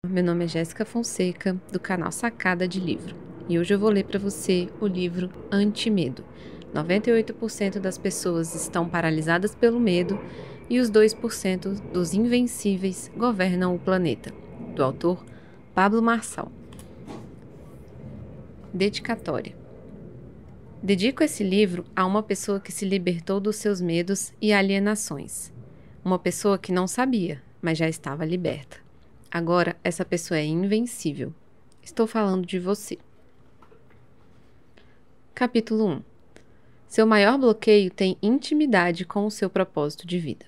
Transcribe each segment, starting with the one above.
Meu nome é Jéssica Fonseca, do canal Sacada de Livro, e hoje eu vou ler para você o livro Anti-Medo. 98% das pessoas estão paralisadas pelo medo e os 2% dos invencíveis governam o planeta, do autor Pablo Marçal. Dedicatória. Dedico esse livro a uma pessoa que se libertou dos seus medos e alienações. Uma pessoa que não sabia, mas já estava liberta. Agora, essa pessoa é invencível. Estou falando de você. Capítulo 1. Seu maior bloqueio tem intimidade com o seu propósito de vida.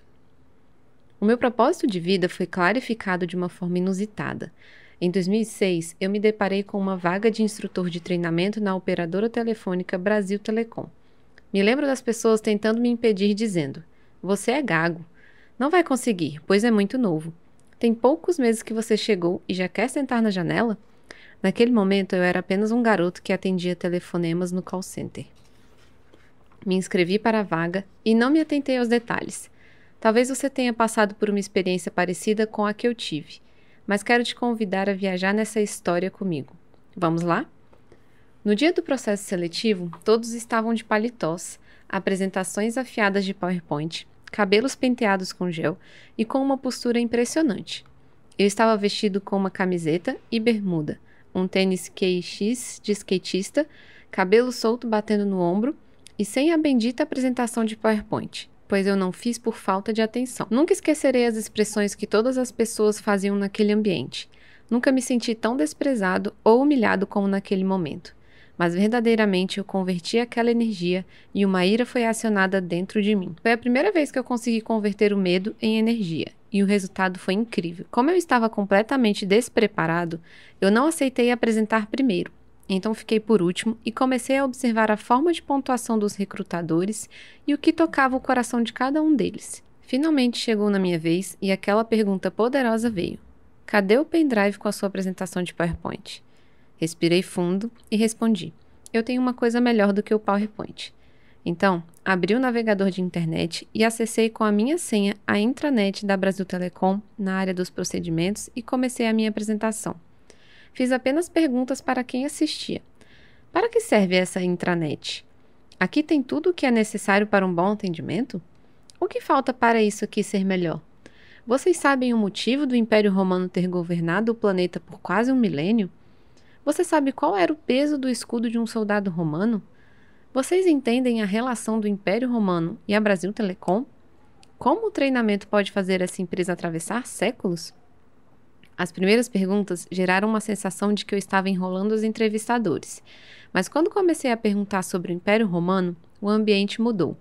O meu propósito de vida foi clarificado de uma forma inusitada. Em 2006, eu me deparei com uma vaga de instrutor de treinamento na operadora telefônica Brasil Telecom. Me lembro das pessoas tentando me impedir, dizendo: "Você é gago. Não vai conseguir, pois é muito novo. Tem poucos meses que você chegou e já quer sentar na janela?" Naquele momento, eu era apenas um garoto que atendia telefonemas no call center. Me inscrevi para a vaga e não me atentei aos detalhes. Talvez você tenha passado por uma experiência parecida com a que eu tive, mas quero te convidar a viajar nessa história comigo. Vamos lá? No dia do processo seletivo, todos estavam de paletós, apresentações afiadas de PowerPoint, cabelos penteados com gel e com uma postura impressionante. Eu estava vestido com uma camiseta e bermuda, um tênis KX de skatista, cabelo solto batendo no ombro e sem a bendita apresentação de PowerPoint, pois eu não fiz por falta de atenção. Nunca esquecerei as expressões que todas as pessoas faziam naquele ambiente. Nunca me senti tão desprezado ou humilhado como naquele momento. Mas verdadeiramente eu converti aquela energia e uma ira foi acionada dentro de mim. Foi a primeira vez que eu consegui converter o medo em energia, e o resultado foi incrível. Como eu estava completamente despreparado, eu não aceitei apresentar primeiro. Então fiquei por último e comecei a observar a forma de pontuação dos recrutadores e o que tocava o coração de cada um deles. Finalmente chegou na minha vez e aquela pergunta poderosa veio: "Cadê o pendrive com a sua apresentação de PowerPoint?" Respirei fundo e respondi: "Eu tenho uma coisa melhor do que o PowerPoint." Então, abri o navegador de internet e acessei com a minha senha a intranet da Brasil Telecom na área dos procedimentos e comecei a minha apresentação. Fiz apenas perguntas para quem assistia. Para que serve essa intranet? Aqui tem tudo o que é necessário para um bom atendimento? O que falta para isso aqui ser melhor? Vocês sabem o motivo do Império Romano ter governado o planeta por quase um milênio? Você sabe qual era o peso do escudo de um soldado romano? Vocês entendem a relação do Império Romano e a Brasil Telecom? Como o treinamento pode fazer essa empresa atravessar séculos? As primeiras perguntas geraram uma sensação de que eu estava enrolando os entrevistadores, mas quando comecei a perguntar sobre o Império Romano, o ambiente mudou.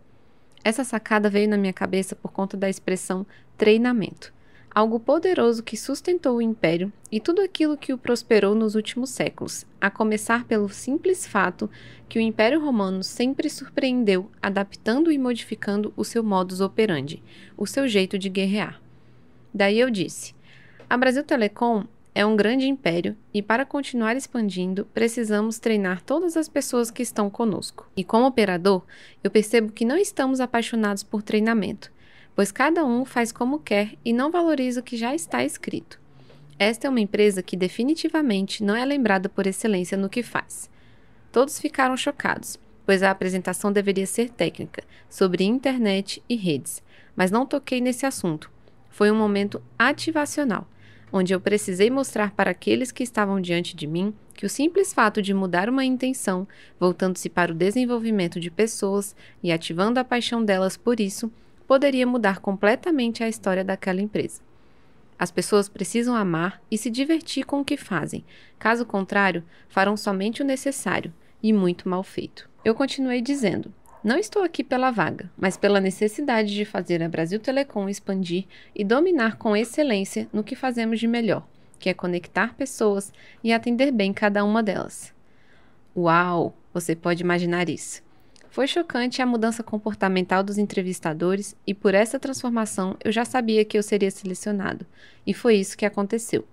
Essa sacada veio na minha cabeça por conta da expressão treinamento, algo poderoso que sustentou o Império e tudo aquilo que o prosperou nos últimos séculos, a começar pelo simples fato que o Império Romano sempre surpreendeu, adaptando e modificando o seu modus operandi, o seu jeito de guerrear. Daí eu disse: "A Brasil Telecom é um grande império e para continuar expandindo, precisamos treinar todas as pessoas que estão conosco. E como operador, eu percebo que não estamos apaixonados por treinamento, pois cada um faz como quer e não valoriza o que já está escrito. Esta é uma empresa que definitivamente não é lembrada por excelência no que faz." Todos ficaram chocados, pois a apresentação deveria ser técnica, sobre internet e redes, mas não toquei nesse assunto. Foi um momento ativacional, onde eu precisei mostrar para aqueles que estavam diante de mim que o simples fato de mudar uma intenção, voltando-se para o desenvolvimento de pessoas e ativando a paixão delas por isso, poderia mudar completamente a história daquela empresa. As pessoas precisam amar e se divertir com o que fazem, caso contrário, farão somente o necessário e muito mal feito. Eu continuei dizendo: "Não estou aqui pela vaga, mas pela necessidade de fazer a Brasil Telecom expandir e dominar com excelência no que fazemos de melhor, que é conectar pessoas e atender bem cada uma delas." Uau! Você pode imaginar isso. Foi chocante a mudança comportamental dos entrevistadores e por essa transformação eu já sabia que eu seria selecionado. E foi isso que aconteceu.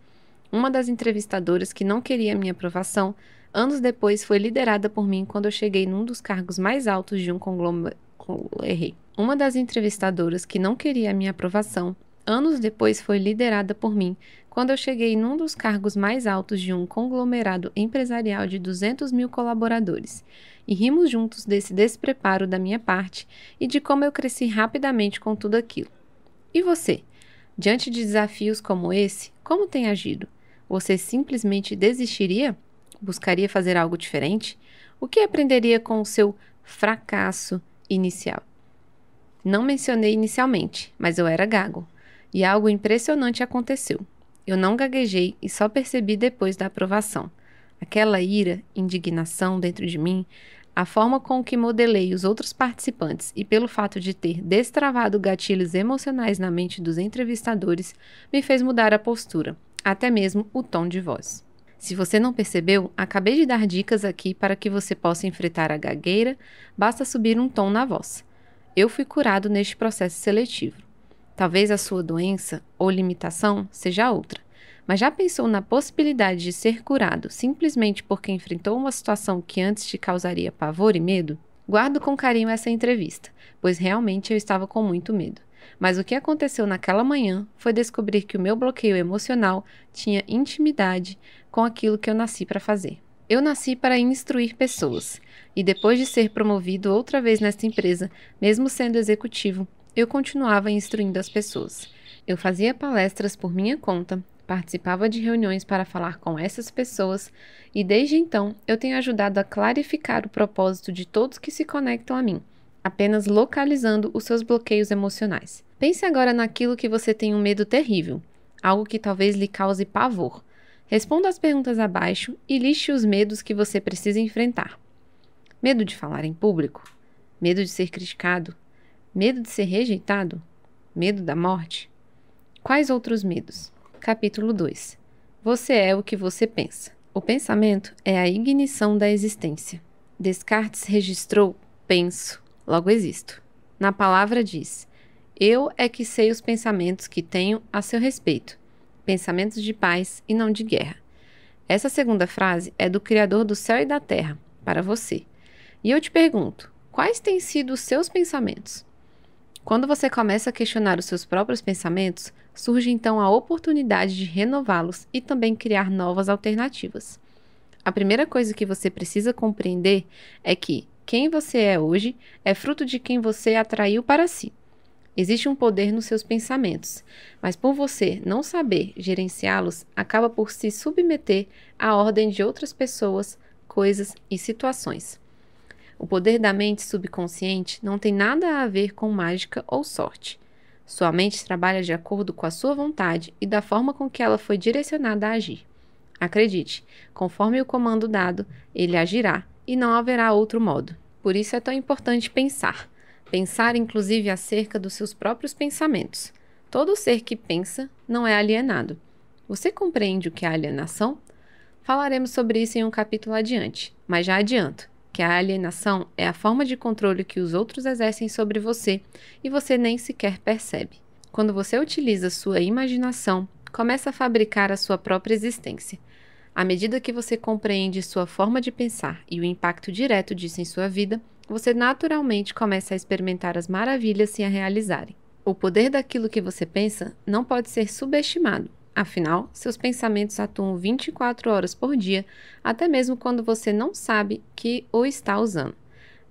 Uma das entrevistadoras que não queria minha aprovação, anos depois foi liderada por mim quando eu cheguei num dos cargos mais altos de um conglomerado. Uma das entrevistadoras que não queria a minha aprovação, Anos depois foi liderada por mim, quando eu cheguei num dos cargos mais altos de um conglomerado empresarial de 200 mil colaboradores. E rimos juntos desse despreparo da minha parte e de como eu cresci rapidamente com tudo aquilo. E você? Diante de desafios como esse, como tem agido? Você simplesmente desistiria? Buscaria fazer algo diferente? O que aprenderia com o seu fracasso inicial? Não mencionei inicialmente, mas eu era gago. E algo impressionante aconteceu. Eu não gaguejei e só percebi depois da aprovação. Aquela ira, indignação dentro de mim, a forma com que modelei os outros participantes e pelo fato de ter destravado gatilhos emocionais na mente dos entrevistadores, me fez mudar a postura, até mesmo o tom de voz. Se você não percebeu, acabei de dar dicas aqui para que você possa enfrentar a gagueira, basta subir um tom na voz. Eu fui curado neste processo seletivo. Talvez a sua doença ou limitação seja outra, mas já pensou na possibilidade de ser curado simplesmente porque enfrentou uma situação que antes te causaria pavor e medo? Guardo com carinho essa entrevista, pois realmente eu estava com muito medo. Mas o que aconteceu naquela manhã foi descobrir que o meu bloqueio emocional tinha intimidade com aquilo que eu nasci para fazer. Eu nasci para instruir pessoas, e depois de ser promovido outra vez nesta empresa, mesmo sendo executivo, eu continuava instruindo as pessoas. Eu fazia palestras por minha conta, participava de reuniões para falar com essas pessoas e desde então eu tenho ajudado a clarificar o propósito de todos que se conectam a mim, apenas localizando os seus bloqueios emocionais. Pense agora naquilo que você tem um medo terrível, algo que talvez lhe cause pavor. Responda as perguntas abaixo e liste os medos que você precisa enfrentar. Medo de falar em público? Medo de ser criticado? Medo de ser rejeitado? Medo da morte? Quais outros medos? Capítulo 2. Você é o que você pensa. O pensamento é a ignição da existência. Descartes registrou: penso, logo existo. Na palavra diz: eu é que sei os pensamentos que tenho a seu respeito. Pensamentos de paz e não de guerra. Essa segunda frase é do Criador do céu e da terra, para você. E eu te pergunto, quais têm sido os seus pensamentos? Quando você começa a questionar os seus próprios pensamentos, surge então a oportunidade de renová-los e também criar novas alternativas. A primeira coisa que você precisa compreender é que quem você é hoje é fruto de quem você atraiu para si. Existe um poder nos seus pensamentos, mas por você não saber gerenciá-los, acaba por se submeter à ordem de outras pessoas, coisas e situações. O poder da mente subconsciente não tem nada a ver com mágica ou sorte. Sua mente trabalha de acordo com a sua vontade e da forma com que ela foi direcionada a agir. Acredite, conforme o comando dado, ele agirá e não haverá outro modo. Por isso é tão importante pensar. Pensar inclusive acerca dos seus próprios pensamentos. Todo ser que pensa não é alienado. Você compreende o que é alienação? Falaremos sobre isso em um capítulo adiante, mas já adianto que a alienação é a forma de controle que os outros exercem sobre você e você nem sequer percebe. Quando você utiliza sua imaginação, começa a fabricar a sua própria existência. À medida que você compreende sua forma de pensar e o impacto direto disso em sua vida, você naturalmente começa a experimentar as maravilhas se a realizarem. O poder daquilo que você pensa não pode ser subestimado. Afinal, seus pensamentos atuam 24 horas por dia, até mesmo quando você não sabe que o está usando.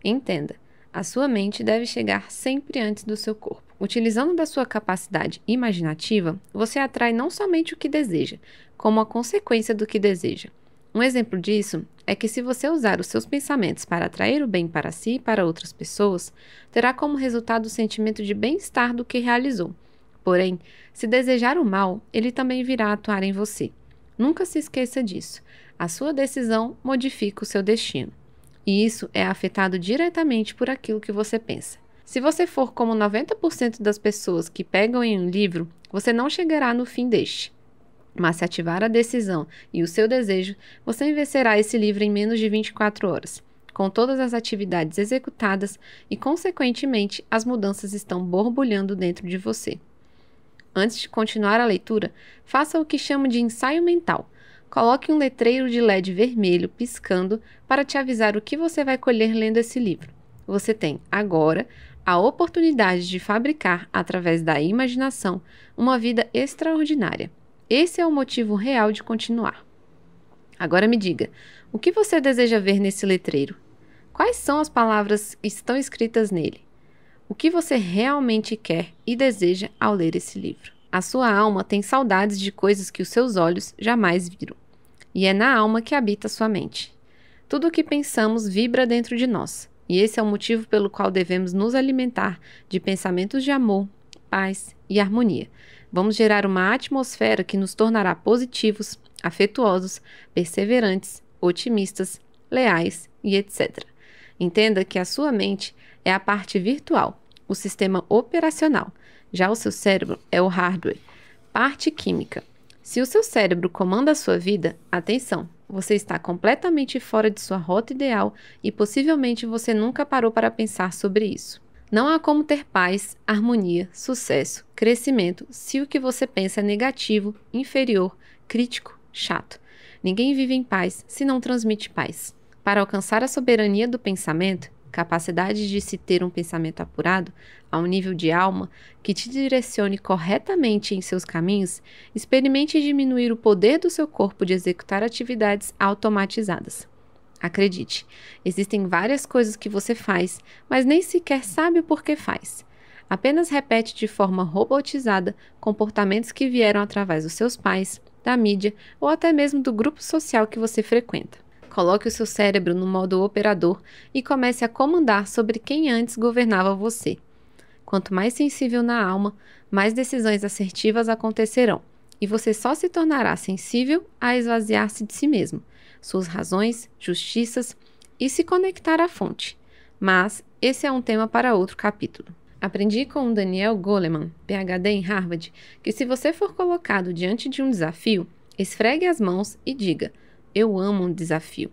Entenda, a sua mente deve chegar sempre antes do seu corpo. Utilizando da sua capacidade imaginativa, você atrai não somente o que deseja, como a consequência do que deseja. Um exemplo disso é que se você usar os seus pensamentos para atrair o bem para si e para outras pessoas, terá como resultado o sentimento de bem-estar do que realizou. Porém, se desejar o mal, ele também virá atuar em você. Nunca se esqueça disso. A sua decisão modifica o seu destino. E isso é afetado diretamente por aquilo que você pensa. Se você for como 90% das pessoas que pegam em um livro, você não chegará no fim deste. Mas se ativar a decisão e o seu desejo, você vencerá esse livro em menos de 24 horas. Com todas as atividades executadas e, consequentemente, as mudanças estão borbulhando dentro de você. Antes de continuar a leitura, faça o que chamo de ensaio mental. Coloque um letreiro de LED vermelho piscando para te avisar o que você vai colher lendo esse livro. Você tem, agora, a oportunidade de fabricar, através da imaginação, uma vida extraordinária. Esse é o motivo real de continuar. Agora me diga, o que você deseja ver nesse letreiro? Quais são as palavras que estão escritas nele? O que você realmente quer e deseja ao ler esse livro? A sua alma tem saudades de coisas que os seus olhos jamais viram. E é na alma que habita a sua mente. Tudo o que pensamos vibra dentro de nós. E esse é o motivo pelo qual devemos nos alimentar de pensamentos de amor, paz e harmonia. Vamos gerar uma atmosfera que nos tornará positivos, afetuosos, perseverantes, otimistas, leais e etc. Entenda que a sua mente é a parte virtual, o sistema operacional. Já o seu cérebro é o hardware, parte química. Se o seu cérebro comanda a sua vida, atenção, você está completamente fora de sua rota ideal e possivelmente você nunca parou para pensar sobre isso. Não há como ter paz, harmonia, sucesso, crescimento se o que você pensa é negativo, inferior, crítico, chato. Ninguém vive em paz se não transmite paz. Para alcançar a soberania do pensamento, capacidade de se ter um pensamento apurado, a um nível de alma que te direcione corretamente em seus caminhos, experimente diminuir o poder do seu corpo de executar atividades automatizadas. Acredite, existem várias coisas que você faz, mas nem sequer sabe o porquê faz. Apenas repete de forma robotizada comportamentos que vieram através dos seus pais, da mídia ou até mesmo do grupo social que você frequenta. Coloque o seu cérebro no modo operador e comece a comandar sobre quem antes governava você. Quanto mais sensível na alma, mais decisões assertivas acontecerão, e você só se tornará sensível a esvaziar-se de si mesmo, suas razões, justiças e se conectar à fonte. Mas esse é um tema para outro capítulo. Aprendi com o Daniel Goleman, PhD em Harvard, que se você for colocado diante de um desafio, esfregue as mãos e diga: eu amo um desafio.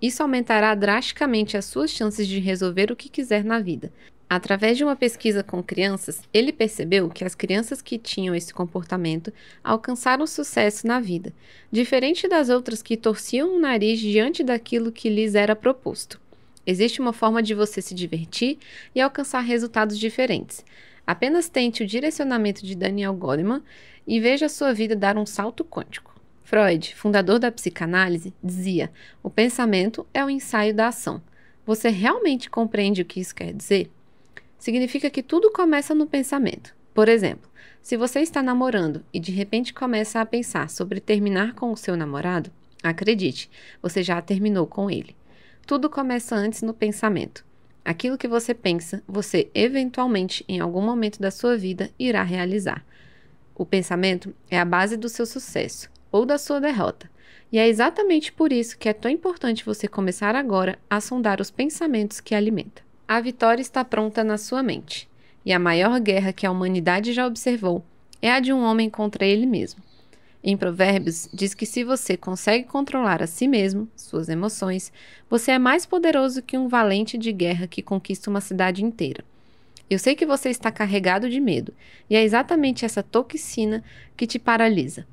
Isso aumentará drasticamente as suas chances de resolver o que quiser na vida. Através de uma pesquisa com crianças, ele percebeu que as crianças que tinham esse comportamento alcançaram sucesso na vida, diferente das outras que torciam o nariz diante daquilo que lhes era proposto. Existe uma forma de você se divertir e alcançar resultados diferentes. Apenas tente o direcionamento de Daniel Goleman e veja a sua vida dar um salto quântico. Freud, fundador da psicanálise, dizia: o pensamento é o ensaio da ação. Você realmente compreende o que isso quer dizer? Significa que tudo começa no pensamento. Por exemplo, se você está namorando e de repente começa a pensar sobre terminar com o seu namorado, acredite, você já terminou com ele. Tudo começa antes no pensamento. Aquilo que você pensa, você eventualmente, em algum momento da sua vida, irá realizar. O pensamento é a base do seu sucesso ou da sua derrota. E é exatamente por isso que é tão importante você começar agora a sondar os pensamentos que alimenta. A vitória está pronta na sua mente. E a maior guerra que a humanidade já observou é a de um homem contra ele mesmo. Em Provérbios, diz que se você consegue controlar a si mesmo, suas emoções, você é mais poderoso que um valente de guerra que conquista uma cidade inteira. Eu sei que você está carregado de medo, e é exatamente essa toxina que te paralisa.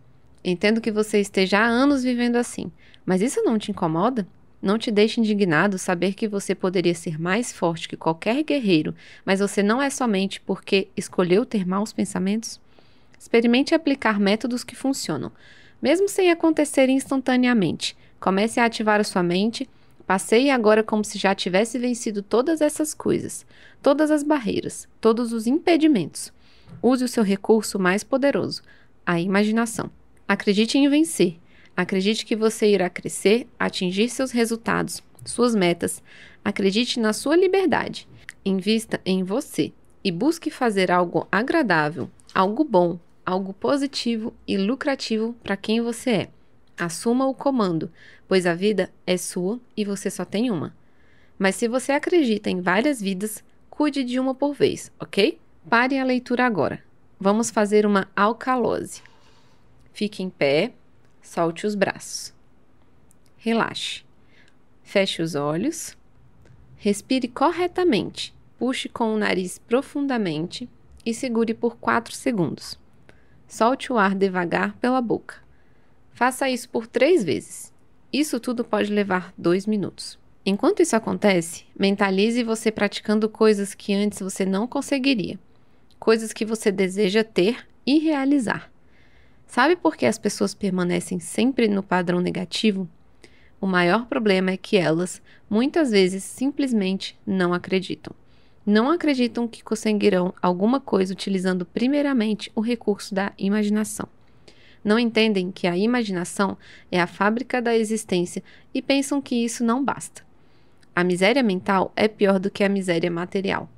Entendo que você esteja há anos vivendo assim, mas isso não te incomoda? Não te deixa indignado saber que você poderia ser mais forte que qualquer guerreiro, mas você não é somente porque escolheu ter maus pensamentos? Experimente aplicar métodos que funcionam, mesmo sem acontecerem instantaneamente. Comece a ativar a sua mente, passeie agora como se já tivesse vencido todas essas coisas, todas as barreiras, todos os impedimentos. Use o seu recurso mais poderoso, a imaginação. Acredite em vencer. Acredite que você irá crescer, atingir seus resultados, suas metas. Acredite na sua liberdade. Invista em você e busque fazer algo agradável, algo bom, algo positivo e lucrativo para quem você é. Assuma o comando, pois a vida é sua e você só tem uma. Mas se você acredita em várias vidas, cuide de uma por vez, ok? Pare a leitura agora. Vamos fazer uma alcalose. Fique em pé, solte os braços. Relaxe. Feche os olhos. Respire corretamente. Puxe com o nariz profundamente e segure por 4 segundos. Solte o ar devagar pela boca. Faça isso por 3 vezes. Isso tudo pode levar 2 minutos. Enquanto isso acontece, mentalize você praticando coisas que antes você não conseguiria, coisas que você deseja ter e realizar. Sabe por que as pessoas permanecem sempre no padrão negativo? O maior problema é que elas, muitas vezes, simplesmente não acreditam. Não acreditam que conseguirão alguma coisa utilizando primeiramente o recurso da imaginação. Não entendem que a imaginação é a fábrica da existência e pensam que isso não basta. A miséria mental é pior do que a miséria material.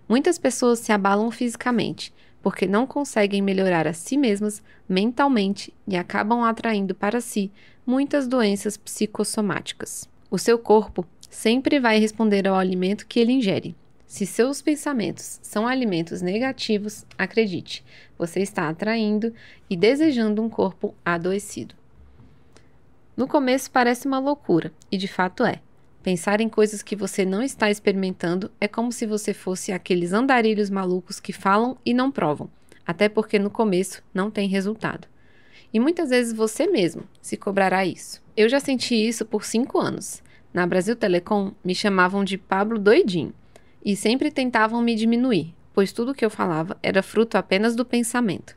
Muitas pessoas se abalam fisicamente, porque não conseguem melhorar a si mesmas mentalmente e acabam atraindo para si muitas doenças psicossomáticas. O seu corpo sempre vai responder ao alimento que ele ingere. Se seus pensamentos são alimentos negativos, acredite, você está atraindo e desejando um corpo adoecido. No começo parece uma loucura, e de fato é. Pensar em coisas que você não está experimentando é como se você fosse aqueles andarilhos malucos que falam e não provam, até porque no começo não tem resultado. E muitas vezes você mesmo se cobrará isso. Eu já senti isso por 5 anos. Na Brasil Telecom, me chamavam de Pablo Doidinho e sempre tentavam me diminuir, pois tudo que eu falava era fruto apenas do pensamento.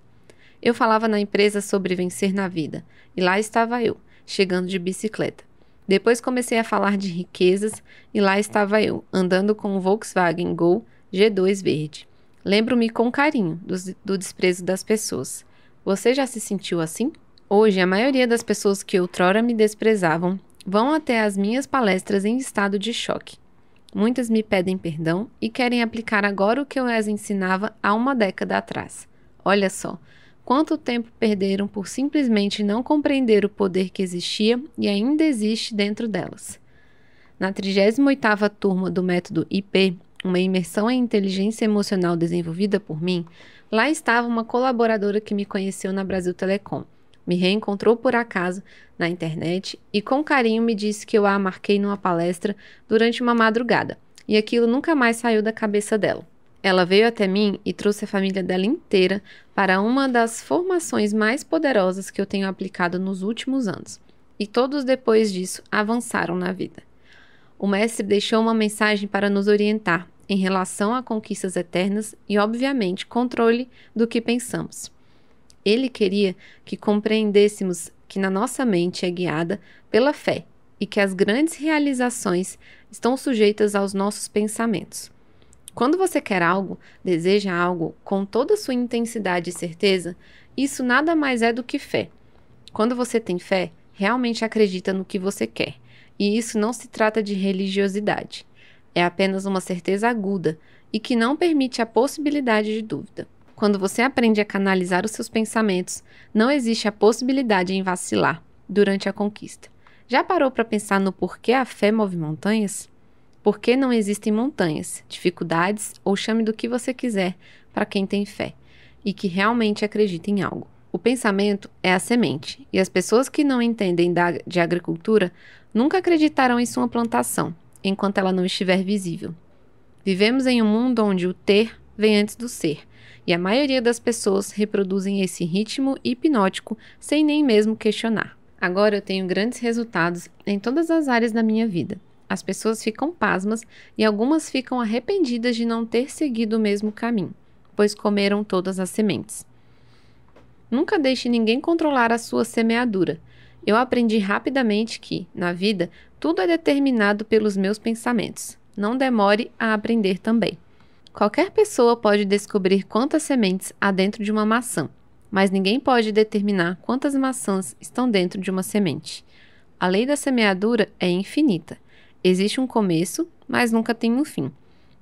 Eu falava na empresa sobre vencer na vida, e lá estava eu, chegando de bicicleta. Depois comecei a falar de riquezas e lá estava eu, andando com um Volkswagen Gol G2 verde. Lembro-me com carinho do desprezo das pessoas. Você já se sentiu assim? Hoje, a maioria das pessoas que outrora me desprezavam vão até as minhas palestras em estado de choque. Muitas me pedem perdão e querem aplicar agora o que eu as ensinava há uma década atrás. Olha só. Quanto tempo perderam por simplesmente não compreender o poder que existia e ainda existe dentro delas. Na 38ª turma do método IP, uma imersão em inteligência emocional desenvolvida por mim, lá estava uma colaboradora que me conheceu na Brasil Telecom. Me reencontrou por acaso na internet e com carinho me disse que eu a marquei numa palestra durante uma madrugada, e aquilo nunca mais saiu da cabeça dela. Ela veio até mim e trouxe a família dela inteira para uma das formações mais poderosas que eu tenho aplicado nos últimos anos. E todos depois disso avançaram na vida. O mestre deixou uma mensagem para nos orientar em relação a conquistas eternas e, obviamente, controle do que pensamos. Ele queria que compreendêssemos que na nossa mente é guiada pela fé e que as grandes realizações estão sujeitas aos nossos pensamentos. Quando você quer algo, deseja algo com toda a sua intensidade e certeza, isso nada mais é do que fé. Quando você tem fé, realmente acredita no que você quer. E isso não se trata de religiosidade. É apenas uma certeza aguda e que não permite a possibilidade de dúvida. Quando você aprende a canalizar os seus pensamentos, não existe a possibilidade em vacilar durante a conquista. Já parou para pensar no porquê a fé move montanhas? Por que não existem montanhas, dificuldades ou chame do que você quiser para quem tem fé e que realmente acredita em algo? O pensamento é a semente e as pessoas que não entendem de agricultura nunca acreditarão em sua plantação enquanto ela não estiver visível. Vivemos em um mundo onde o ter vem antes do ser e a maioria das pessoas reproduzem esse ritmo hipnótico sem nem mesmo questionar. Agora eu tenho grandes resultados em todas as áreas da minha vida. As pessoas ficam pasmas e algumas ficam arrependidas de não ter seguido o mesmo caminho, pois comeram todas as sementes. Nunca deixe ninguém controlar a sua semeadura. Eu aprendi rapidamente que, na vida, tudo é determinado pelos meus pensamentos. Não demore a aprender também. Qualquer pessoa pode descobrir quantas sementes há dentro de uma maçã, mas ninguém pode determinar quantas maçãs estão dentro de uma semente. A lei da semeadura é infinita. Existe um começo, mas nunca tem um fim.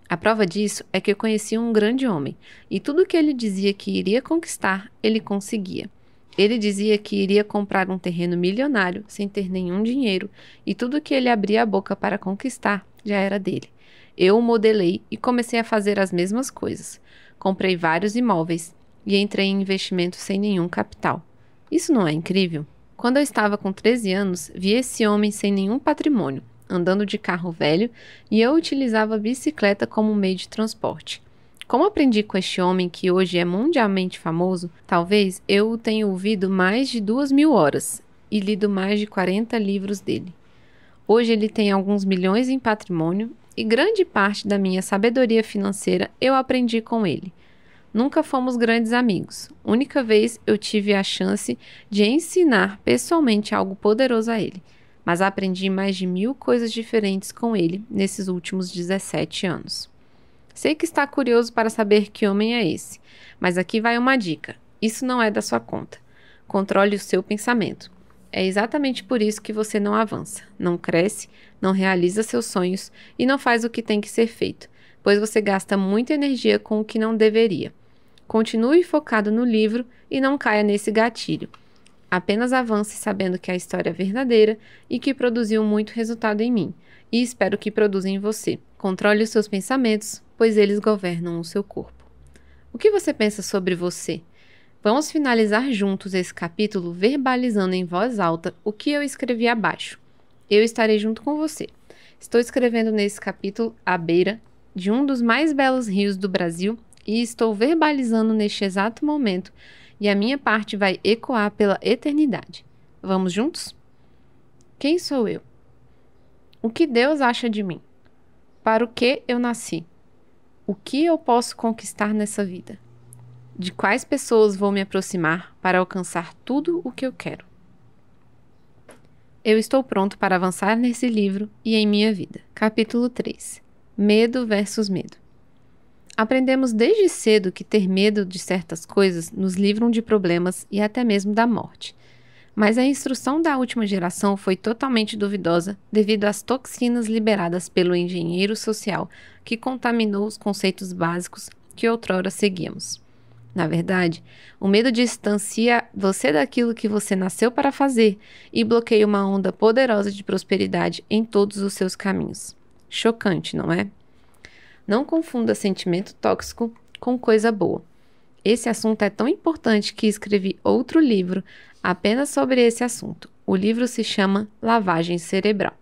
A prova disso é que eu conheci um grande homem, e tudo que ele dizia que iria conquistar, ele conseguia. Ele dizia que iria comprar um terreno milionário sem ter nenhum dinheiro, e tudo que ele abria a boca para conquistar já era dele. Eu o modelei e comecei a fazer as mesmas coisas. Comprei vários imóveis e entrei em investimentos sem nenhum capital. Isso não é incrível? Quando eu estava com 13 anos, vi esse homem sem nenhum patrimônio, andando de carro velho, e eu utilizava a bicicleta como meio de transporte. Como aprendi com este homem que hoje é mundialmente famoso, talvez eu o tenha ouvido mais de 2.000 horas e lido mais de 40 livros dele. Hoje ele tem alguns milhões em patrimônio e grande parte da minha sabedoria financeira eu aprendi com ele. Nunca fomos grandes amigos. Única vez eu tive a chance de ensinar pessoalmente algo poderoso a ele. Mas aprendi mais de 1000 coisas diferentes com ele nesses últimos 17 anos. Sei que está curioso para saber que homem é esse, mas aqui vai uma dica. Isso não é da sua conta. Controle o seu pensamento. É exatamente por isso que você não avança, não cresce, não realiza seus sonhos e não faz o que tem que ser feito, pois você gasta muita energia com o que não deveria. Continue focado no livro e não caia nesse gatilho. Apenas avance sabendo que a história é verdadeira e que produziu muito resultado em mim, e espero que produza em você. Controle os seus pensamentos, pois eles governam o seu corpo. O que você pensa sobre você? Vamos finalizar juntos esse capítulo verbalizando em voz alta o que eu escrevi abaixo. Eu estarei junto com você. Estou escrevendo nesse capítulo à beira de um dos mais belos rios do Brasil e estou verbalizando neste exato momento e a minha parte vai ecoar pela eternidade. Vamos juntos? Quem sou eu? O que Deus acha de mim? Para o que eu nasci? O que eu posso conquistar nessa vida? De quais pessoas vou me aproximar para alcançar tudo o que eu quero? Eu estou pronto para avançar nesse livro e em minha vida. Capítulo 3. Medo versus medo. Aprendemos desde cedo que ter medo de certas coisas nos livram de problemas e até mesmo da morte. Mas a instrução da última geração foi totalmente duvidosa devido às toxinas liberadas pelo engenheiro social que contaminou os conceitos básicos que outrora seguíamos. Na verdade, o medo distancia você daquilo que você nasceu para fazer e bloqueia uma onda poderosa de prosperidade em todos os seus caminhos. Chocante, não é? Não confunda sentimento tóxico com coisa boa. Esse assunto é tão importante que escrevi outro livro apenas sobre esse assunto. O livro se chama Lavagem Cerebral.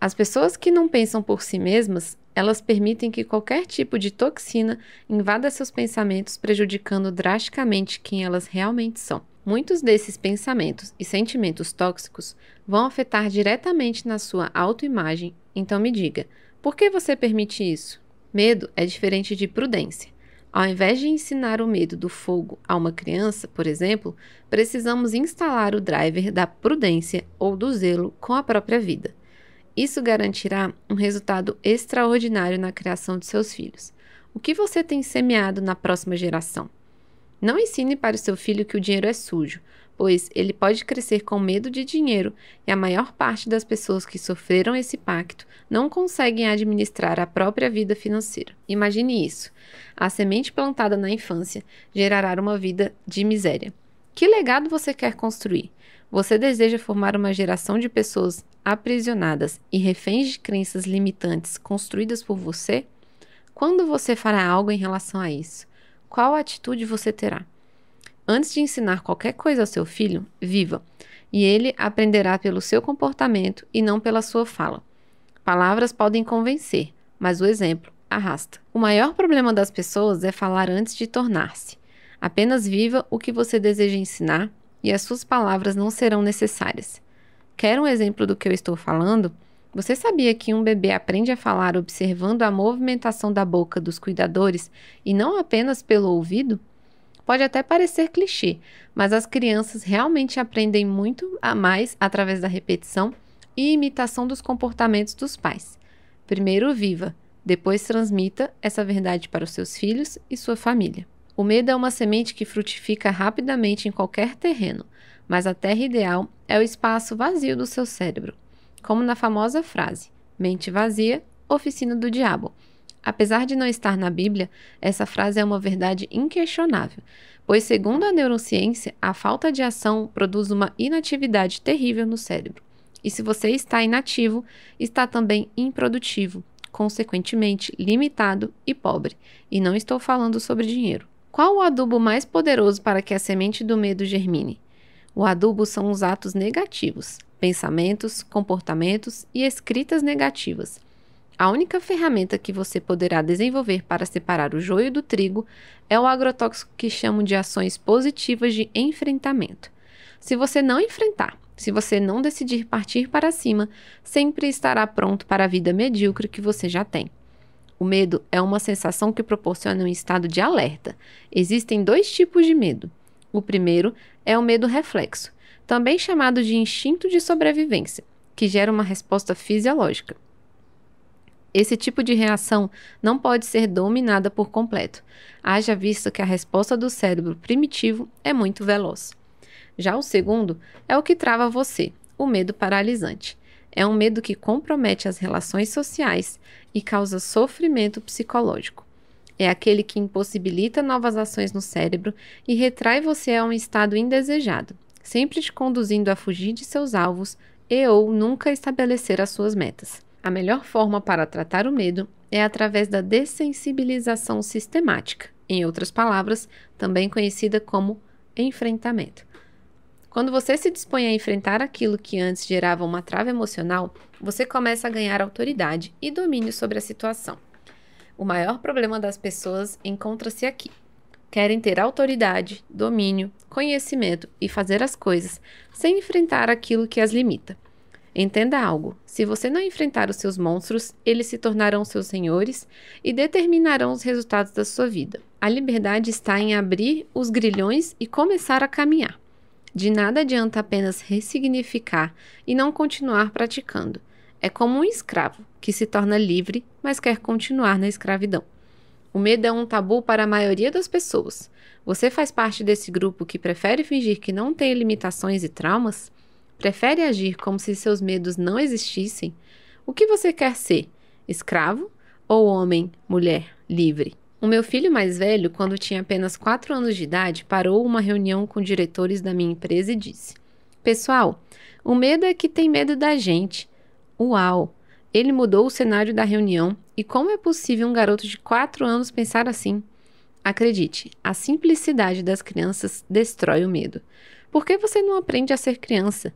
As pessoas que não pensam por si mesmas, elas permitem que qualquer tipo de toxina invada seus pensamentos, prejudicando drasticamente quem elas realmente são. Muitos desses pensamentos e sentimentos tóxicos vão afetar diretamente na sua autoimagem, então me diga, por que você permite isso? Medo é diferente de prudência. Ao invés de ensinar o medo do fogo a uma criança, por exemplo, precisamos instalar o driver da prudência ou do zelo com a própria vida. Isso garantirá um resultado extraordinário na criação de seus filhos. O que você tem semeado na próxima geração? Não ensine para o seu filho que o dinheiro é sujo, pois ele pode crescer com medo de dinheiro e a maior parte das pessoas que sofreram esse pacto não conseguem administrar a própria vida financeira. Imagine isso. A semente plantada na infância gerará uma vida de miséria. Que legado você quer construir? Você deseja formar uma geração de pessoas aprisionadas e reféns de crenças limitantes construídas por você? Quando você fará algo em relação a isso? Qual atitude você terá? Antes de ensinar qualquer coisa ao seu filho, viva, e ele aprenderá pelo seu comportamento e não pela sua fala. Palavras podem convencer, mas o exemplo arrasta. O maior problema das pessoas é falar antes de tornar-se. Apenas viva o que você deseja ensinar e as suas palavras não serão necessárias. Quer um exemplo do que eu estou falando? Você sabia que um bebê aprende a falar observando a movimentação da boca dos cuidadores e não apenas pelo ouvido? Pode até parecer clichê, mas as crianças realmente aprendem muito a mais através da repetição e imitação dos comportamentos dos pais. Primeiro viva, depois transmita essa verdade para os seus filhos e sua família. O medo é uma semente que frutifica rapidamente em qualquer terreno, mas a terra ideal é o espaço vazio do seu cérebro. Como na famosa frase, mente vazia, oficina do diabo. Apesar de não estar na Bíblia, essa frase é uma verdade inquestionável, pois, segundo a neurociência, a falta de ação produz uma inatividade terrível no cérebro. E se você está inativo, está também improdutivo, consequentemente limitado e pobre. E não estou falando sobre dinheiro. Qual o adubo mais poderoso para que a semente do medo germine? O adubo são os atos negativos, pensamentos, comportamentos e escritas negativas. A única ferramenta que você poderá desenvolver para separar o joio do trigo é o agrotóxico que chamam de ações positivas de enfrentamento. Se você não enfrentar Se você não decidir partir para cima, sempre estará pronto para a vida medíocre que você já tem. O medo é uma sensação que proporciona um estado de alerta. Existem 2 tipos de medo. O primeiro é o medo reflexo, também chamado de instinto de sobrevivência, que gera uma resposta fisiológica. Esse tipo de reação não pode ser dominada por completo, haja visto que a resposta do cérebro primitivo é muito veloz. Já o segundo é o que trava você, o medo paralisante. É um medo que compromete as relações sociais e causa sofrimento psicológico. É aquele que impossibilita novas ações no cérebro e retrai você a um estado indesejado, sempre te conduzindo a fugir de seus alvos e ou nunca estabelecer as suas metas. A melhor forma para tratar o medo é através da dessensibilização sistemática, em outras palavras, também conhecida como enfrentamento. Quando você se dispõe a enfrentar aquilo que antes gerava uma trava emocional, você começa a ganhar autoridade e domínio sobre a situação. O maior problema das pessoas encontra-se aqui. Querem ter autoridade, domínio, conhecimento e fazer as coisas sem enfrentar aquilo que as limita. Entenda algo: se você não enfrentar os seus monstros, eles se tornarão seus senhores e determinarão os resultados da sua vida. A liberdade está em abrir os grilhões e começar a caminhar. De nada adianta apenas ressignificar e não continuar praticando. É como um escravo que se torna livre, mas quer continuar na escravidão. O medo é um tabu para a maioria das pessoas. Você faz parte desse grupo que prefere fingir que não tem limitações e traumas? Prefere agir como se seus medos não existissem? O que você quer ser? Escravo ou homem, mulher, livre? O meu filho mais velho, quando tinha apenas 4 anos de idade, parou uma reunião com diretores da minha empresa e disse: "Pessoal, o medo é que tem medo da gente." Uau! Ele mudou o cenário da reunião e como é possível um garoto de 4 anos pensar assim? Acredite, a simplicidade das crianças destrói o medo. Por que você não aprende a ser criança?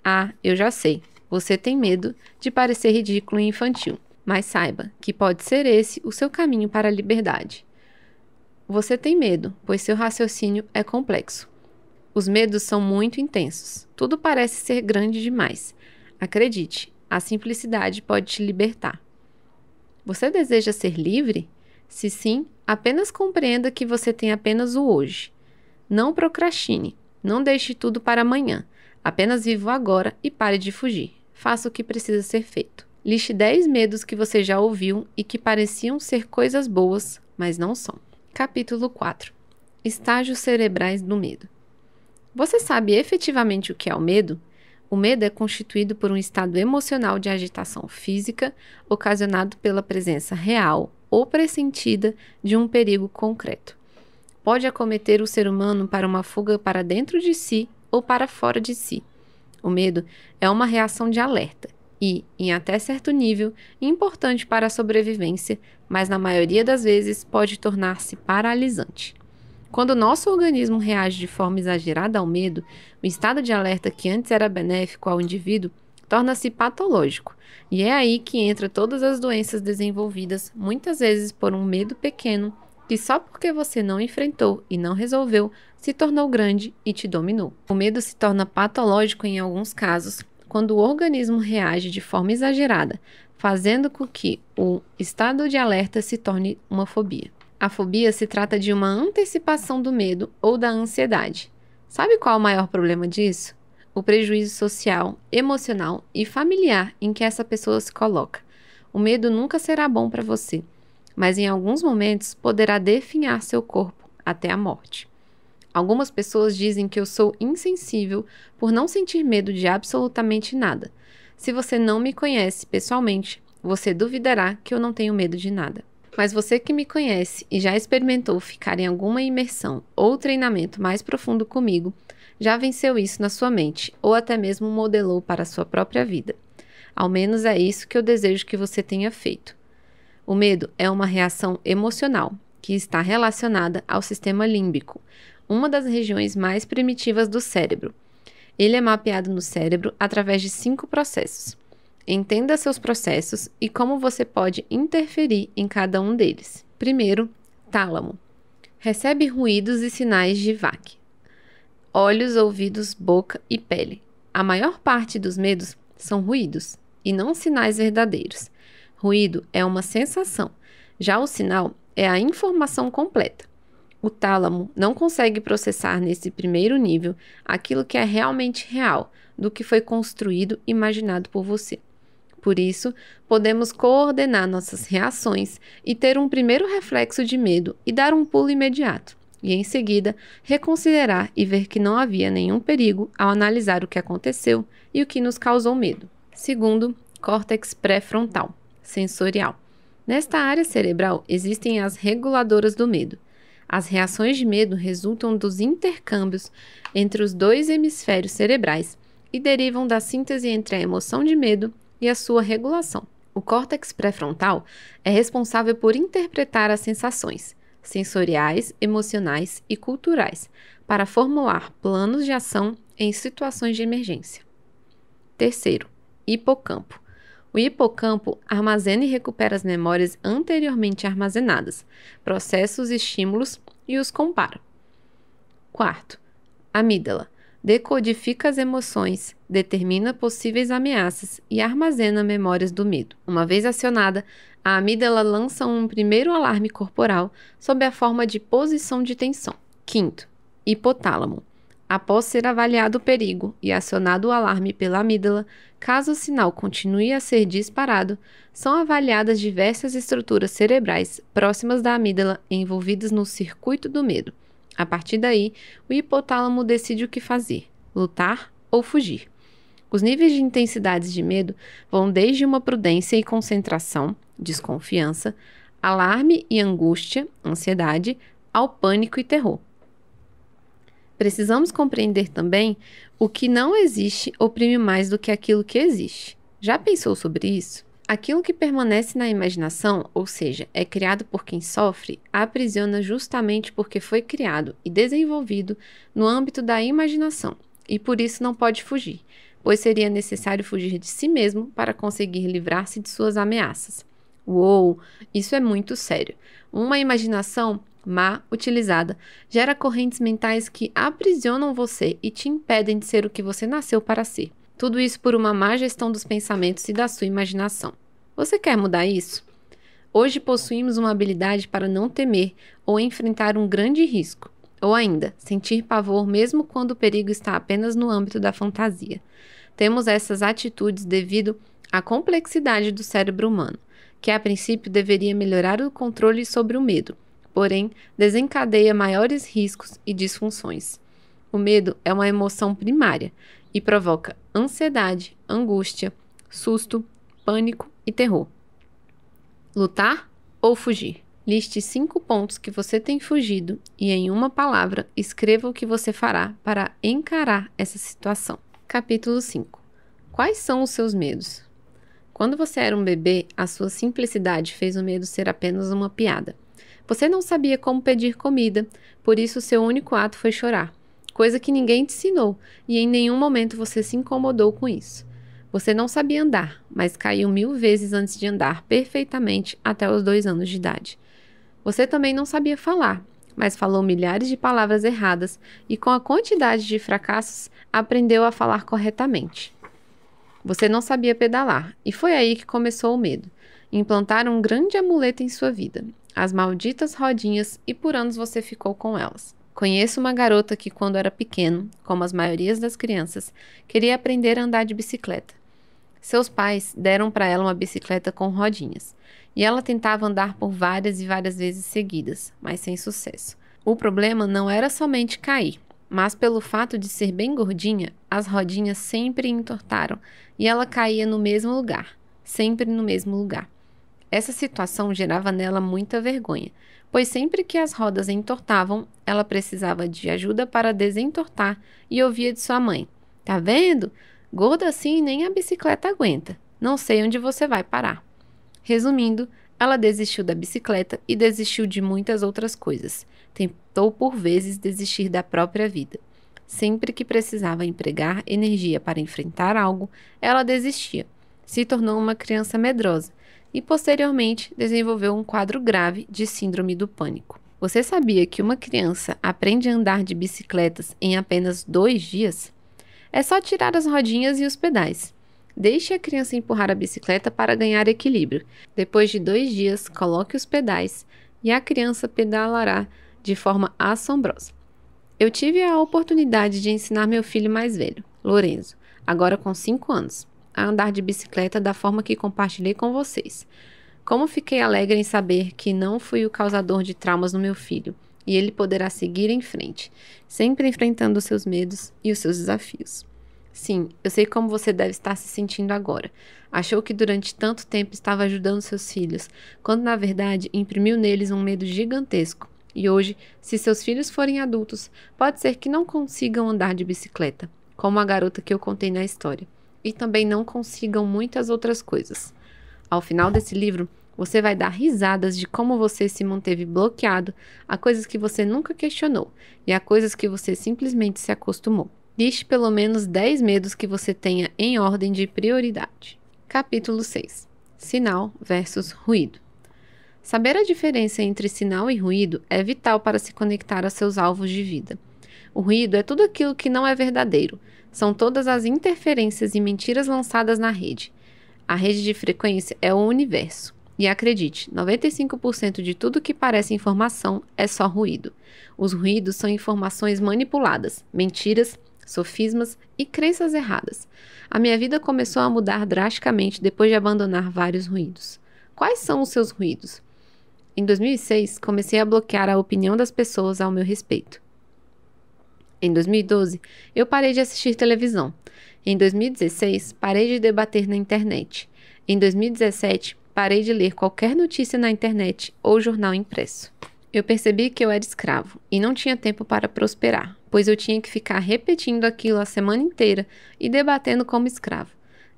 Ah, eu já sei. Você tem medo de parecer ridículo e infantil. Mas saiba que pode ser esse o seu caminho para a liberdade. Você tem medo, pois seu raciocínio é complexo. Os medos são muito intensos. Tudo parece ser grande demais. Acredite, a simplicidade pode te libertar. Você deseja ser livre? Se sim, apenas compreenda que você tem apenas o hoje. Não procrastine. Não deixe tudo para amanhã. Apenas viva o agora e pare de fugir. Faça o que precisa ser feito. Liste 10 medos que você já ouviu e que pareciam ser coisas boas, mas não são. Capítulo 4. Estágios cerebrais do medo. Você sabe efetivamente o que é o medo? O medo é constituído por um estado emocional de agitação física, ocasionado pela presença real ou pressentida de um perigo concreto. Pode acometer o ser humano para uma fuga para dentro de si ou para fora de si. O medo é uma reação de alerta e, em até certo nível, importante para a sobrevivência, mas na maioria das vezes pode tornar-se paralisante. Quando o nosso organismo reage de forma exagerada ao medo, o estado de alerta que antes era benéfico ao indivíduo torna-se patológico, e é aí que entra todas as doenças desenvolvidas, muitas vezes por um medo pequeno, que só porque você não enfrentou e não resolveu, se tornou grande e te dominou. O medo se torna patológico em alguns casos, quando o organismo reage de forma exagerada, fazendo com que o estado de alerta se torne uma fobia. A fobia se trata de uma antecipação do medo ou da ansiedade. Sabe qual é o maior problema disso? O prejuízo social, emocional e familiar em que essa pessoa se coloca. O medo nunca será bom para você, mas em alguns momentos poderá definhar seu corpo até a morte. Algumas pessoas dizem que eu sou insensível por não sentir medo de absolutamente nada. Se você não me conhece pessoalmente, você duvidará que eu não tenho medo de nada. Mas você que me conhece e já experimentou ficar em alguma imersão ou treinamento mais profundo comigo, já venceu isso na sua mente ou até mesmo modelou para a sua própria vida. Ao menos é isso que eu desejo que você tenha feito. O medo é uma reação emocional que está relacionada ao sistema límbico, uma das regiões mais primitivas do cérebro. Ele é mapeado no cérebro através de 5 processos. Entenda seus processos e como você pode interferir em cada um deles. Primeiro, tálamo. Recebe ruídos e sinais de VAC. Olhos, ouvidos, boca e pele. A maior parte dos medos são ruídos e não sinais verdadeiros. Ruído é uma sensação, já o sinal é a informação completa. O tálamo não consegue processar nesse primeiro nível aquilo que é realmente real, do que foi construído e imaginado por você. Por isso, podemos coordenar nossas reações e ter um primeiro reflexo de medo e dar um pulo imediato, e em seguida reconsiderar e ver que não havia nenhum perigo ao analisar o que aconteceu e o que nos causou medo. Segundo, córtex pré-frontal, sensorial. Nesta área cerebral existem as reguladoras do medo. As reações de medo resultam dos intercâmbios entre os dois hemisférios cerebrais e derivam da síntese entre a emoção de medo e a sua regulação. O córtex pré-frontal é responsável por interpretar as sensações sensoriais, emocionais e culturais para formular planos de ação em situações de emergência. Terceiro, hipocampo. O hipocampo armazena e recupera as memórias anteriormente armazenadas, processa os estímulos e os compara. Quarto, amígdala. Decodifica as emoções, determina possíveis ameaças e armazena memórias do medo. Uma vez acionada, a amígdala lança um primeiro alarme corporal sob a forma de posição de tensão. Quinto, hipotálamo. Após ser avaliado o perigo e acionado o alarme pela amígdala, caso o sinal continue a ser disparado, são avaliadas diversas estruturas cerebrais próximas da amígdala envolvidas no circuito do medo. A partir daí, o hipotálamo decide o que fazer, lutar ou fugir. Os níveis de intensidades de medo vão desde uma prudência e concentração, desconfiança, alarme e angústia, ansiedade, ao pânico e terror. Precisamos compreender também o que não existe oprime mais do que aquilo que existe. Já pensou sobre isso? Aquilo que permanece na imaginação, ou seja, é criado por quem sofre, aprisiona justamente porque foi criado e desenvolvido no âmbito da imaginação, e por isso não pode fugir, pois seria necessário fugir de si mesmo para conseguir livrar-se de suas ameaças. Uou, isso é muito sério. Uma imaginação má utilizada gera correntes mentais que aprisionam você e te impedem de ser o que você nasceu para ser. Tudo isso por uma má gestão dos pensamentos e da sua imaginação. Você quer mudar isso? Hoje possuímos uma habilidade para não temer ou enfrentar um grande risco, ou ainda, sentir pavor mesmo quando o perigo está apenas no âmbito da fantasia. Temos essas atitudes devido à complexidade do cérebro humano, que a princípio deveria melhorar o controle sobre o medo, porém desencadeia maiores riscos e disfunções. O medo é uma emoção primária e provoca ansiedade, angústia, susto, pânico e terror. Lutar ou fugir? Liste 5 pontos que você tem fugido e, em uma palavra, escreva o que você fará para encarar essa situação. Capítulo 5. Quais são os seus medos? Quando você era um bebê, a sua simplicidade fez o medo ser apenas uma piada. Você não sabia como pedir comida, por isso seu único ato foi chorar, coisa que ninguém te ensinou, e em nenhum momento você se incomodou com isso. Você não sabia andar, mas caiu 1000 vezes antes de andar perfeitamente até os 2 anos de idade. Você também não sabia falar, mas falou milhares de palavras erradas e, com a quantidade de fracassos, aprendeu a falar corretamente. Você não sabia pedalar, e foi aí que começou o medo. Implantaram um grande amuleto em sua vida, as malditas rodinhas, e por anos você ficou com elas. Conheço uma garota que, quando era pequeno, como as maiorias das crianças, queria aprender a andar de bicicleta. Seus pais deram para ela uma bicicleta com rodinhas, e ela tentava andar por várias e várias vezes seguidas, mas sem sucesso. O problema não era somente cair, mas pelo fato de ser bem gordinha, as rodinhas sempre entortaram e ela caía no mesmo lugar, sempre no mesmo lugar. Essa situação gerava nela muita vergonha, pois sempre que as rodas entortavam, ela precisava de ajuda para desentortar e ouvia de sua mãe: "Tá vendo? Gorda assim nem a bicicleta aguenta. Não sei onde você vai parar." Resumindo, ela desistiu da bicicleta e desistiu de muitas outras coisas. Tentou por vezes desistir da própria vida. Sempre que precisava empregar energia para enfrentar algo, ela desistia. Se tornou uma criança medrosa e, posteriormente, desenvolveu um quadro grave de síndrome do pânico. Você sabia que uma criança aprende a andar de bicicletas em apenas 2 dias? É só tirar as rodinhas e os pedais. Deixe a criança empurrar a bicicleta para ganhar equilíbrio. Depois de 2 dias, coloque os pedais e a criança pedalará de forma assombrosa. Eu tive a oportunidade de ensinar meu filho mais velho, Lorenzo, agora com 5 anos, a andar de bicicleta da forma que compartilhei com vocês. Como fiquei alegre em saber que não fui o causador de traumas no meu filho, e ele poderá seguir em frente, sempre enfrentando os seus medos e os seus desafios. Sim, eu sei como você deve estar se sentindo agora. Achou que durante tanto tempo estava ajudando seus filhos, quando na verdade imprimiu neles um medo gigantesco. E hoje, se seus filhos forem adultos, pode ser que não consigam andar de bicicleta, como a garota que eu contei na história, e também não consigam muitas outras coisas. Ao final desse livro, você vai dar risadas de como você se manteve bloqueado a coisas que você nunca questionou e a coisas que você simplesmente se acostumou. Liste pelo menos 10 medos que você tenha em ordem de prioridade. Capítulo 6. Sinal versus ruído. Saber a diferença entre sinal e ruído é vital para se conectar a seus alvos de vida. O ruído é tudo aquilo que não é verdadeiro. São todas as interferências e mentiras lançadas na rede. A rede de frequência é o universo. E acredite, 95% de tudo que parece informação é só ruído. Os ruídos são informações manipuladas, mentiras, sofismas e crenças erradas. A minha vida começou a mudar drasticamente depois de abandonar vários ruídos. Quais são os seus ruídos? Em 2006, comecei a bloquear a opinião das pessoas ao meu respeito. Em 2012, eu parei de assistir televisão. Em 2016, parei de debater na internet. Em 2017, parei de ler qualquer notícia na internet ou jornal impresso. Eu percebi que eu era escravo e não tinha tempo para prosperar, pois eu tinha que ficar repetindo aquilo a semana inteira e debatendo como escravo.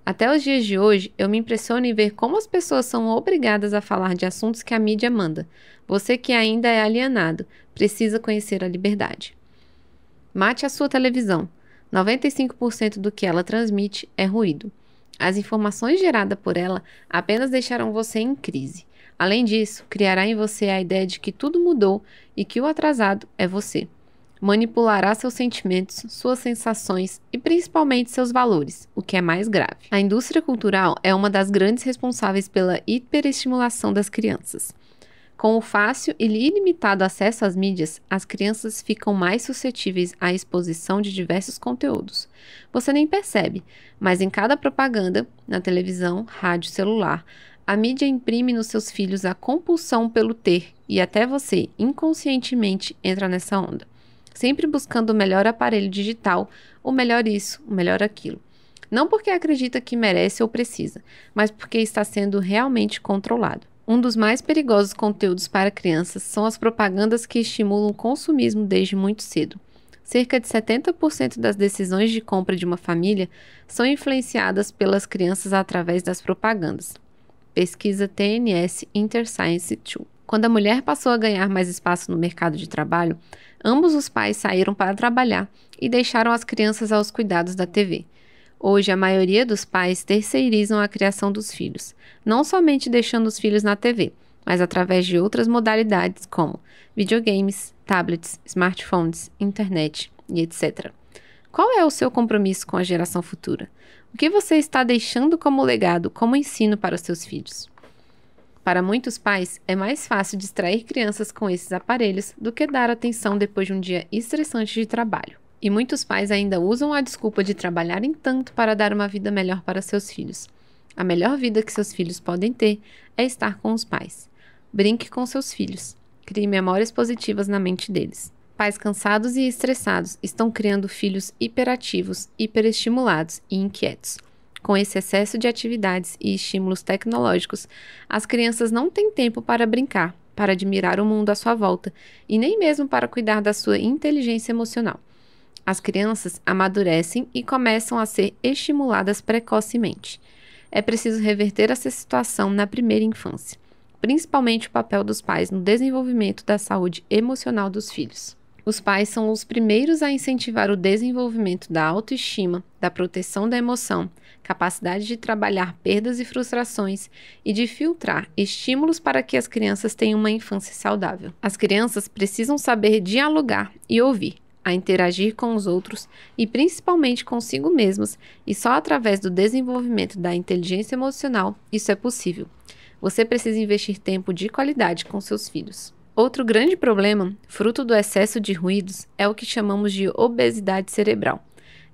Até os dias de hoje, eu me impressiono em ver como as pessoas são obrigadas a falar de assuntos que a mídia manda. Você que ainda é alienado, precisa conhecer a liberdade. Mate a sua televisão. 95% do que ela transmite é ruído. As informações geradas por ela apenas deixarão você em crise. Além disso, criará em você a ideia de que tudo mudou e que o atrasado é você. Manipulará seus sentimentos, suas sensações e principalmente seus valores, o que é mais grave. A indústria cultural é uma das grandes responsáveis pela hiperestimulação das crianças. Com o fácil e ilimitado acesso às mídias, as crianças ficam mais suscetíveis à exposição de diversos conteúdos. Você nem percebe, mas em cada propaganda, na televisão, rádio, celular, a mídia imprime nos seus filhos a compulsão pelo ter e até você, inconscientemente, entra nessa onda. Sempre buscando o melhor aparelho digital, o melhor isso, o melhor aquilo. Não porque acredita que merece ou precisa, mas porque está sendo realmente controlado. Um dos mais perigosos conteúdos para crianças são as propagandas que estimulam o consumismo desde muito cedo. Cerca de 70% das decisões de compra de uma família são influenciadas pelas crianças através das propagandas. Pesquisa TNS Interscience 2. Quando a mulher passou a ganhar mais espaço no mercado de trabalho, ambos os pais saíram para trabalhar e deixaram as crianças aos cuidados da TV. Hoje, a maioria dos pais terceirizam a criação dos filhos, não somente deixando os filhos na TV, mas através de outras modalidades como videogames, tablets, smartphones, internet e etc. Qual é o seu compromisso com a geração futura? O que você está deixando como legado, como ensino para os seus filhos? Para muitos pais, é mais fácil distrair crianças com esses aparelhos do que dar atenção depois de um dia estressante de trabalho. E muitos pais ainda usam a desculpa de trabalharem tanto para dar uma vida melhor para seus filhos. A melhor vida que seus filhos podem ter é estar com os pais. Brinque com seus filhos. Crie memórias positivas na mente deles. Pais cansados e estressados estão criando filhos hiperativos, hiperestimulados e inquietos. Com esse excesso de atividades e estímulos tecnológicos, as crianças não têm tempo para brincar, para admirar o mundo à sua volta e nem mesmo para cuidar da sua inteligência emocional. As crianças amadurecem e começam a ser estimuladas precocemente. É preciso reverter essa situação na primeira infância, principalmente o papel dos pais no desenvolvimento da saúde emocional dos filhos. Os pais são os primeiros a incentivar o desenvolvimento da autoestima, da proteção da emoção, capacidade de trabalhar perdas e frustrações e de filtrar estímulos para que as crianças tenham uma infância saudável. As crianças precisam saber dialogar e ouvir. a interagir com os outros e principalmente consigo mesmos, e só através do desenvolvimento da inteligência emocional isso é possível. Você precisa investir tempo de qualidade com seus filhos. Outro grande problema, fruto do excesso de ruídos, é o que chamamos de obesidade cerebral.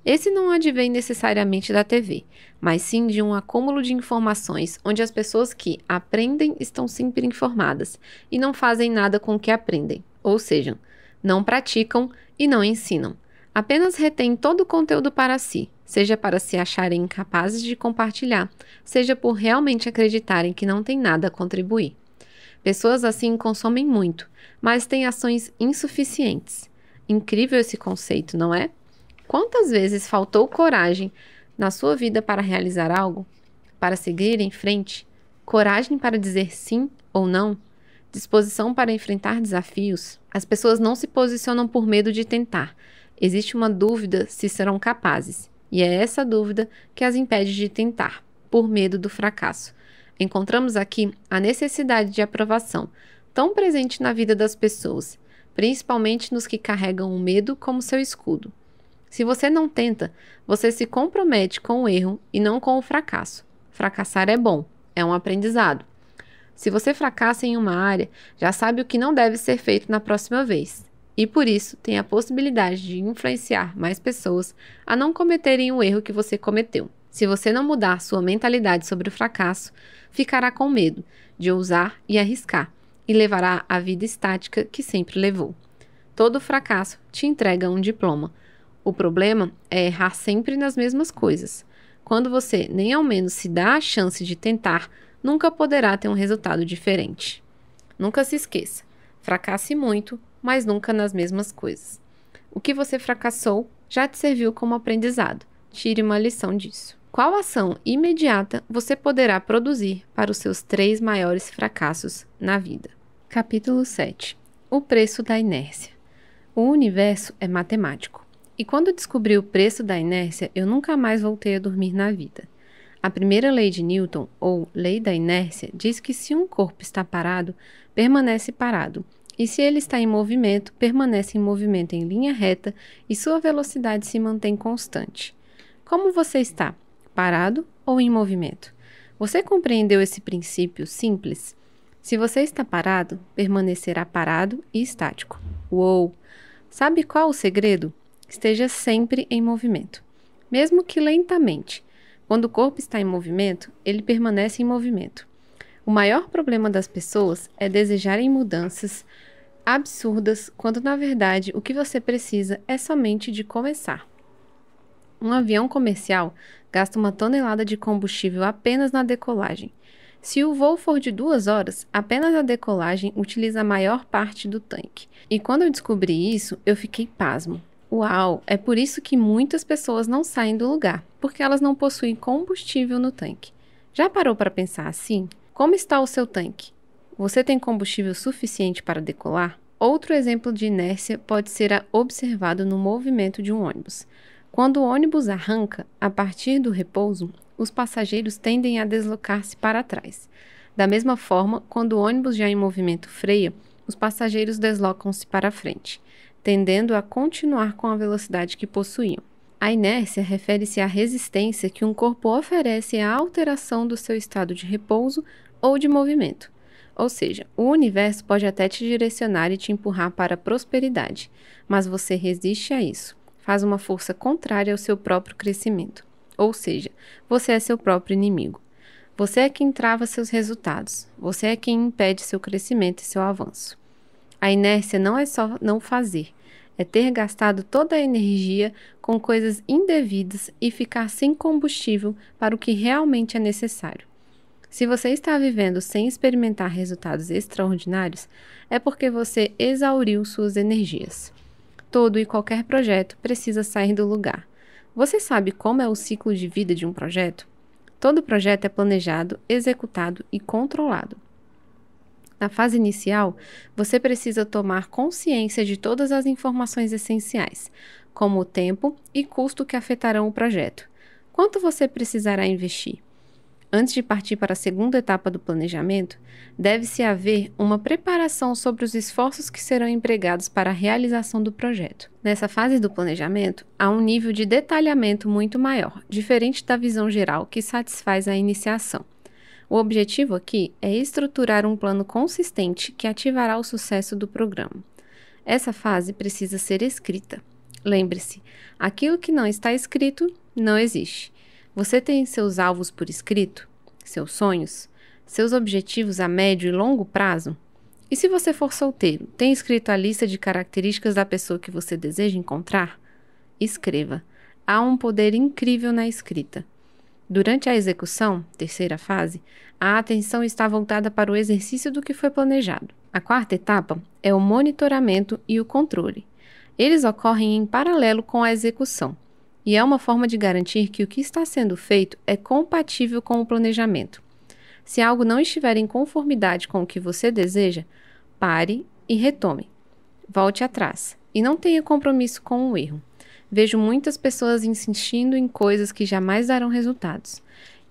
Esse não advém necessariamente da TV, mas sim de um acúmulo de informações onde as pessoas que aprendem estão sempre informadas e não fazem nada com o que aprendem, ou seja, não praticam e não ensinam. Apenas retêm todo o conteúdo para si, seja para se acharem incapazes de compartilhar, seja por realmente acreditarem que não tem nada a contribuir. Pessoas assim consomem muito, mas têm ações insuficientes. Incrível esse conceito, não é? Quantas vezes faltou coragem na sua vida para realizar algo? Para seguir em frente? Coragem para dizer sim ou não? Disposição para enfrentar desafios? As pessoas não se posicionam por medo de tentar. Existe uma dúvida se serão capazes. E é essa dúvida que as impede de tentar, por medo do fracasso. Encontramos aqui a necessidade de aprovação, tão presente na vida das pessoas, principalmente nos que carregam o medo como seu escudo. Se você não tenta, você se compromete com o erro e não com o fracasso. Fracassar é bom, é um aprendizado. Se você fracassa em uma área, já sabe o que não deve ser feito na próxima vez. E por isso, tem a possibilidade de influenciar mais pessoas a não cometerem o erro que você cometeu. Se você não mudar sua mentalidade sobre o fracasso, ficará com medo de ousar e arriscar e levará a vida estática que sempre levou. Todo fracasso te entrega um diploma. O problema é errar sempre nas mesmas coisas. Quando você nem ao menos se dá a chance de tentar, nunca poderá ter um resultado diferente. Nunca se esqueça, fracasse muito, mas nunca nas mesmas coisas. O que você fracassou já te serviu como aprendizado. Tire uma lição disso. Qual ação imediata você poderá produzir para os seus 3 maiores fracassos na vida? Capítulo 7. O preço da inércia. O universo é matemático. E quando descobri o preço da inércia, eu nunca mais voltei a dormir na vida. A primeira lei de Newton, ou lei da inércia, diz que se um corpo está parado, permanece parado. E se ele está em movimento, permanece em movimento em linha reta e sua velocidade se mantém constante. Como você está? Parado ou em movimento? Você compreendeu esse princípio simples? Se você está parado, permanecerá parado e estático. Uou! Sabe qual o segredo? Esteja sempre em movimento, mesmo que lentamente. Quando o corpo está em movimento, ele permanece em movimento. O maior problema das pessoas é desejarem mudanças absurdas, quando na verdade o que você precisa é somente de começar. Um avião comercial gasta 1 tonelada de combustível apenas na decolagem. Se o voo for de 2 horas, apenas a decolagem utiliza a maior parte do tanque. E quando eu descobri isso, eu fiquei pasmo. Uau! É por isso que muitas pessoas não saem do lugar, porque elas não possuem combustível no tanque. Já parou para pensar assim? Como está o seu tanque? Você tem combustível suficiente para decolar? Outro exemplo de inércia pode ser observado no movimento de um ônibus. Quando o ônibus arranca, a partir do repouso, os passageiros tendem a deslocar-se para trás. Da mesma forma, quando o ônibus já em movimento freia, os passageiros deslocam-se para frente, tendendo a continuar com a velocidade que possuíam. A inércia refere-se à resistência que um corpo oferece à alteração do seu estado de repouso ou de movimento. Ou seja, o universo pode até te direcionar e te empurrar para a prosperidade, mas você resiste a isso, faz uma força contrária ao seu próprio crescimento. Ou seja, você é seu próprio inimigo. Você é quem trava seus resultados, você é quem impede seu crescimento e seu avanço. A inércia não é só não fazer, é ter gastado toda a energia com coisas indevidas e ficar sem combustível para o que realmente é necessário. Se você está vivendo sem experimentar resultados extraordinários, é porque você exauriu suas energias. Todo e qualquer projeto precisa sair do lugar. Você sabe como é o ciclo de vida de um projeto? Todo projeto é planejado, executado e controlado. Na fase inicial, você precisa tomar consciência de todas as informações essenciais, como o tempo e custo que afetarão o projeto. Quanto você precisará investir? Antes de partir para a segunda etapa do planejamento, deve-se haver uma preparação sobre os esforços que serão empregados para a realização do projeto. Nessa fase do planejamento, há um nível de detalhamento muito maior, diferente da visão geral que satisfaz a iniciação. O objetivo aqui é estruturar um plano consistente que ativará o sucesso do programa. Essa fase precisa ser escrita. Lembre-se, aquilo que não está escrito não existe. Você tem seus alvos por escrito? Seus sonhos? Seus objetivos a médio e longo prazo? E se você for solteiro, tem escrito a lista de características da pessoa que você deseja encontrar? Escreva. Há um poder incrível na escrita. Durante a execução, terceira fase, a atenção está voltada para o exercício do que foi planejado. A quarta etapa é o monitoramento e o controle. Eles ocorrem em paralelo com a execução, e é uma forma de garantir que o que está sendo feito é compatível com o planejamento. Se algo não estiver em conformidade com o que você deseja, pare e retome. Volte atrás e não tenha compromisso com o erro. Vejo muitas pessoas insistindo em coisas que jamais darão resultados,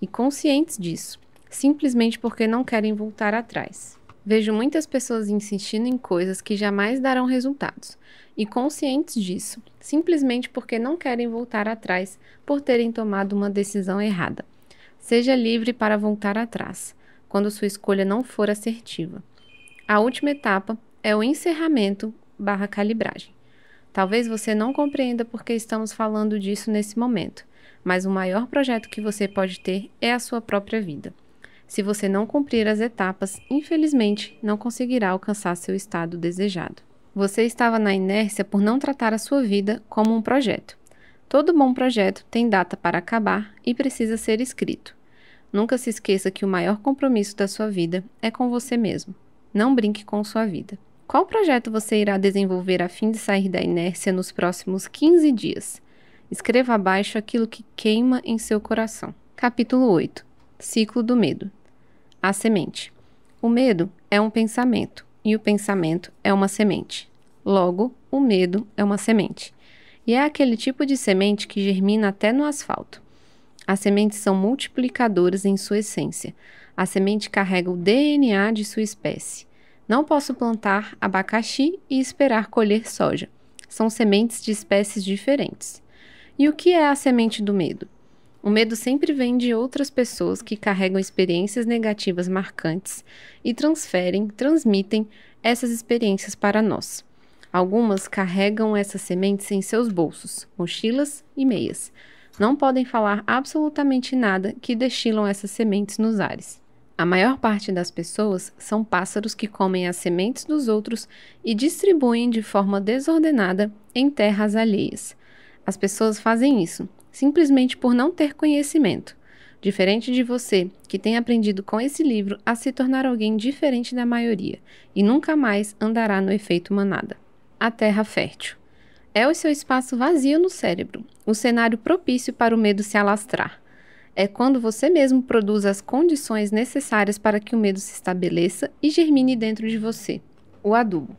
e conscientes disso, simplesmente porque não querem voltar atrás. Vejo muitas pessoas insistindo em coisas que jamais darão resultados, e conscientes disso, simplesmente porque não querem voltar atrás por terem tomado uma decisão errada. Seja livre para voltar atrás, quando sua escolha não for assertiva. A última etapa é o encerramento/calibragem. Talvez você não compreenda porque estamos falando disso nesse momento, mas o maior projeto que você pode ter é a sua própria vida. Se você não cumprir as etapas, infelizmente, não conseguirá alcançar seu estado desejado. Você estava na inércia por não tratar a sua vida como um projeto. Todo bom projeto tem data para acabar e precisa ser escrito. Nunca se esqueça que o maior compromisso da sua vida é com você mesmo. Não brinque com sua vida. Qual projeto você irá desenvolver a fim de sair da inércia nos próximos 15 dias? Escreva abaixo aquilo que queima em seu coração. Capítulo 8. Ciclo do medo. A semente. O medo é um pensamento, e o pensamento é uma semente. Logo, o medo é uma semente. E é aquele tipo de semente que germina até no asfalto. As sementes são multiplicadoras em sua essência. A semente carrega o DNA de sua espécie. Não posso plantar abacaxi e esperar colher soja. São sementes de espécies diferentes. E o que é a semente do medo? O medo sempre vem de outras pessoas que carregam experiências negativas marcantes e transmitem essas experiências para nós. Algumas carregam essas sementes em seus bolsos, mochilas e meias. Não podem falar absolutamente nada que destilam essas sementes nos ares. A maior parte das pessoas são pássaros que comem as sementes dos outros e distribuem de forma desordenada em terras alheias. As pessoas fazem isso simplesmente por não ter conhecimento. Diferente de você, que tem aprendido com esse livro a se tornar alguém diferente da maioria e nunca mais andará no efeito manada. A terra fértil. É o seu espaço vazio no cérebro, o cenário propício para o medo se alastrar. É quando você mesmo produz as condições necessárias para que o medo se estabeleça e germine dentro de você. O adubo.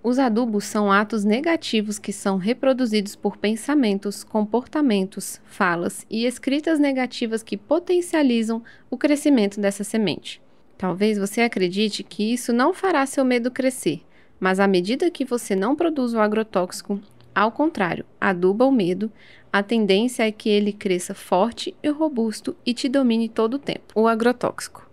Os adubos são atos negativos que são reproduzidos por pensamentos, comportamentos, falas e escritas negativas que potencializam o crescimento dessa semente. Talvez você acredite que isso não fará seu medo crescer, mas à medida que você não produz o agrotóxico, ao contrário, aduba o medo, a tendência é que ele cresça forte e robusto e te domine todo o tempo. O agrotóxico.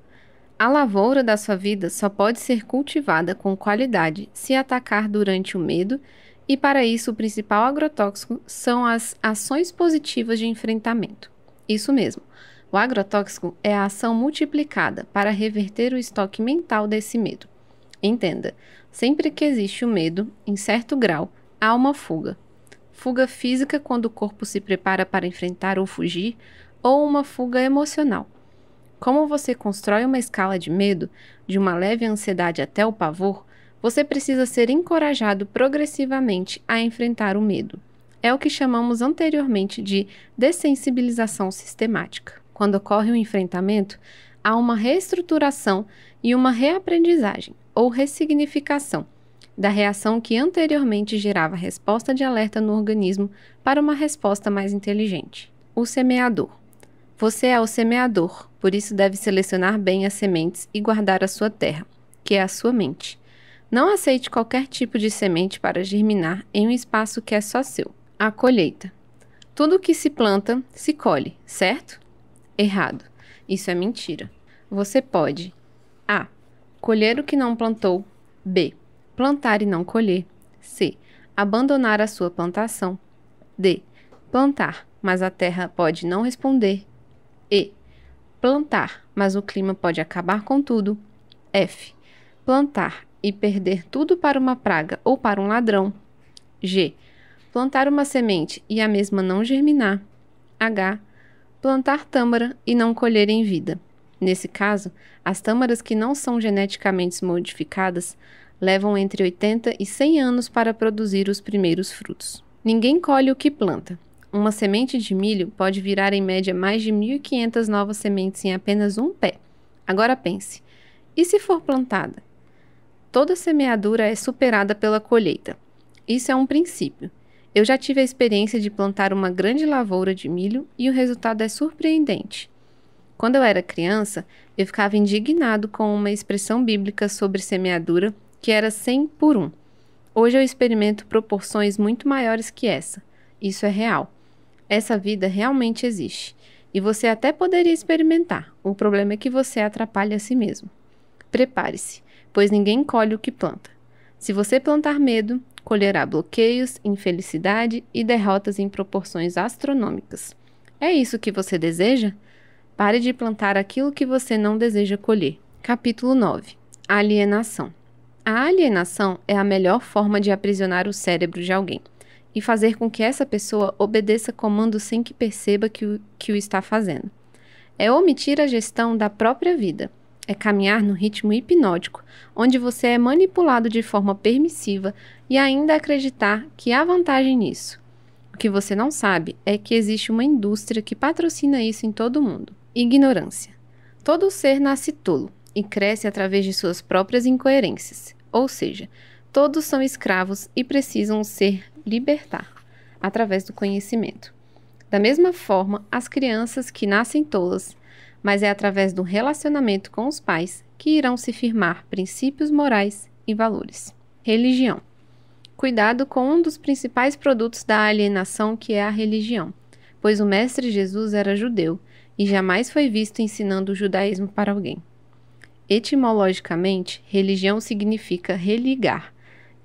A lavoura da sua vida só pode ser cultivada com qualidade se atacar durante o medo, e para isso o principal agrotóxico são as ações positivas de enfrentamento. Isso mesmo, o agrotóxico é a ação multiplicada para reverter o estoque mental desse medo. Entenda, sempre que existe o medo, em certo grau, há uma fuga. Fuga física quando o corpo se prepara para enfrentar ou fugir, ou uma fuga emocional. Como você constrói uma escala de medo, de uma leve ansiedade até o pavor, você precisa ser encorajado progressivamente a enfrentar o medo. É o que chamamos anteriormente de dessensibilização sistemática. Quando ocorre um enfrentamento, há uma reestruturação e uma reaprendizagem, ou ressignificação, da reação que anteriormente gerava resposta de alerta no organismo para uma resposta mais inteligente. O semeador. Você é o semeador, por isso deve selecionar bem as sementes e guardar a sua terra, que é a sua mente. Não aceite qualquer tipo de semente para germinar em um espaço que é só seu. A colheita. Tudo que se planta, se colhe, certo? Errado. Isso é mentira. Você pode A. Colher o que não plantou. B. Plantar e não colher. C. Abandonar a sua plantação. D. Plantar, mas a terra pode não responder. E. Plantar, mas o clima pode acabar com tudo. F. Plantar e perder tudo para uma praga ou para um ladrão. G. Plantar uma semente e a mesma não germinar. H. Plantar tâmara e não colher em vida. Nesse caso, as tâmaras que não são geneticamente modificadas levam entre 80 e 100 anos para produzir os primeiros frutos. Ninguém colhe o que planta. Uma semente de milho pode virar em média mais de 1.500 novas sementes em apenas um pé. Agora pense, e se for plantada? Toda semeadura é superada pela colheita. Isso é um princípio. Eu já tive a experiência de plantar uma grande lavoura de milho e o resultado é surpreendente. Quando eu era criança, eu ficava indignado com uma expressão bíblica sobre semeadura que era 100 por 1. Hoje eu experimento proporções muito maiores que essa. Isso é real. Essa vida realmente existe. E você até poderia experimentar. O problema é que você atrapalha a si mesmo. Prepare-se, pois ninguém colhe o que planta. Se você plantar medo, colherá bloqueios, infelicidade e derrotas em proporções astronômicas. É isso que você deseja? Pare de plantar aquilo que você não deseja colher. Capítulo 9. Alienação. A alienação é a melhor forma de aprisionar o cérebro de alguém e fazer com que essa pessoa obedeça comandos sem que perceba que o está fazendo. É omitir a gestão da própria vida. É caminhar no ritmo hipnótico, onde você é manipulado de forma permissiva e ainda acreditar que há vantagem nisso. O que você não sabe é que existe uma indústria que patrocina isso em todo o mundo. Ignorância. Todo ser nasce tolo e cresce através de suas próprias incoerências, ou seja, todos são escravos e precisam ser libertar através do conhecimento. Da mesma forma, as crianças que nascem tolas, mas é através do relacionamento com os pais que irão se firmar princípios morais e valores. Religião. Cuidado com um dos principais produtos da alienação, que é a religião, pois o mestre Jesus era judeu e jamais foi visto ensinando o judaísmo para alguém. Etimologicamente, religião significa religar.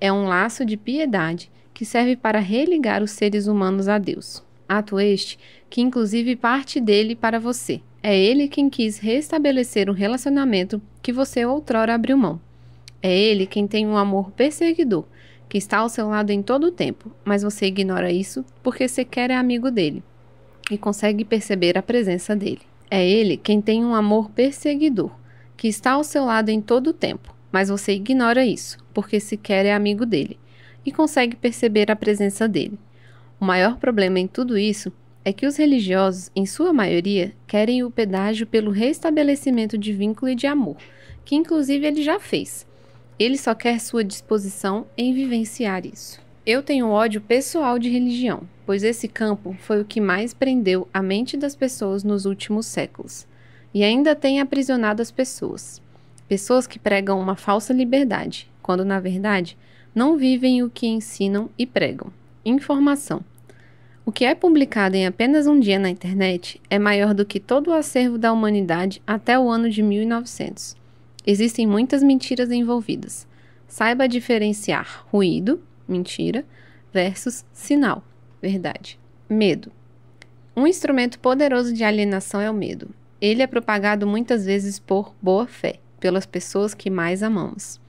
É um laço de piedade que serve para religar os seres humanos a Deus. Ato este que inclusive parte dele para você. É ele quem quis restabelecer o relacionamento que você outrora abriu mão. É ele quem tem um amor perseguidor, que está ao seu lado em todo o tempo, mas você ignora isso porque sequer é amigo dele e consegue perceber a presença dele. É ele quem tem um amor perseguidor, que está ao seu lado em todo o tempo, mas você ignora isso porque sequer é amigo dele e consegue perceber a presença dele. O maior problema em tudo isso é que os religiosos, em sua maioria, querem o pedágio pelo restabelecimento de vínculo e de amor, que inclusive ele já fez. Ele só quer sua disposição em vivenciar isso. Eu tenho ódio pessoal de religião, pois esse campo foi o que mais prendeu a mente das pessoas nos últimos séculos, e ainda tem aprisionado as pessoas. Pessoas que pregam uma falsa liberdade, quando na verdade não vivem o que ensinam e pregam. Informação. O que é publicado em apenas um dia na internet é maior do que todo o acervo da humanidade até o ano de 1900. Existem muitas mentiras envolvidas. Saiba diferenciar ruído, mentira, versus sinal, verdade. Medo. Um instrumento poderoso de alienação é o medo. Ele é propagado muitas vezes por boa fé, pelas pessoas que mais amamos.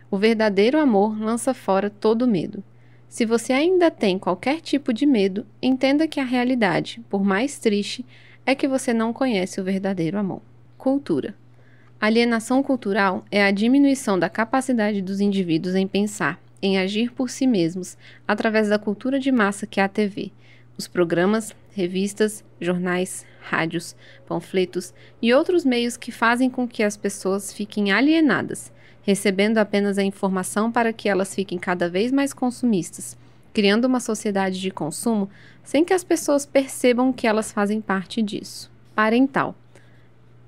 O verdadeiro amor lança fora todo medo. Se você ainda tem qualquer tipo de medo, entenda que a realidade, por mais triste, é que você não conhece o verdadeiro amor. Cultura. Alienação cultural é a diminuição da capacidade dos indivíduos em pensar, em agir por si mesmos, através da cultura de massa que é a TV, os programas, revistas, jornais, rádios, panfletos e outros meios que fazem com que as pessoas fiquem alienadas, recebendo apenas a informação para que elas fiquem cada vez mais consumistas, criando uma sociedade de consumo sem que as pessoas percebam que elas fazem parte disso. Parental.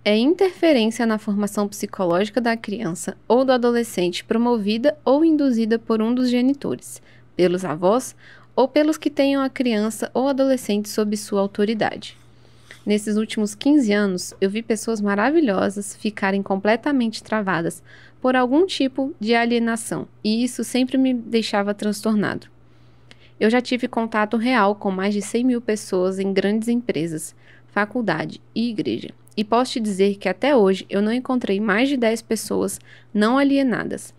É interferência na formação psicológica da criança ou do adolescente promovida ou induzida por um dos genitores, pelos avós ou pelos que tenham a criança ou adolescente sob sua autoridade. Nesses últimos 15 anos, eu vi pessoas maravilhosas ficarem completamente travadas por algum tipo de alienação, e isso sempre me deixava transtornado. Eu já tive contato real com mais de 100 mil pessoas em grandes empresas, faculdade e igreja, e posso te dizer que até hoje eu não encontrei mais de 10 pessoas não alienadas.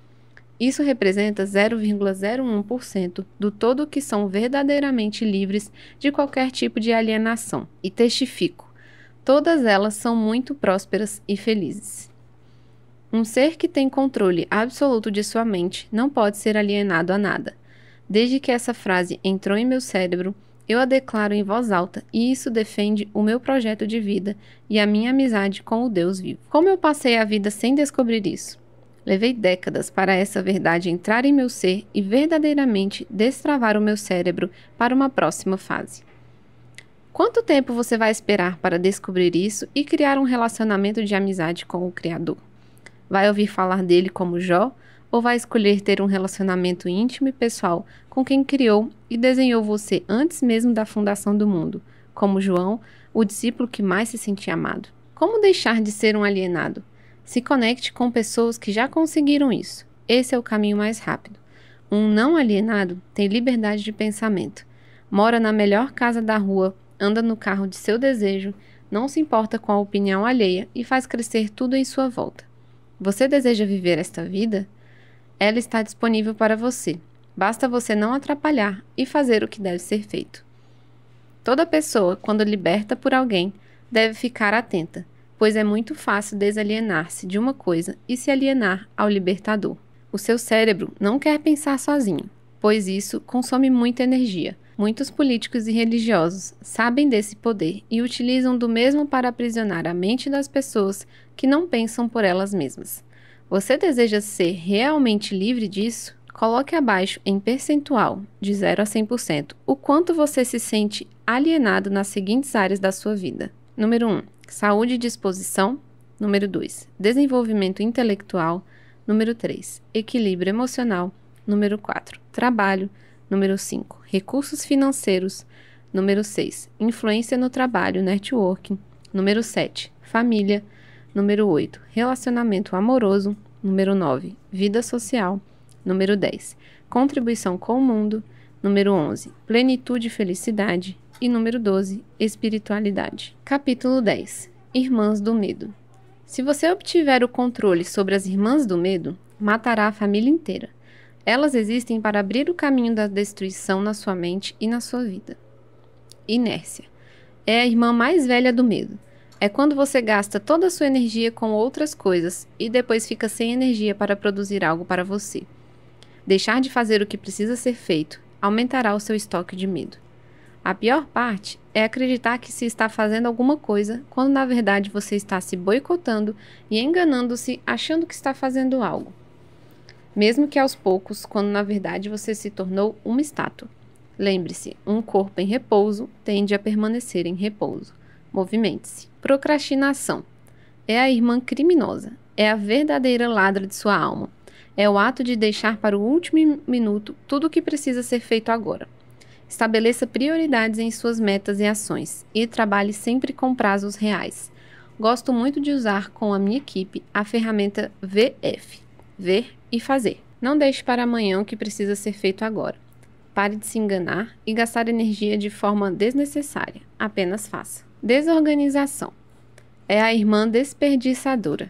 Isso representa 0,01% do todo que são verdadeiramente livres de qualquer tipo de alienação. E testifico, todas elas são muito prósperas e felizes. Um ser que tem controle absoluto de sua mente não pode ser alienado a nada. Desde que essa frase entrou em meu cérebro, eu a declaro em voz alta e isso defende o meu projeto de vida e a minha amizade com o Deus vivo. Como eu passei a vida sem descobrir isso? Levei décadas para essa verdade entrar em meu ser e verdadeiramente destravar o meu cérebro para uma próxima fase. Quanto tempo você vai esperar para descobrir isso e criar um relacionamento de amizade com o Criador? Vai ouvir falar dele como Jó? Ou vai escolher ter um relacionamento íntimo e pessoal com quem criou e desenhou você antes mesmo da fundação do mundo, como João, o discípulo que mais se sentia amado? Como deixar de ser um alienado? Se conecte com pessoas que já conseguiram isso. Esse é o caminho mais rápido. Um não alienado tem liberdade de pensamento. Mora na melhor casa da rua, anda no carro de seu desejo, não se importa com a opinião alheia e faz crescer tudo em sua volta. Você deseja viver esta vida? Ela está disponível para você. Basta você não atrapalhar e fazer o que deve ser feito. Toda pessoa, quando liberta por alguém, deve ficar atenta, pois é muito fácil desalienar-se de uma coisa e se alienar ao libertador. O seu cérebro não quer pensar sozinho, pois isso consome muita energia. Muitos políticos e religiosos sabem desse poder e utilizam do mesmo para aprisionar a mente das pessoas que não pensam por elas mesmas. Você deseja ser realmente livre disso? Coloque abaixo em percentual, de 0 a 100%, o quanto você se sente alienado nas seguintes áreas da sua vida. Número 1. Saúde e disposição. Número 2. Desenvolvimento intelectual. Número 3. Equilíbrio emocional. Número 4. Trabalho. Número 5. Recursos financeiros. Número 6. Influência no trabalho, networking. Número 7. Família. Número 8. Relacionamento amoroso. Número 9. Vida social. Número 10. Contribuição com o mundo. Número 11. Plenitude e felicidade. E número 12. Espiritualidade. Capítulo 10. Irmãs do medo. Se você obtiver o controle sobre as irmãs do medo, matará a família inteira. Elas existem para abrir o caminho da destruição na sua mente e na sua vida. Inércia. É a irmã mais velha do medo. É quando você gasta toda a sua energia com outras coisas e depois fica sem energia para produzir algo para você. Deixar de fazer o que precisa ser feito aumentará o seu estoque de medo. A pior parte é acreditar que se está fazendo alguma coisa, quando na verdade você está se boicotando e enganando-se achando que está fazendo algo. Mesmo que aos poucos, quando na verdade você se tornou uma estátua. Lembre-se, um corpo em repouso tende a permanecer em repouso. Movimente-se. Procrastinação. É a irmã criminosa. É a verdadeira ladra de sua alma. É o ato de deixar para o último minuto tudo o que precisa ser feito agora. Estabeleça prioridades em suas metas e ações e trabalhe sempre com prazos reais. Gosto muito de usar com a minha equipe a ferramenta VF. Ver e fazer. Não deixe para amanhã o que precisa ser feito agora. Pare de se enganar e gastar energia de forma desnecessária. Apenas faça. Desorganização. É a irmã desperdiçadora.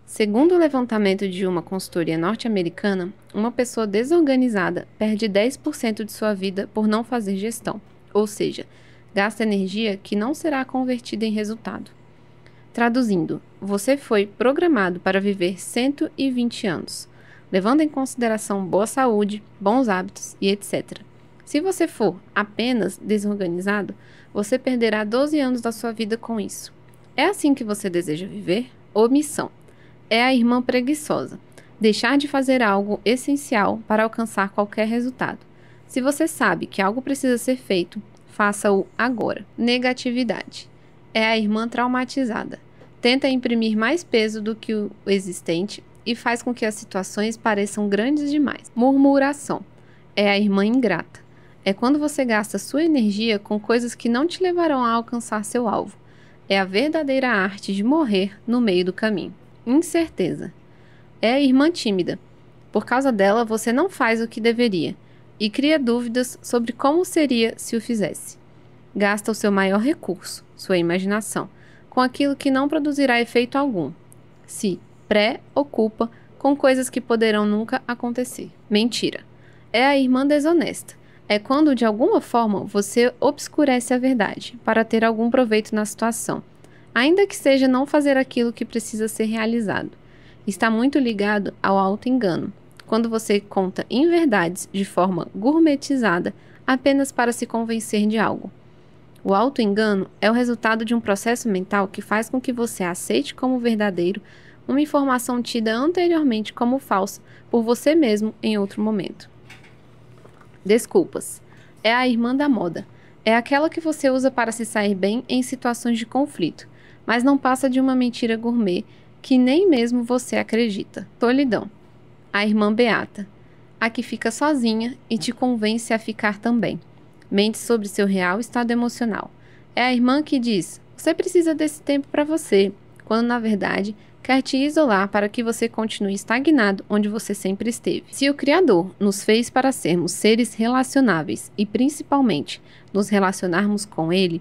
Segundo o levantamento de uma consultoria norte-americana, uma pessoa desorganizada perde 10% de sua vida por não fazer gestão, ou seja, gasta energia que não será convertida em resultado. Traduzindo, você foi programado para viver 120 anos, levando em consideração boa saúde, bons hábitos e etc. Se você for apenas desorganizado, você perderá 12 anos da sua vida com isso. É assim que você deseja viver? Omissão. É a irmã preguiçosa. Deixar de fazer algo essencial para alcançar qualquer resultado. Se você sabe que algo precisa ser feito, faça-o agora. Negatividade. é a irmã traumatizada. Tenta imprimir mais peso do que o existente e faz com que as situações pareçam grandes demais. Murmuração é a irmã ingrata. É quando você gasta sua energia com coisas que não te levarão a alcançar seu alvo. É a verdadeira arte de morrer no meio do caminho. Incerteza é a irmã tímida. Por causa dela, você não faz o que deveria e cria dúvidas sobre como seria se o fizesse. Gasta o seu maior recurso, sua imaginação, com aquilo que não produzirá efeito algum. Se preocupa com coisas que poderão nunca acontecer. Mentira é a irmã desonesta. É quando, de alguma forma, você obscurece a verdade para ter algum proveito na situação, ainda que seja não fazer aquilo que precisa ser realizado. Está muito ligado ao auto-engano, quando você conta inverdades de forma gourmetizada apenas para se convencer de algo. O auto-engano é o resultado de um processo mental que faz com que você aceite como verdadeiro uma informação tida anteriormente como falsa por você mesmo em outro momento. Desculpas é a irmã da moda. É aquela que você usa para se sair bem em situações de conflito, mas não passa de uma mentira gourmet que nem mesmo você acredita. Solidão. A irmã beata. A que fica sozinha e te convence a ficar também. Mente sobre seu real estado emocional. É a irmã que diz: você precisa desse tempo para você, quando na verdade quer te isolar para que você continue estagnado onde você sempre esteve. Se o Criador nos fez para sermos seres relacionáveis e principalmente nos relacionarmos com Ele,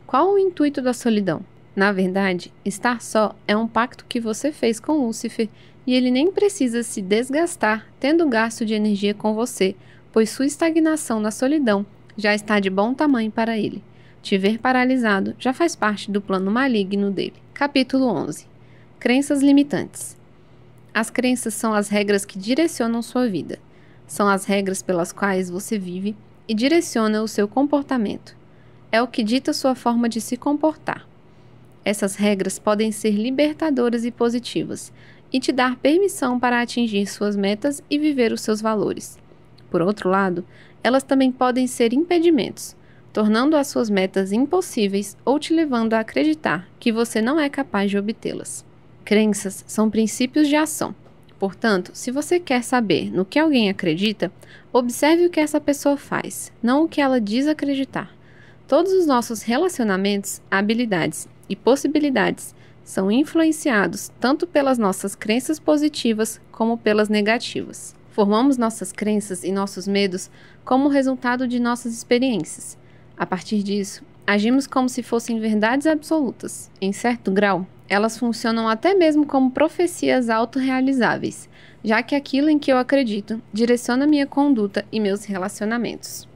qual o intuito da solidão? Na verdade, estar só é um pacto que você fez com Lúcifer e ele nem precisa se desgastar tendo gasto de energia com você, pois sua estagnação na solidão já está de bom tamanho para ele. Te ver paralisado já faz parte do plano maligno dele. Capítulo 11. Crenças limitantes. As crenças são as regras que direcionam sua vida. São as regras pelas quais você vive e direciona o seu comportamento. É o que dita sua forma de se comportar. Essas regras podem ser libertadoras e positivas e te dar permissão para atingir suas metas e viver os seus valores. Por outro lado, elas também podem ser impedimentos, tornando as suas metas impossíveis ou te levando a acreditar que você não é capaz de obtê-las. Crenças são princípios de ação. Portanto, se você quer saber no que alguém acredita, observe o que essa pessoa faz, não o que ela diz acreditar. Todos os nossos relacionamentos, habilidades e possibilidades são influenciados tanto pelas nossas crenças positivas como pelas negativas. Formamos nossas crenças e nossos medos como resultado de nossas experiências. A partir disso, agimos como se fossem verdades absolutas. Em certo grau, elas funcionam até mesmo como profecias autorrealizáveis, já que aquilo em que eu acredito direciona minha conduta e meus relacionamentos.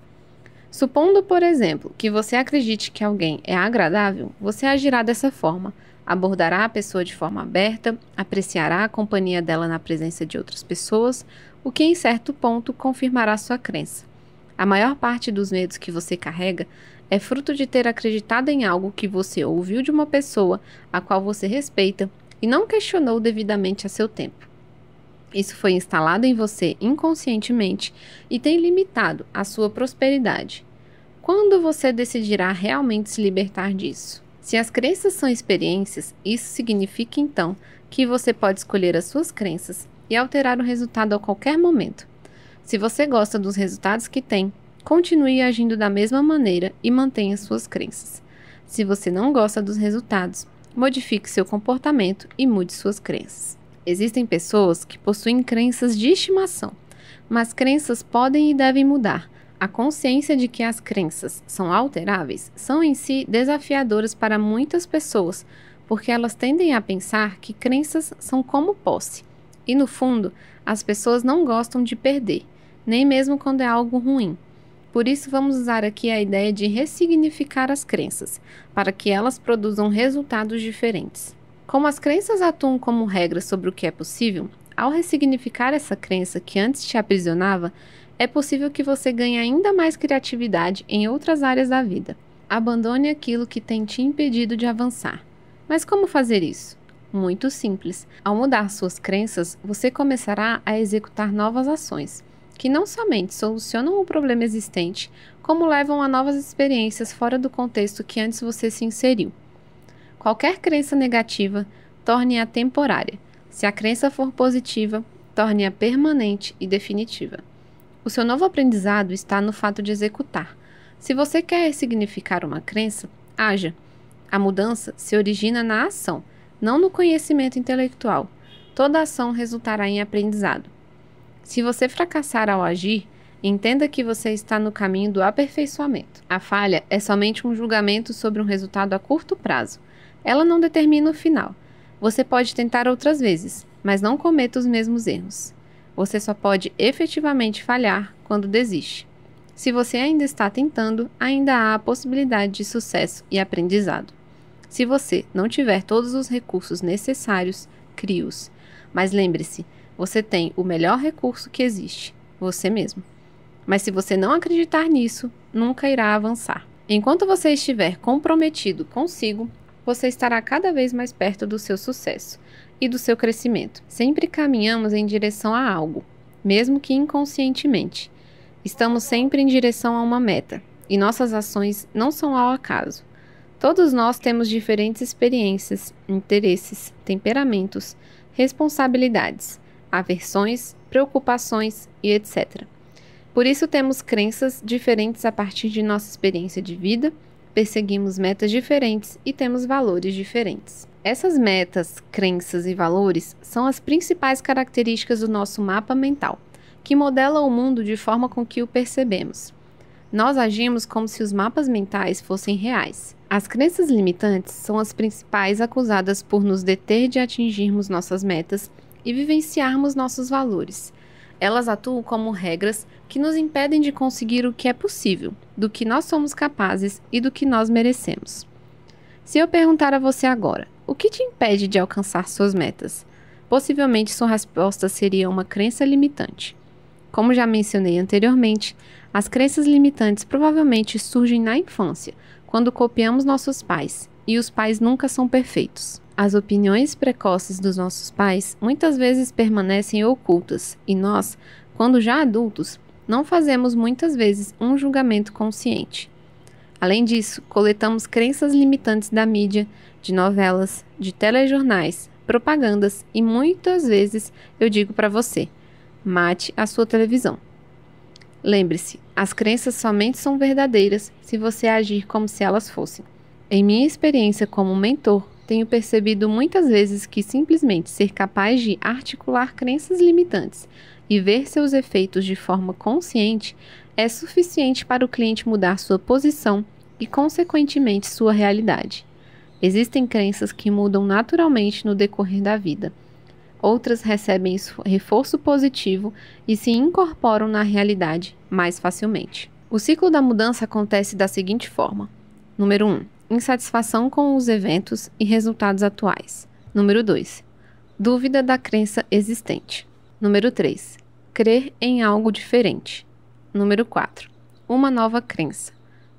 Supondo, por exemplo, que você acredite que alguém é agradável, você agirá dessa forma, abordará a pessoa de forma aberta, apreciará a companhia dela na presença de outras pessoas, o que em certo ponto confirmará sua crença. A maior parte dos medos que você carrega é fruto de ter acreditado em algo que você ouviu de uma pessoa a qual você respeita e não questionou devidamente a seu tempo. Isso foi instalado em você inconscientemente e tem limitado a sua prosperidade. Quando você decidirá realmente se libertar disso? Se as crenças são experiências, isso significa então que você pode escolher as suas crenças e alterar o resultado a qualquer momento. Se você gosta dos resultados que tem, continue agindo da mesma maneira e mantenha suas crenças. Se você não gosta dos resultados, modifique seu comportamento e mude suas crenças. Existem pessoas que possuem crenças de estimação, mas crenças podem e devem mudar. A consciência de que as crenças são alteráveis são em si desafiadoras para muitas pessoas, porque elas tendem a pensar que crenças são como posse. E no fundo, as pessoas não gostam de perder, nem mesmo quando é algo ruim. Por isso, vamos usar aqui a ideia de ressignificar as crenças, para que elas produzam resultados diferentes. Como as crenças atuam como regras sobre o que é possível, ao ressignificar essa crença que antes te aprisionava, é possível que você ganhe ainda mais criatividade em outras áreas da vida. Abandone aquilo que tem te impedido de avançar. Mas como fazer isso? Muito simples. Ao mudar suas crenças, você começará a executar novas ações, que não somente solucionam o problema existente, como levam a novas experiências fora do contexto que antes você se inseriu. Qualquer crença negativa, torne-a temporária. Se a crença for positiva, torne-a permanente e definitiva. O seu novo aprendizado está no fato de executar. Se você quer ressignificar uma crença, haja. A mudança se origina na ação, não no conhecimento intelectual. Toda ação resultará em aprendizado. Se você fracassar ao agir, entenda que você está no caminho do aperfeiçoamento. A falha é somente um julgamento sobre um resultado a curto prazo. Ela não determina o final. Você pode tentar outras vezes, mas não cometa os mesmos erros. Você só pode efetivamente falhar quando desiste. Se você ainda está tentando, ainda há a possibilidade de sucesso e aprendizado. Se você não tiver todos os recursos necessários, crie-os. Mas lembre-se, você tem o melhor recurso que existe, você mesmo. Mas se você não acreditar nisso, nunca irá avançar. Enquanto você estiver comprometido consigo, você estará cada vez mais perto do seu sucesso e do seu crescimento. Sempre caminhamos em direção a algo, mesmo que inconscientemente. Estamos sempre em direção a uma meta, e nossas ações não são ao acaso. Todos nós temos diferentes experiências, interesses, temperamentos, responsabilidades, aversões, preocupações e etc. Por isso temos crenças diferentes a partir de nossa experiência de vida, perseguimos metas diferentes e temos valores diferentes. Essas metas, crenças e valores são as principais características do nosso mapa mental, que modela o mundo de forma com que o percebemos. Nós agimos como se os mapas mentais fossem reais. As crenças limitantes são as principais acusadas por nos deter de atingirmos nossas metas e vivenciarmos nossos valores. Elas atuam como regras que nos impedem de conseguir o que é possível, do que nós somos capazes e do que nós merecemos. Se eu perguntar a você agora, o que te impede de alcançar suas metas? Possivelmente sua resposta seria uma crença limitante. Como já mencionei anteriormente, as crenças limitantes provavelmente surgem na infância, quando copiamos nossos pais, e os pais nunca são perfeitos. As opiniões precoces dos nossos pais muitas vezes permanecem ocultas, e nós, quando já adultos, não fazemos muitas vezes um julgamento consciente. Além disso, coletamos crenças limitantes da mídia, de novelas, de telejornais, propagandas e muitas vezes eu digo para você, mate a sua televisão. Lembre-se, as crenças somente são verdadeiras se você agir como se elas fossem. Em minha experiência como mentor, tenho percebido muitas vezes que simplesmente ser capaz de articular crenças limitantes e ver seus efeitos de forma consciente é suficiente para o cliente mudar sua posição e, consequentemente, sua realidade. Existem crenças que mudam naturalmente no decorrer da vida. Outras recebem reforço positivo e se incorporam na realidade mais facilmente. O ciclo da mudança acontece da seguinte forma. Número 1. Insatisfação com os eventos e resultados atuais. Número 2. Dúvida da crença existente. Número 3. Crer em algo diferente. Número 4. Uma nova crença.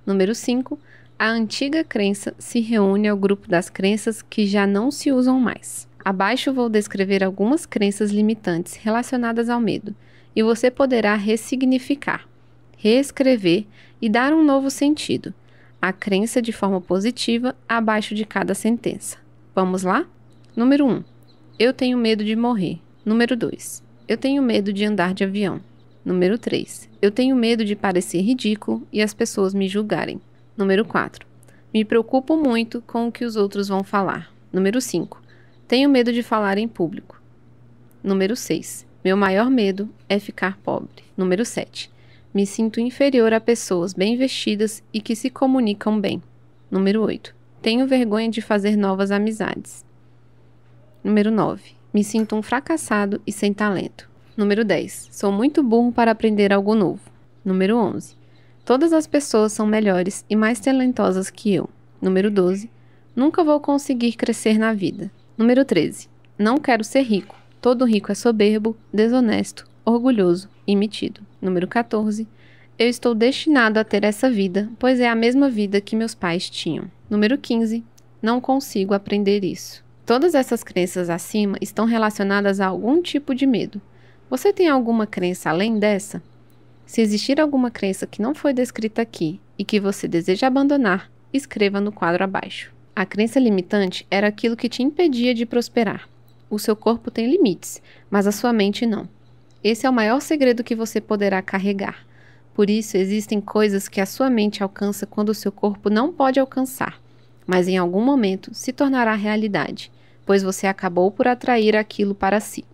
Número 5. A antiga crença se reúne ao grupo das crenças que já não se usam mais. Abaixo vou descrever algumas crenças limitantes relacionadas ao medo, e você poderá ressignificar, reescrever e dar um novo sentido. A crença de forma positiva abaixo de cada sentença. Vamos lá? Número 1. Eu tenho medo de morrer. Número 2. Eu tenho medo de andar de avião. Número 3. Eu tenho medo de parecer ridículo e as pessoas me julgarem. Número 4. Me preocupo muito com o que os outros vão falar. Número 5. Tenho medo de falar em público. Número 6. Meu maior medo é ficar pobre. Número 7. Me sinto inferior a pessoas bem vestidas e que se comunicam bem. Número 8. Tenho vergonha de fazer novas amizades. Número 9. Me sinto um fracassado e sem talento. Número 10. Sou muito burro para aprender algo novo. Número 11. Todas as pessoas são melhores e mais talentosas que eu. Número 12. Nunca vou conseguir crescer na vida. Número 13. Não quero ser rico. Todo rico é soberbo, desonesto, orgulhoso e metido. Número 14. Eu estou destinado a ter essa vida, pois é a mesma vida que meus pais tinham. Número 15. Não consigo aprender isso. Todas essas crenças acima estão relacionadas a algum tipo de medo. Você tem alguma crença além dessa? Se existir alguma crença que não foi descrita aqui e que você deseja abandonar, escreva no quadro abaixo. A crença limitante era aquilo que te impedia de prosperar. O seu corpo tem limites, mas a sua mente não. Esse é o maior segredo que você poderá carregar. Por isso, existem coisas que a sua mente alcança quando o seu corpo não pode alcançar, mas em algum momento se tornará realidade, pois você acabou por atrair aquilo para si.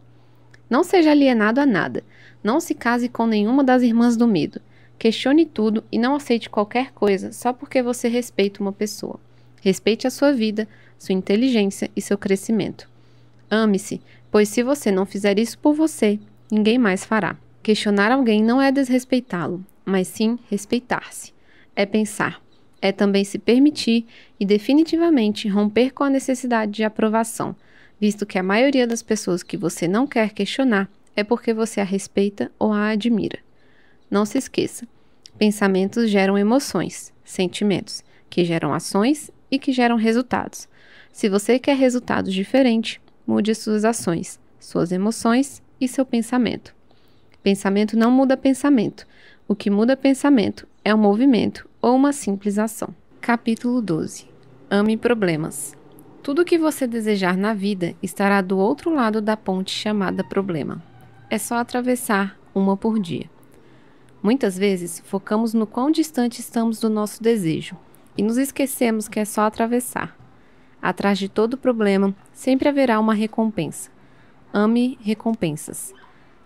Não seja alienado a nada. Não se case com nenhuma das irmãs do medo. Questione tudo e não aceite qualquer coisa só porque você respeita uma pessoa. Respeite a sua vida, sua inteligência e seu crescimento. Ame-se, pois se você não fizer isso por você, ninguém mais fará. Questionar alguém não é desrespeitá-lo, mas sim respeitar-se. É pensar. É também se permitir e definitivamente romper com a necessidade de aprovação, visto que a maioria das pessoas que você não quer questionar é porque você a respeita ou a admira. Não se esqueça, pensamentos geram emoções, sentimentos, que geram ações e que geram resultados. Se você quer resultados diferentes, mude suas ações, suas emoções e seu pensamento. Pensamento não muda pensamento. O que muda pensamento é um movimento ou uma simples ação. Capítulo 12. Ame problemas. Tudo o que você desejar na vida estará do outro lado da ponte chamada problema. É só atravessar uma por dia. Muitas vezes, focamos no quão distante estamos do nosso desejo e nos esquecemos que é só atravessar. Atrás de todo problema, sempre haverá uma recompensa. Ame recompensas.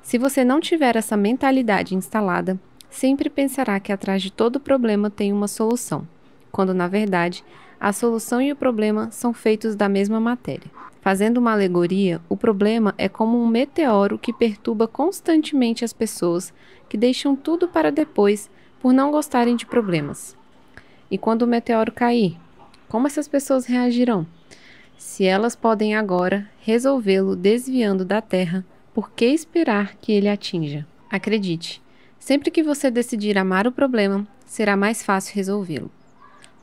Se você não tiver essa mentalidade instalada, sempre pensará que atrás de todo problema tem uma solução, quando, na verdade, a solução e o problema são feitos da mesma matéria. Fazendo uma alegoria, o problema é como um meteoro que perturba constantemente as pessoas que deixam tudo para depois por não gostarem de problemas. E quando o meteoro cair, como essas pessoas reagirão? Se elas podem agora resolvê-lo desviando da Terra, por que esperar que ele atinja? Acredite, sempre que você decidir amar o problema, será mais fácil resolvê-lo.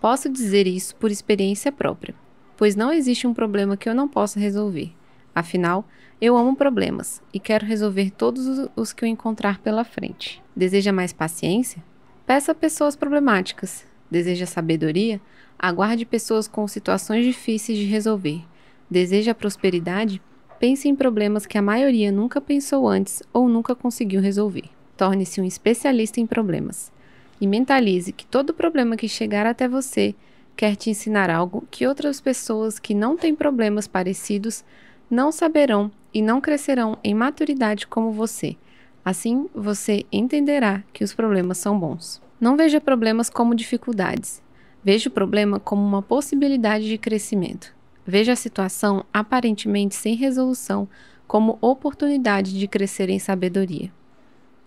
Posso dizer isso por experiência própria, pois não existe um problema que eu não possa resolver. Afinal, eu amo problemas e quero resolver todos os que eu encontrar pela frente. Deseja mais paciência? Peça a pessoas problemáticas. Deseja sabedoria? Aguarde pessoas com situações difíceis de resolver. Deseja prosperidade? Pense em problemas que a maioria nunca pensou antes ou nunca conseguiu resolver. Torne-se um especialista em problemas. E mentalize que todo problema que chegar até você quer te ensinar algo que outras pessoas que não têm problemas parecidos não saberão e não crescerão em maturidade como você. Assim, você entenderá que os problemas são bons. Não veja problemas como dificuldades. Veja o problema como uma possibilidade de crescimento. Veja a situação aparentemente sem resolução como oportunidade de crescer em sabedoria.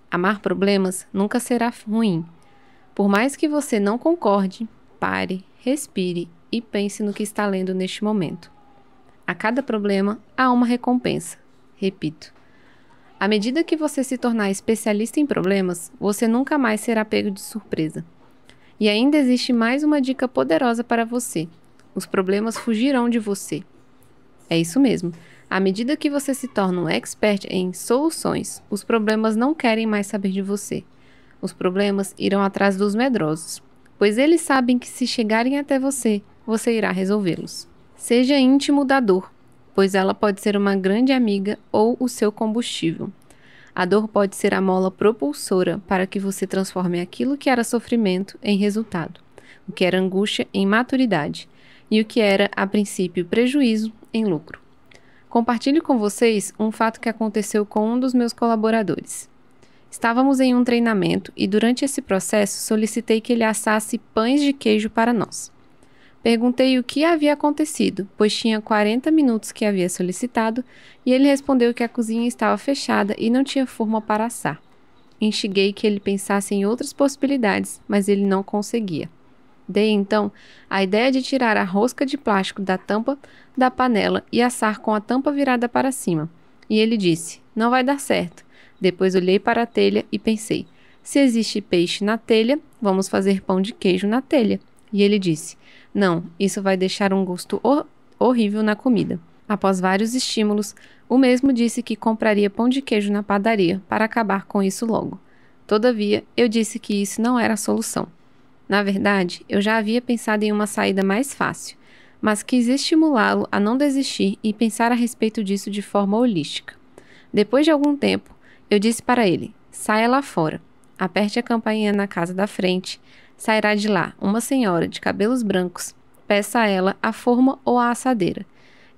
Amar problemas nunca será ruim. Por mais que você não concorde, pare, respire e pense no que está lendo neste momento. A cada problema há uma recompensa. Repito. À medida que você se tornar especialista em problemas, você nunca mais será pego de surpresa. E ainda existe mais uma dica poderosa para você. Os problemas fugirão de você. É isso mesmo. À medida que você se torna um expert em soluções, os problemas não querem mais saber de você. Os problemas irão atrás dos medrosos, pois eles sabem que se chegarem até você, você irá resolvê-los. Seja íntimo da dor, pois ela pode ser uma grande amiga ou o seu combustível. A dor pode ser a mola propulsora para que você transforme aquilo que era sofrimento em resultado, o que era angústia em maturidade e o que era, a princípio, prejuízo em lucro. Compartilho com vocês um fato que aconteceu com um dos meus colaboradores. Estávamos em um treinamento e durante esse processo solicitei que ele assasse pães de queijo para nós. Perguntei o que havia acontecido, pois tinha 40 minutos que havia solicitado e ele respondeu que a cozinha estava fechada e não tinha forma para assar. Instiguei que ele pensasse em outras possibilidades, mas ele não conseguia. Dei então a ideia de tirar a rosca de plástico da tampa da panela e assar com a tampa virada para cima. E ele disse: "Não vai dar certo." Depois olhei para a telha e pensei: se existe peixe na telha, vamos fazer pão de queijo na telha. E ele disse: "Não, isso vai deixar um gosto horrível na comida." Após vários estímulos, o mesmo disse que compraria pão de queijo na padaria para acabar com isso logo. Todavia, eu disse que isso não era a solução. Na verdade, eu já havia pensado em uma saída mais fácil, mas quis estimulá-lo a não desistir e pensar a respeito disso de forma holística. Depois de algum tempo, eu disse para ele: saia lá fora, aperte a campainha na casa da frente, sairá de lá uma senhora de cabelos brancos, peça a ela a forma ou a assadeira,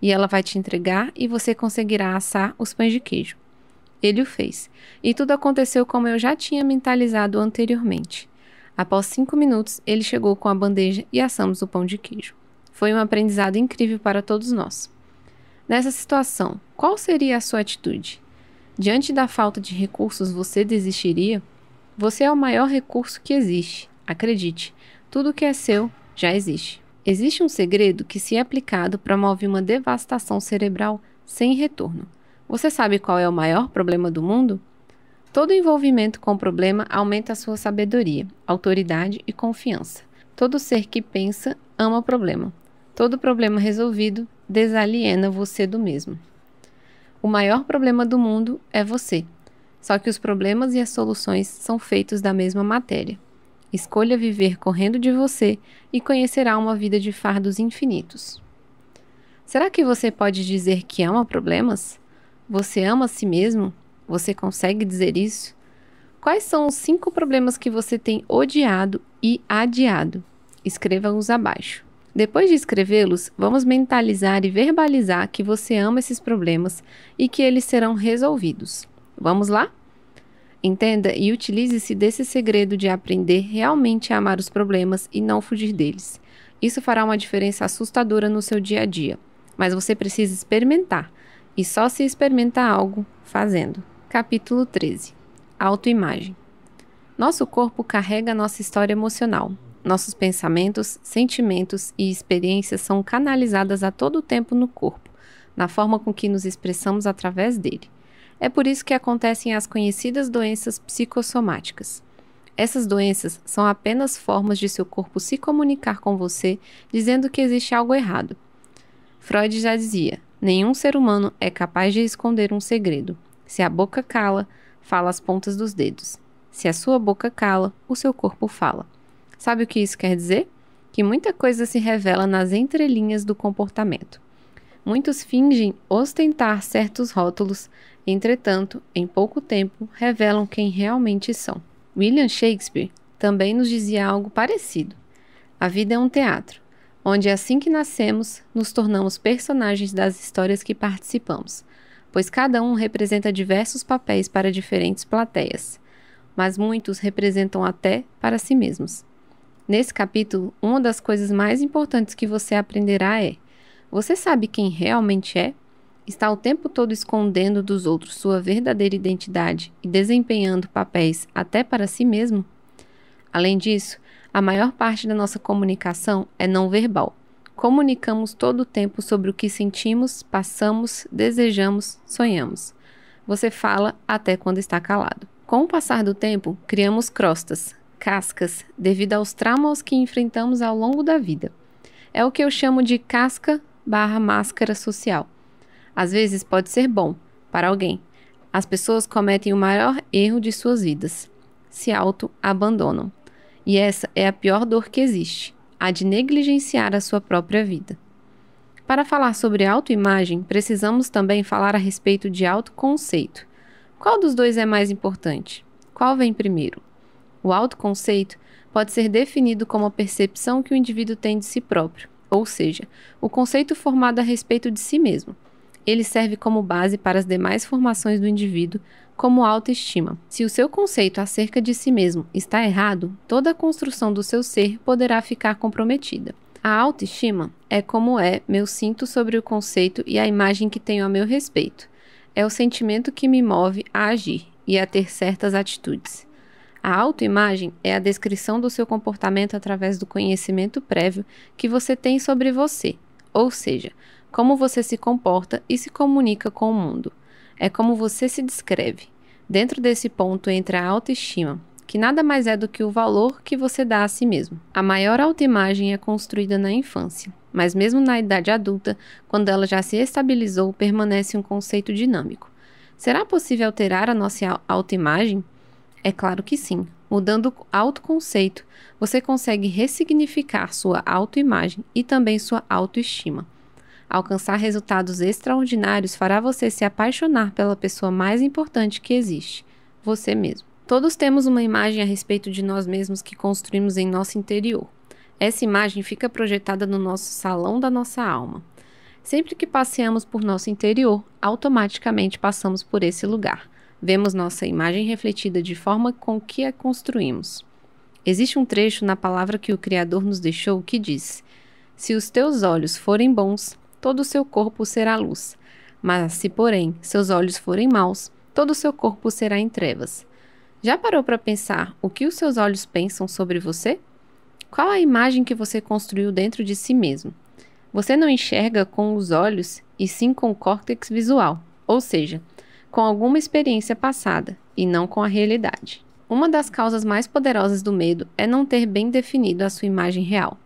e ela vai te entregar e você conseguirá assar os pães de queijo. Ele o fez, e tudo aconteceu como eu já tinha mentalizado anteriormente. Após 5 minutos, ele chegou com a bandeja e assamos o pão de queijo. Foi um aprendizado incrível para todos nós. Nessa situação, qual seria a sua atitude? Diante da falta de recursos, você desistiria? Você é o maior recurso que existe. Acredite, tudo que é seu já existe. Existe um segredo que, se aplicado, promove uma devastação cerebral sem retorno. Você sabe qual é o maior problema do mundo? Todo envolvimento com o problema aumenta a sua sabedoria, autoridade e confiança. Todo ser que pensa ama o problema. Todo problema resolvido desaliena você do mesmo. O maior problema do mundo é você. Só que os problemas e as soluções são feitos da mesma matéria. Escolha viver correndo de você e conhecerá uma vida de fardos infinitos. Será que você pode dizer que ama problemas? Você ama a si mesmo? Você consegue dizer isso? Quais são os 5 problemas que você tem odiado e adiado? Escreva-os abaixo. Depois de escrevê-los, vamos mentalizar e verbalizar que você ama esses problemas e que eles serão resolvidos. Vamos lá? Entenda e utilize-se desse segredo de aprender realmente a amar os problemas e não fugir deles. Isso fará uma diferença assustadora no seu dia a dia, mas você precisa experimentar, e só se experimenta algo fazendo. Capítulo 13. Autoimagem. Nosso corpo carrega nossa história emocional. Nossos pensamentos, sentimentos e experiências são canalizadas a todo tempo no corpo, na forma com que nos expressamos através dele. É por isso que acontecem as conhecidas doenças psicossomáticas. Essas doenças são apenas formas de seu corpo se comunicar com você, dizendo que existe algo errado. Freud já dizia: nenhum ser humano é capaz de esconder um segredo. Se a boca cala, fala as pontas dos dedos. Se a sua boca cala, o seu corpo fala. Sabe o que isso quer dizer? Que muita coisa se revela nas entrelinhas do comportamento. Muitos fingem ostentar certos rótulos, entretanto, em pouco tempo, revelam quem realmente são. William Shakespeare também nos dizia algo parecido. A vida é um teatro, onde assim que nascemos, nos tornamos personagens das histórias que participamos, pois cada um representa diversos papéis para diferentes plateias, mas muitos representam até para si mesmos. Nesse capítulo, uma das coisas mais importantes que você aprenderá é: você sabe quem realmente é? Está o tempo todo escondendo dos outros sua verdadeira identidade e desempenhando papéis até para si mesmo? Além disso, a maior parte da nossa comunicação é não verbal. Comunicamos todo o tempo sobre o que sentimos, passamos, desejamos, sonhamos. Você fala até quando está calado. Com o passar do tempo, criamos crostas, cascas, devido aos traumas que enfrentamos ao longo da vida. É o que eu chamo de casca/máscara social. Às vezes pode ser bom para alguém. As pessoas cometem o maior erro de suas vidas: se auto-abandonam. E essa é a pior dor que existe, a de negligenciar a sua própria vida. Para falar sobre autoimagem, precisamos também falar a respeito de autoconceito. Qual dos dois é mais importante? Qual vem primeiro? O autoconceito pode ser definido como a percepção que o indivíduo tem de si próprio, ou seja, o conceito formado a respeito de si mesmo. Ele serve como base para as demais formações do indivíduo, como autoestima. Se o seu conceito acerca de si mesmo está errado, toda a construção do seu ser poderá ficar comprometida. A autoestima é como meu sinto sobre o conceito e a imagem que tenho a meu respeito. É o sentimento que me move a agir e a ter certas atitudes. A autoimagem é a descrição do seu comportamento através do conhecimento prévio que você tem sobre você, ou seja, como você se comporta e se comunica com o mundo. É como você se descreve. Dentro desse ponto entra a autoestima, que nada mais é do que o valor que você dá a si mesmo. A maior autoimagem é construída na infância, mas mesmo na idade adulta, quando ela já se estabilizou, permanece um conceito dinâmico. Será possível alterar a nossa autoimagem? É claro que sim. Mudando o autoconceito, você consegue ressignificar sua autoimagem e também sua autoestima. Alcançar resultados extraordinários fará você se apaixonar pela pessoa mais importante que existe, você mesmo. Todos temos uma imagem a respeito de nós mesmos que construímos em nosso interior. Essa imagem fica projetada no nosso salão da nossa alma. Sempre que passeamos por nosso interior, automaticamente passamos por esse lugar. Vemos nossa imagem refletida de forma com que a construímos. Existe um trecho na palavra que o Criador nos deixou que diz: se os teus olhos forem bons, todo o seu corpo será luz. Mas se, porém, seus olhos forem maus, todo o seu corpo será em trevas. Já parou para pensar o que os seus olhos pensam sobre você? Qual a imagem que você construiu dentro de si mesmo? Você não enxerga com os olhos, e sim com o córtex visual, ou seja, com alguma experiência passada, e não com a realidade. Uma das causas mais poderosas do medo é não ter bem definido a sua imagem real.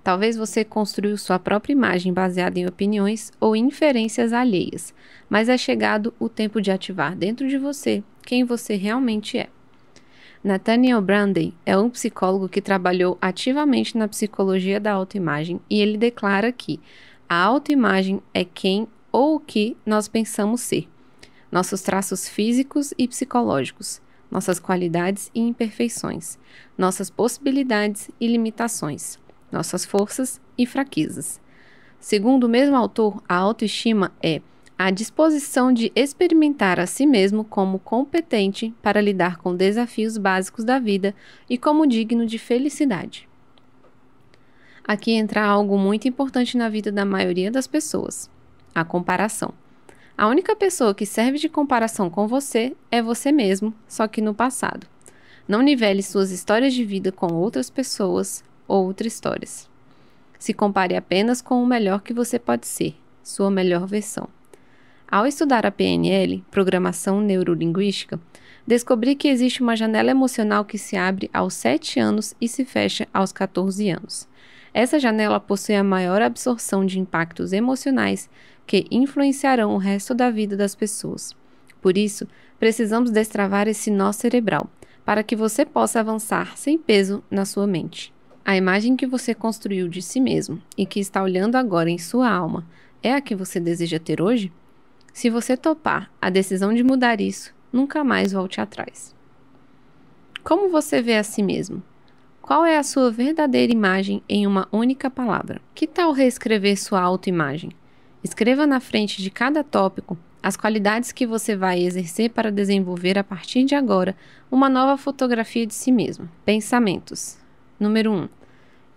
Talvez você construiu sua própria imagem baseada em opiniões ou inferências alheias, mas é chegado o tempo de ativar dentro de você quem você realmente é. Nathaniel Branden é um psicólogo que trabalhou ativamente na psicologia da autoimagem e ele declara que a autoimagem é quem ou o que nós pensamos ser, nossos traços físicos e psicológicos, nossas qualidades e imperfeições, nossas possibilidades e limitações, nossas forças e fraquezas. Segundo o mesmo autor, a autoestima é a disposição de experimentar a si mesmo como competente para lidar com desafios básicos da vida e como digno de felicidade. Aqui entra algo muito importante na vida da maioria das pessoas: a comparação. A única pessoa que serve de comparação com você é você mesmo, só que no passado. Não nivele suas histórias de vida com outras pessoas ou outras histórias. Se compare apenas com o melhor que você pode ser, sua melhor versão. Ao estudar a PNL, Programação Neurolinguística, descobri que existe uma janela emocional que se abre aos 7 anos e se fecha aos 14 anos. Essa janela possui a maior absorção de impactos emocionais que influenciarão o resto da vida das pessoas. Por isso, precisamos destravar esse nó cerebral, para que você possa avançar sem peso na sua mente. A imagem que você construiu de si mesmo e que está olhando agora em sua alma é a que você deseja ter hoje? Se você topar a decisão de mudar isso, nunca mais volte atrás. Como você vê a si mesmo? Qual é a sua verdadeira imagem em uma única palavra? Que tal reescrever sua autoimagem? Escreva na frente de cada tópico as qualidades que você vai exercer para desenvolver a partir de agora uma nova fotografia de si mesmo. Pensamentos. Número 1.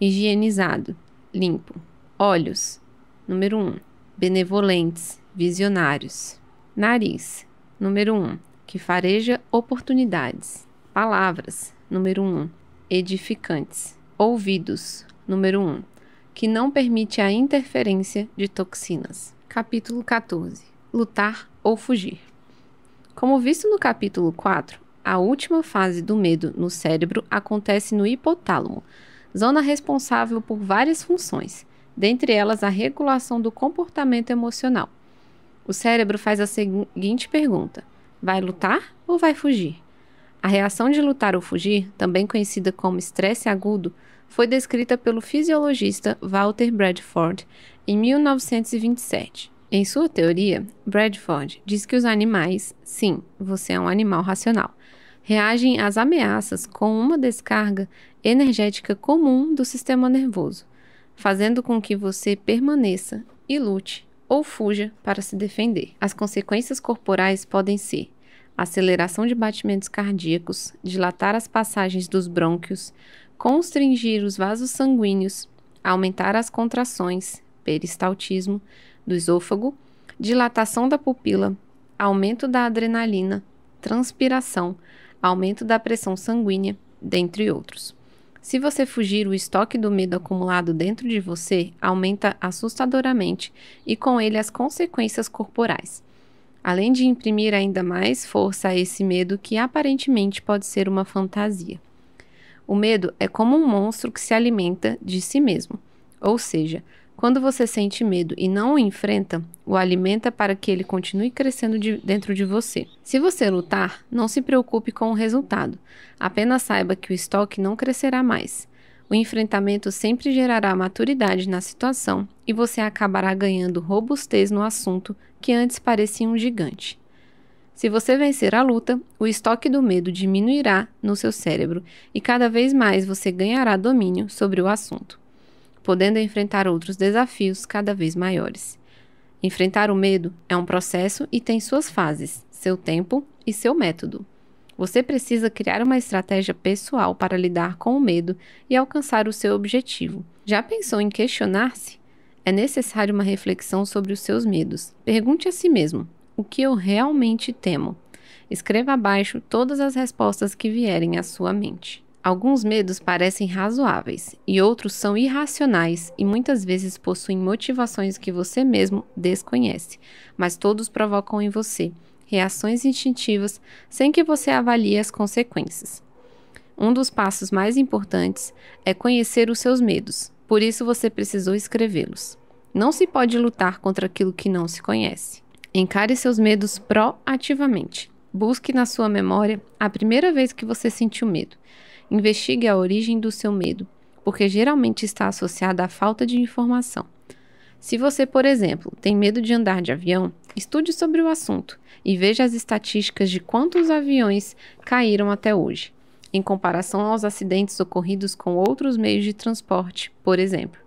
Higienizado, limpo. Olhos. Número 1. Benevolentes, visionários. Nariz. Número 1. Que fareja oportunidades. Palavras. Número 1. Edificantes. Ouvidos. Número 1. Que não permite a interferência de toxinas. Capítulo 14. Lutar ou fugir. Como visto no capítulo 4, a última fase do medo no cérebro acontece no hipotálamo, zona responsável por várias funções, dentre elas a regulação do comportamento emocional. O cérebro faz a seguinte pergunta: vai lutar ou vai fugir? A reação de lutar ou fugir, também conhecida como estresse agudo, foi descrita pelo fisiologista Walter Bradford em 1927. Em sua teoria, Bradford diz que os animais, sim, você é um animal racional, reagem às ameaças com uma descarga energética comum do sistema nervoso, fazendo com que você permaneça e lute ou fuja para se defender. As consequências corporais podem ser aceleração de batimentos cardíacos, dilatar as passagens dos brônquios, constringir os vasos sanguíneos, aumentar as contrações, peristaltismo do esôfago, dilatação da pupila, aumento da adrenalina, transpiração, aumento da pressão sanguínea, dentre outros. Se você fugir, o estoque do medo acumulado dentro de você aumenta assustadoramente e com ele as consequências corporais, além de imprimir ainda mais força a esse medo que aparentemente pode ser uma fantasia. O medo é como um monstro que se alimenta de si mesmo, ou seja, Quando você sente medo e não o enfrenta, o alimenta para que ele continue crescendo dentro de você. Se você lutar, não se preocupe com o resultado. Apenas saiba que o estoque não crescerá mais. O enfrentamento sempre gerará maturidade na situação e você acabará ganhando robustez no assunto que antes parecia um gigante. Se você vencer a luta, o estoque do medo diminuirá no seu cérebro e cada vez mais você ganhará domínio sobre o assunto, podendo enfrentar outros desafios cada vez maiores. Enfrentar o medo é um processo e tem suas fases, seu tempo e seu método. Você precisa criar uma estratégia pessoal para lidar com o medo e alcançar o seu objetivo. Já pensou em questionar-se? É necessário uma reflexão sobre os seus medos. Pergunte a si mesmo: o que eu realmente temo? Escreva abaixo todas as respostas que vierem à sua mente. Alguns medos parecem razoáveis e outros são irracionais e muitas vezes possuem motivações que você mesmo desconhece, mas todos provocam em você reações instintivas sem que você avalie as consequências. Um dos passos mais importantes é conhecer os seus medos, por isso você precisou escrevê-los. Não se pode lutar contra aquilo que não se conhece. Encare seus medos proativamente. Busque na sua memória a primeira vez que você sentiu medo. Investigue a origem do seu medo, porque geralmente está associada à falta de informação. Se você, por exemplo, tem medo de andar de avião, estude sobre o assunto e veja as estatísticas de quantos aviões caíram até hoje, em comparação aos acidentes ocorridos com outros meios de transporte, por exemplo.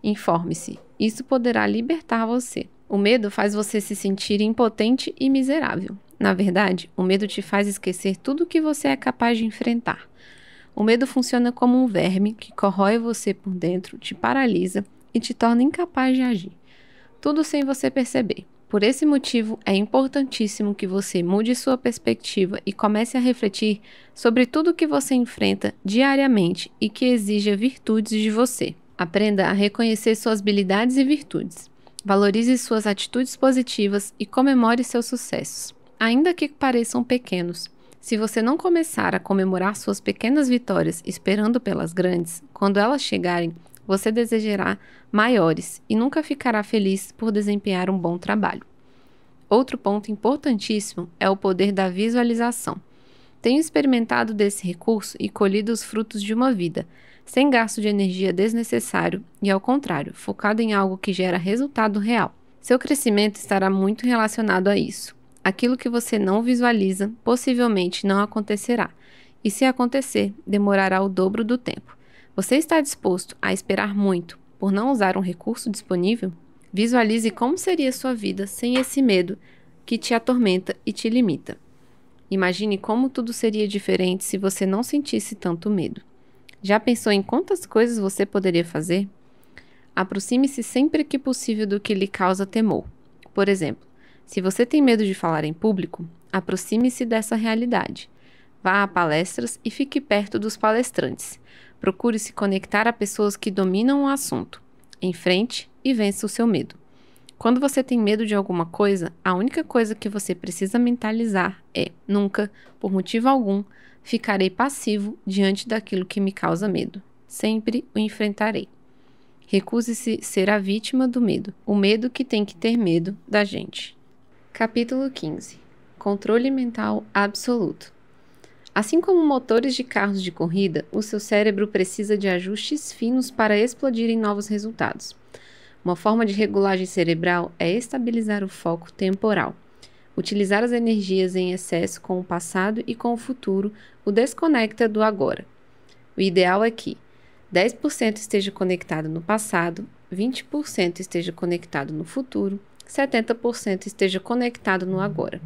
Informe-se, isso poderá libertar você. O medo faz você se sentir impotente e miserável. Na verdade, o medo te faz esquecer tudo o que você é capaz de enfrentar. O medo funciona como um verme que corrói você por dentro, te paralisa e te torna incapaz de agir. Tudo sem você perceber. Por esse motivo, é importantíssimo que você mude sua perspectiva e comece a refletir sobre tudo que você enfrenta diariamente e que exija virtudes de você. Aprenda a reconhecer suas habilidades e virtudes. Valorize suas atitudes positivas e comemore seus sucessos, ainda que pareçam pequenos. Se você não começar a comemorar suas pequenas vitórias esperando pelas grandes, quando elas chegarem, você desejará maiores e nunca ficará feliz por desempenhar um bom trabalho. Outro ponto importantíssimo é o poder da visualização. Tenho experimentado desse recurso e colhido os frutos de uma vida, sem gasto de energia desnecessário e, ao contrário, focado em algo que gera resultado real. Seu crescimento estará muito relacionado a isso. Aquilo que você não visualiza possivelmente não acontecerá, e se acontecer, demorará o dobro do tempo. Você está disposto a esperar muito por não usar um recurso disponível? Visualize como seria sua vida sem esse medo que te atormenta e te limita. Imagine como tudo seria diferente se você não sentisse tanto medo. Já pensou em quantas coisas você poderia fazer? Aproxime-se sempre que possível do que lhe causa temor. Por exemplo, se você tem medo de falar em público, aproxime-se dessa realidade. Vá a palestras e fique perto dos palestrantes. Procure se conectar a pessoas que dominam o assunto. Enfrente e vença o seu medo. Quando você tem medo de alguma coisa, a única coisa que você precisa mentalizar é: nunca, por motivo algum, ficarei passivo diante daquilo que me causa medo. Sempre o enfrentarei. Recuse-se ser a vítima do medo, o medo que tem que ter medo da gente. Capítulo 15. Controle mental absoluto. Assim como motores de carros de corrida, o seu cérebro precisa de ajustes finos para explodir em novos resultados. Uma forma de regulagem cerebral é estabilizar o foco temporal. Utilizar as energias em excesso com o passado e com o futuro o desconecta do agora. O ideal é que 10% esteja conectado no passado, 20% esteja conectado no futuro, 70% esteja conectado no agora.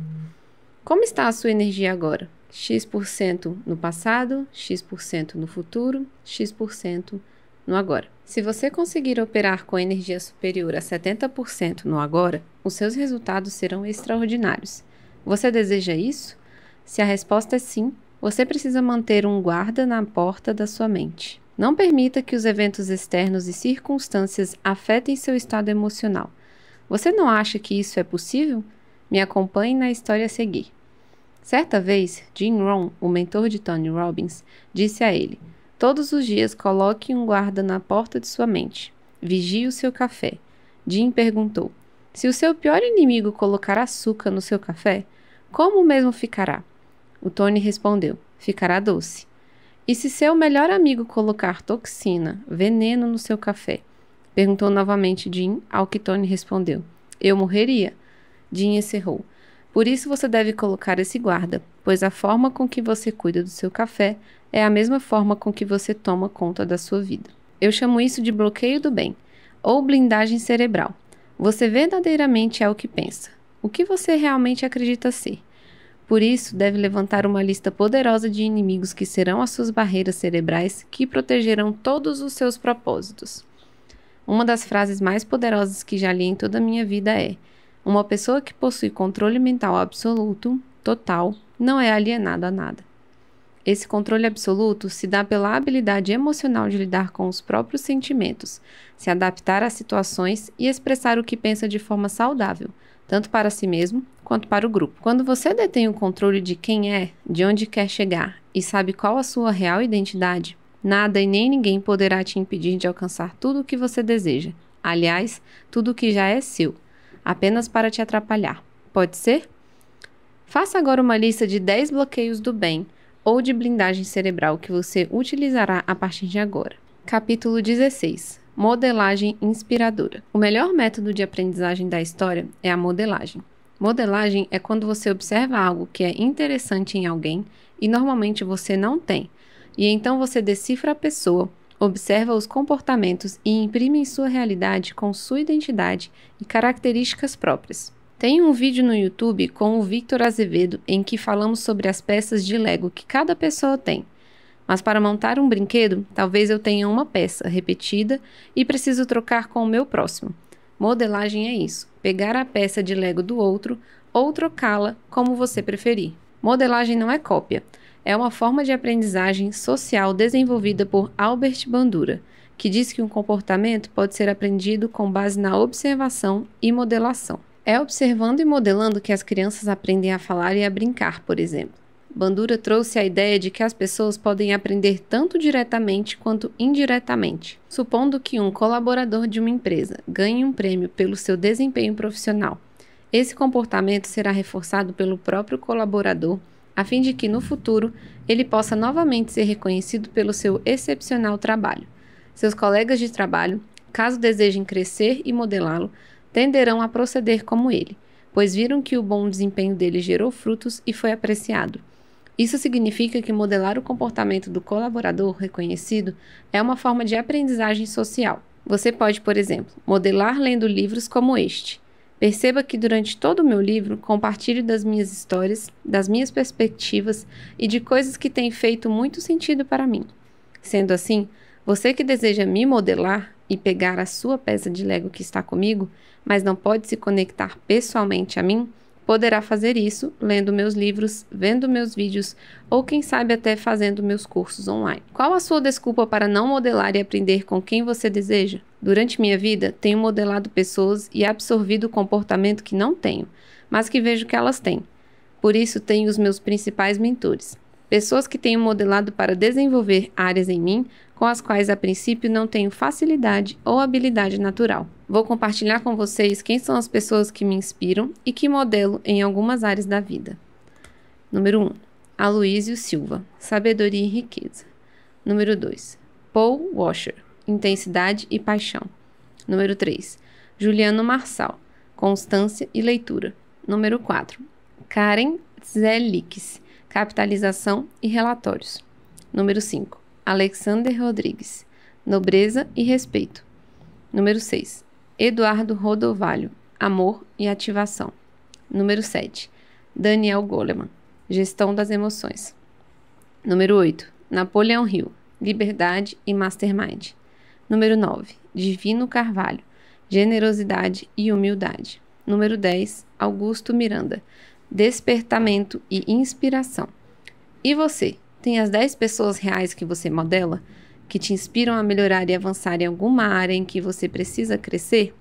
Como está a sua energia agora? X% no passado, X% no futuro, X% no agora. Se você conseguir operar com energia superior a 70% no agora, os seus resultados serão extraordinários. Você deseja isso? Se a resposta é sim, você precisa manter um guarda na porta da sua mente. Não permita que os eventos externos e circunstâncias afetem seu estado emocional. Você não acha que isso é possível? Me acompanhe na história a seguir. Certa vez, Jim Rohn, o mentor de Tony Robbins, disse a ele: todos os dias coloque um guarda na porta de sua mente. Vigie o seu café. Jim perguntou: se o seu pior inimigo colocar açúcar no seu café, como mesmo ficará? O Tony respondeu: ficará doce. E se seu melhor amigo colocar toxina, veneno no seu café? Perguntou novamente Jim, ao que Tony respondeu: eu morreria. Jim encerrou: por isso você deve colocar esse guarda, pois a forma com que você cuida do seu café é a mesma forma com que você toma conta da sua vida. Eu chamo isso de bloqueio do bem, ou blindagem cerebral. Você verdadeiramente é o que pensa, o que você realmente acredita ser. Por isso, deve levantar uma lista poderosa de inimigos que serão as suas barreiras cerebrais que protegerão todos os seus propósitos. Uma das frases mais poderosas que já li em toda a minha vida é: uma pessoa que possui controle mental absoluto, total, não é alienada a nada. Esse controle absoluto se dá pela habilidade emocional de lidar com os próprios sentimentos, se adaptar às situações e expressar o que pensa de forma saudável, tanto para si mesmo quanto para o grupo. Quando você detém o controle de quem é, de onde quer chegar e sabe qual a sua real identidade, nada e nem ninguém poderá te impedir de alcançar tudo o que você deseja. Aliás, tudo o que já é seu, apenas para te atrapalhar. Pode ser? Faça agora uma lista de 10 bloqueios do bem ou de blindagem cerebral que você utilizará a partir de agora. Capítulo 16. Modelagem inspiradora. O melhor método de aprendizagem da história é a modelagem. Modelagem é quando você observa algo que é interessante em alguém e normalmente você não tem, e então você decifra a pessoa, observa os comportamentos e imprime em sua realidade com sua identidade e características próprias. Tem um vídeo no YouTube com o Victor Azevedo em que falamos sobre as peças de Lego que cada pessoa tem. Mas para montar um brinquedo, talvez eu tenha uma peça repetida e preciso trocar com o meu próximo. Modelagem é isso, pegar a peça de Lego do outro ou trocá-la como você preferir. Modelagem não é cópia, é uma forma de aprendizagem social desenvolvida por Albert Bandura, que diz que um comportamento pode ser aprendido com base na observação e modelação. É observando e modelando que as crianças aprendem a falar e a brincar, por exemplo. Bandura trouxe a ideia de que as pessoas podem aprender tanto diretamente quanto indiretamente. Supondo que um colaborador de uma empresa ganhe um prêmio pelo seu desempenho profissional, esse comportamento será reforçado pelo próprio colaborador, a fim de que no futuro ele possa novamente ser reconhecido pelo seu excepcional trabalho. Seus colegas de trabalho, caso desejem crescer e modelá-lo, tenderão a proceder como ele, pois viram que o bom desempenho dele gerou frutos e foi apreciado. Isso significa que modelar o comportamento do colaborador reconhecido é uma forma de aprendizagem social. Você pode, por exemplo, modelar lendo livros como este. Perceba que durante todo o meu livro compartilho das minhas histórias, das minhas perspectivas e de coisas que têm feito muito sentido para mim. Sendo assim, você que deseja me modelar e pegar a sua peça de Lego que está comigo, mas não pode se conectar pessoalmente a mim, poderá fazer isso lendo meus livros, vendo meus vídeos ou quem sabe até fazendo meus cursos online. Qual a sua desculpa para não modelar e aprender com quem você deseja? Durante minha vida, tenho modelado pessoas e absorvido o comportamento que não tenho, mas que vejo que elas têm. Por isso, tenho os meus principais mentores. Pessoas que tenho modelado para desenvolver áreas em mim com as quais a princípio não tenho facilidade ou habilidade natural. Vou compartilhar com vocês quem são as pessoas que me inspiram e que modelo em algumas áreas da vida. Número 1. Aloysio Silva, Sabedoria e Riqueza. Número 2. Paul Washer, Intensidade e Paixão. Número 3. Juliano Marçal, Constância e Leitura. Número 4. Karen Zelix, Capitalização e Relatórios. Número 5. Alexander Rodrigues, Nobreza e Respeito. Número 6. Eduardo Rodovalho, Amor e Ativação. Número 7. Daniel Goleman, Gestão das Emoções. Número 8. Napoleão Hill, Liberdade e Mastermind. Número 9. Divino Carvalho, Generosidade e Humildade. Número 10. Augusto Miranda, Despertamento e Inspiração. E você? Tem as 10 pessoas reais que você modela, que te inspiram a melhorar e avançar em alguma área em que você precisa crescer?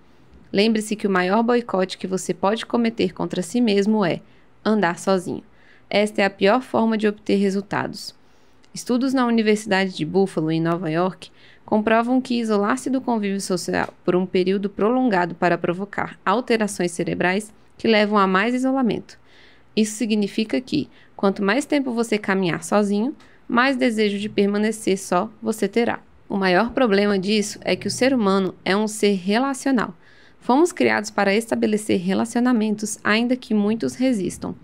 Lembre-se que o maior boicote que você pode cometer contra si mesmo é andar sozinho. Esta é a pior forma de obter resultados. Estudos na Universidade de Buffalo, em Nova York, comprovam que isolar-se do convívio social por um período prolongado para provocar alterações cerebrais que levam a mais isolamento. Isso significa que, quanto mais tempo você caminhar sozinho, mais desejo de permanecer só você terá. O maior problema disso é que o ser humano é um ser relacional. Fomos criados para estabelecer relacionamentos, ainda que muitos resistam.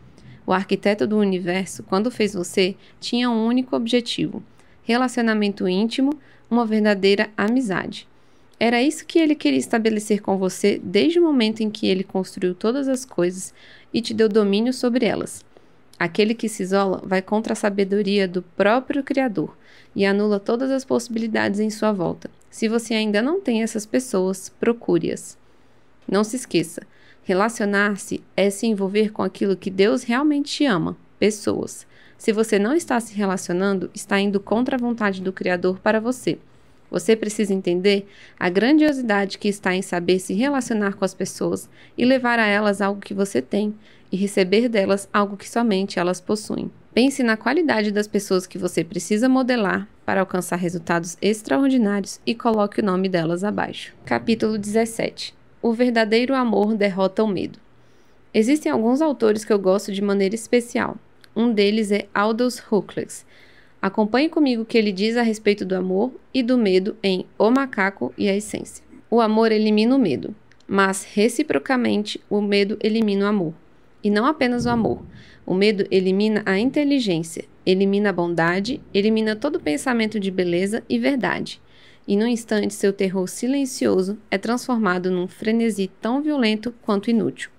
O arquiteto do universo, quando fez você, tinha um único objetivo: relacionamento íntimo, uma verdadeira amizade. Era isso que ele queria estabelecer com você desde o momento em que ele construiu todas as coisas e te deu domínio sobre elas. Aquele que se isola vai contra a sabedoria do próprio Criador e anula todas as possibilidades em sua volta. Se você ainda não tem essas pessoas, procure-as. Não se esqueça, relacionar-se é se envolver com aquilo que Deus realmente ama, pessoas. Se você não está se relacionando, está indo contra a vontade do Criador para você. Você precisa entender a grandiosidade que está em saber se relacionar com as pessoas e levar a elas algo que você tem e receber delas algo que somente elas possuem. Pense na qualidade das pessoas que você precisa modelar para alcançar resultados extraordinários e coloque o nome delas abaixo. Capítulo 17. O verdadeiro amor derrota o medo. Existem alguns autores que eu gosto de maneira especial. Um deles é Aldous Huxley. Acompanhe comigo o que ele diz a respeito do amor e do medo em O Macaco e a Essência. O amor elimina o medo, mas, reciprocamente, o medo elimina o amor. E não apenas o amor. O medo elimina a inteligência, elimina a bondade, elimina todo pensamento de beleza e verdade. E num instante seu terror silencioso é transformado num frenesi tão violento quanto inútil.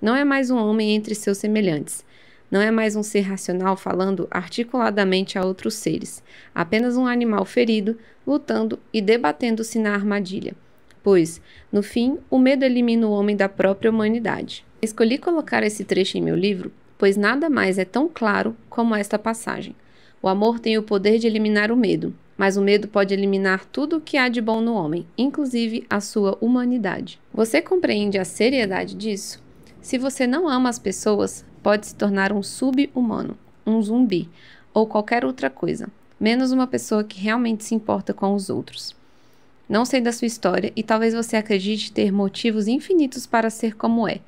Não é mais um homem entre seus semelhantes. Não é mais um ser racional falando articuladamente a outros seres. Apenas um animal ferido, lutando e debatendo-se na armadilha. Pois, no fim, o medo elimina o homem da própria humanidade. Escolhi colocar esse trecho em meu livro, pois nada mais é tão claro como esta passagem. O amor tem o poder de eliminar o medo, mas o medo pode eliminar tudo o que há de bom no homem, inclusive a sua humanidade. Você compreende a seriedade disso? Se você não ama as pessoas, pode se tornar um sub-humano, um zumbi, ou qualquer outra coisa, menos uma pessoa que realmente se importa com os outros. Não sei da sua história e talvez você acredite ter motivos infinitos para ser como é.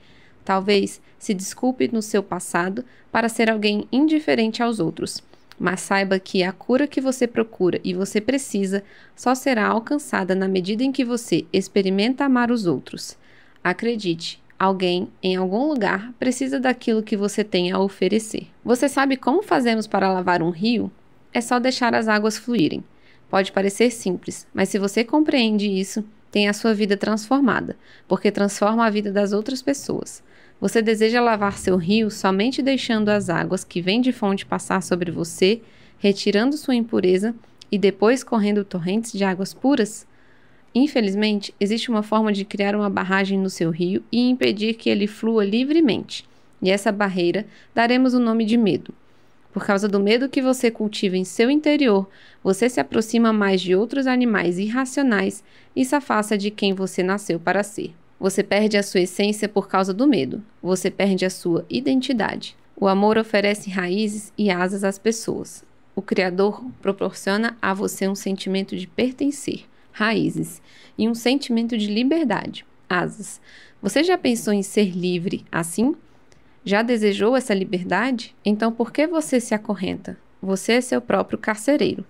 Talvez se desculpe no seu passado para ser alguém indiferente aos outros. Mas saiba que a cura que você procura e você precisa só será alcançada na medida em que você experimenta amar os outros. Acredite, alguém, em algum lugar, precisa daquilo que você tem a oferecer. Você sabe como fazemos para lavar um rio? É só deixar as águas fluírem. Pode parecer simples, mas se você compreende isso, tem a sua vida transformada, porque transforma a vida das outras pessoas. Você deseja lavar seu rio somente deixando as águas que vêm de fonte passar sobre você, retirando sua impureza e depois correndo torrentes de águas puras? Infelizmente, existe uma forma de criar uma barragem no seu rio e impedir que ele flua livremente. E essa barreira daremos o nome de medo. Por causa do medo que você cultiva em seu interior, você se aproxima mais de outros animais irracionais e se afasta de quem você nasceu para ser. Você perde a sua essência por causa do medo. Você perde a sua identidade. O amor oferece raízes e asas às pessoas. O Criador proporciona a você um sentimento de pertencer, raízes, e um sentimento de liberdade, asas. Você já pensou em ser livre assim? Já desejou essa liberdade? Então por que você se acorrenta? Você é seu próprio carcereiro.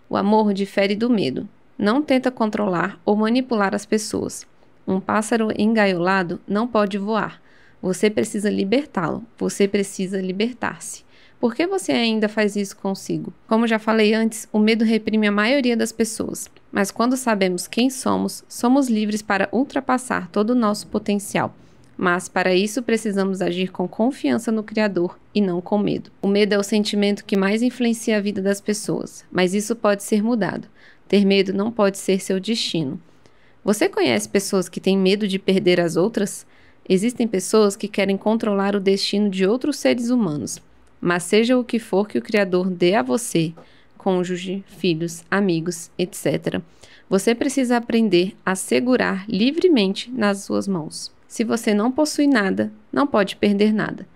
O amor difere do medo. Não tenta controlar ou manipular as pessoas. Um pássaro engaiolado não pode voar. Você precisa libertá-lo. Você precisa libertar-se. Por que você ainda faz isso consigo? Como já falei antes, o medo reprime a maioria das pessoas. Mas quando sabemos quem somos, somos livres para ultrapassar todo o nosso potencial. Mas, para isso, precisamos agir com confiança no Criador e não com medo. O medo é o sentimento que mais influencia a vida das pessoas, mas isso pode ser mudado. Ter medo não pode ser seu destino. Você conhece pessoas que têm medo de perder as outras? Existem pessoas que querem controlar o destino de outros seres humanos. Mas seja o que for que o Criador dê a você, cônjuge, filhos, amigos, etc., você precisa aprender a segurar livremente nas suas mãos. Se você não possui nada, não pode perder nada.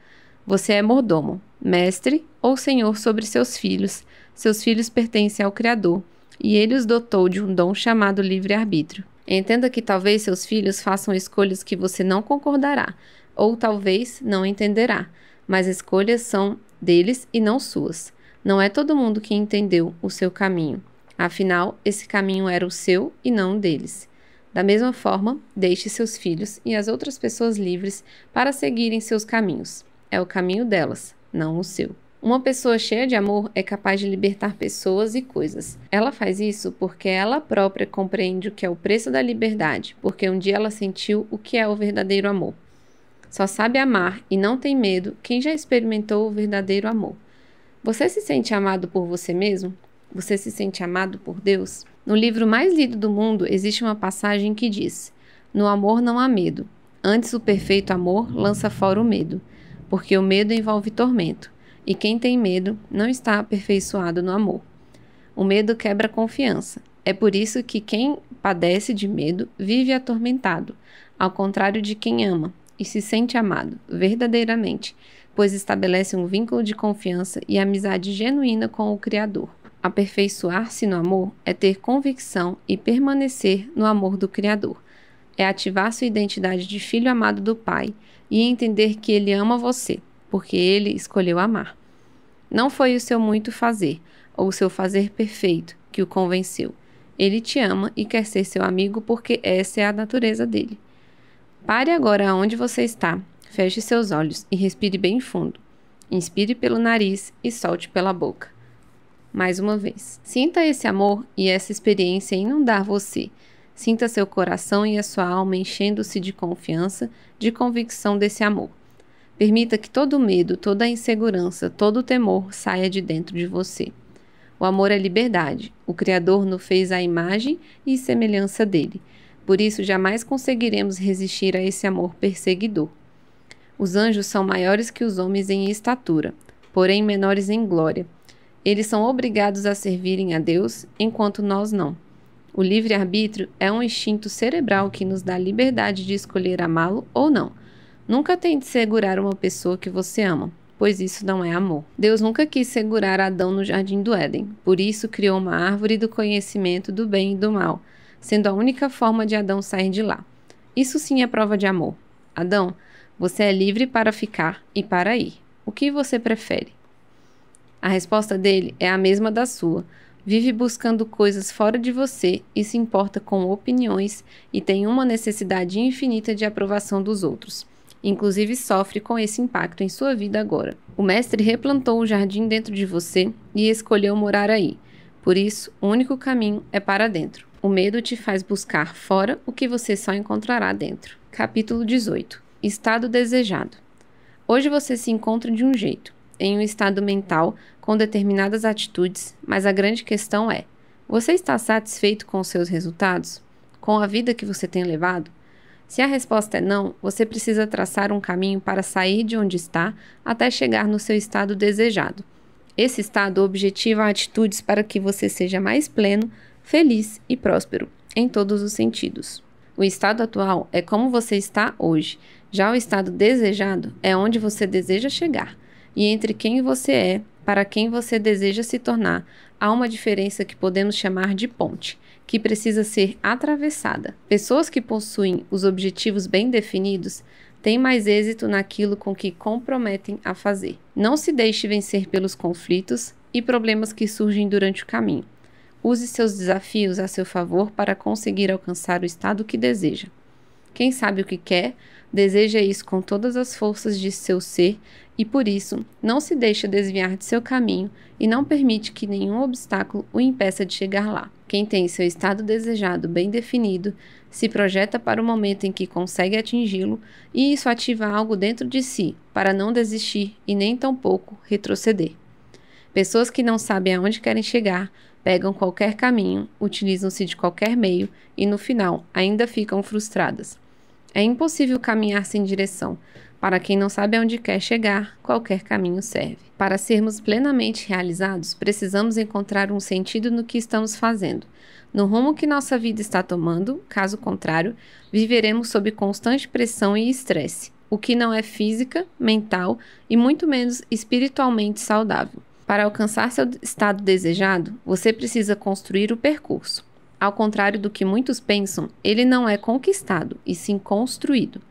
Você é mordomo, mestre ou senhor sobre seus filhos. Seus filhos pertencem ao Criador. e ele os dotou de um dom chamado livre-arbítrio. Entenda que talvez seus filhos façam escolhas que você não concordará, ou talvez não entenderá, mas escolhas são deles e não suas. Não é todo mundo que entendeu o seu caminho. Afinal, esse caminho era o seu e não o deles. Da mesma forma, deixe seus filhos e as outras pessoas livres para seguirem seus caminhos. É o caminho delas, não o seu. Uma pessoa cheia de amor é capaz de libertar pessoas e coisas. Ela faz isso porque ela própria compreende o que é o preço da liberdade, porque um dia ela sentiu o que é o verdadeiro amor. Só sabe amar e não tem medo quem já experimentou o verdadeiro amor. Você se sente amado por você mesmo? Você se sente amado por Deus? No livro mais lido do mundo existe uma passagem que diz: no amor não há medo. Antes o perfeito amor lança fora o medo, porque o medo envolve tormento. E quem tem medo não está aperfeiçoado no amor. O medo quebra a confiança. É por isso que quem padece de medo vive atormentado, ao contrário de quem ama e se sente amado verdadeiramente, pois estabelece um vínculo de confiança e amizade genuína com o Criador. Aperfeiçoar-se no amor é ter convicção e permanecer no amor do Criador. É ativar sua identidade de filho amado do Pai e entender que Ele ama você, porque Ele escolheu amar. Não foi o seu muito fazer, ou o seu fazer perfeito, que o convenceu. Ele te ama e quer ser seu amigo porque essa é a natureza dele. Pare agora onde você está, feche seus olhos e respire bem fundo. Inspire pelo nariz e solte pela boca. Mais uma vez. Sinta esse amor e essa experiência inundar você. Sinta seu coração e a sua alma enchendo-se de confiança, de convicção desse amor. Permita que todo o medo, toda a insegurança, todo o temor saia de dentro de você. O amor é liberdade. O Criador nos fez à imagem e semelhança dele. Por isso, jamais conseguiremos resistir a esse amor perseguidor. Os anjos são maiores que os homens em estatura, porém menores em glória. Eles são obrigados a servirem a Deus, enquanto nós não. O livre-arbítrio é um instinto cerebral que nos dá liberdade de escolher amá-lo ou não. Nunca tente segurar uma pessoa que você ama, pois isso não é amor. Deus nunca quis segurar Adão no jardim do Éden, por isso criou uma árvore do conhecimento do bem e do mal, sendo a única forma de Adão sair de lá. Isso sim é prova de amor. Adão, você é livre para ficar e para ir. O que você prefere? A resposta dele é a mesma da sua. Vive buscando coisas fora de você e se importa com opiniões e tem uma necessidade infinita de aprovação dos outros. Inclusive sofre com esse impacto em sua vida agora. O mestre replantou o jardim dentro de você e escolheu morar aí. Por isso, o único caminho é para dentro. O medo te faz buscar fora o que você só encontrará dentro. Capítulo 18. Estado desejado. Hoje você se encontra de um jeito, em um estado mental, com determinadas atitudes, mas a grande questão é: você está satisfeito com os seus resultados? Com a vida que você tem levado? Se a resposta é não, você precisa traçar um caminho para sair de onde está até chegar no seu estado desejado. Esse estado objetiva atitudes para que você seja mais pleno, feliz e próspero, em todos os sentidos. O estado atual é como você está hoje. Já o estado desejado é onde você deseja chegar. E entre quem você é, para quem você deseja se tornar, há uma diferença que podemos chamar de ponte, que precisa ser atravessada. Pessoas que possuem os objetivos bem definidos têm mais êxito naquilo com que comprometem a fazer. Não se deixe vencer pelos conflitos e problemas que surgem durante o caminho. Use seus desafios a seu favor para conseguir alcançar o estado que deseja. Quem sabe o que quer, deseja isso com todas as forças de seu ser e, por isso, não se deixa desviar de seu caminho e não permite que nenhum obstáculo o impeça de chegar lá. Quem tem seu estado desejado bem definido, se projeta para o momento em que consegue atingi-lo e isso ativa algo dentro de si para não desistir e nem tampouco retroceder. Pessoas que não sabem aonde querem chegar, pegam qualquer caminho, utilizam-se de qualquer meio e, no final, ainda ficam frustradas. É impossível caminhar sem direção. Para quem não sabe aonde quer chegar, qualquer caminho serve. Para sermos plenamente realizados, precisamos encontrar um sentido no que estamos fazendo, no rumo que nossa vida está tomando. Caso contrário, viveremos sob constante pressão e estresse, o que não é física, mental e muito menos espiritualmente saudável. Para alcançar seu estado desejado, você precisa construir o percurso. Ao contrário do que muitos pensam, ele não é conquistado, e sim construído.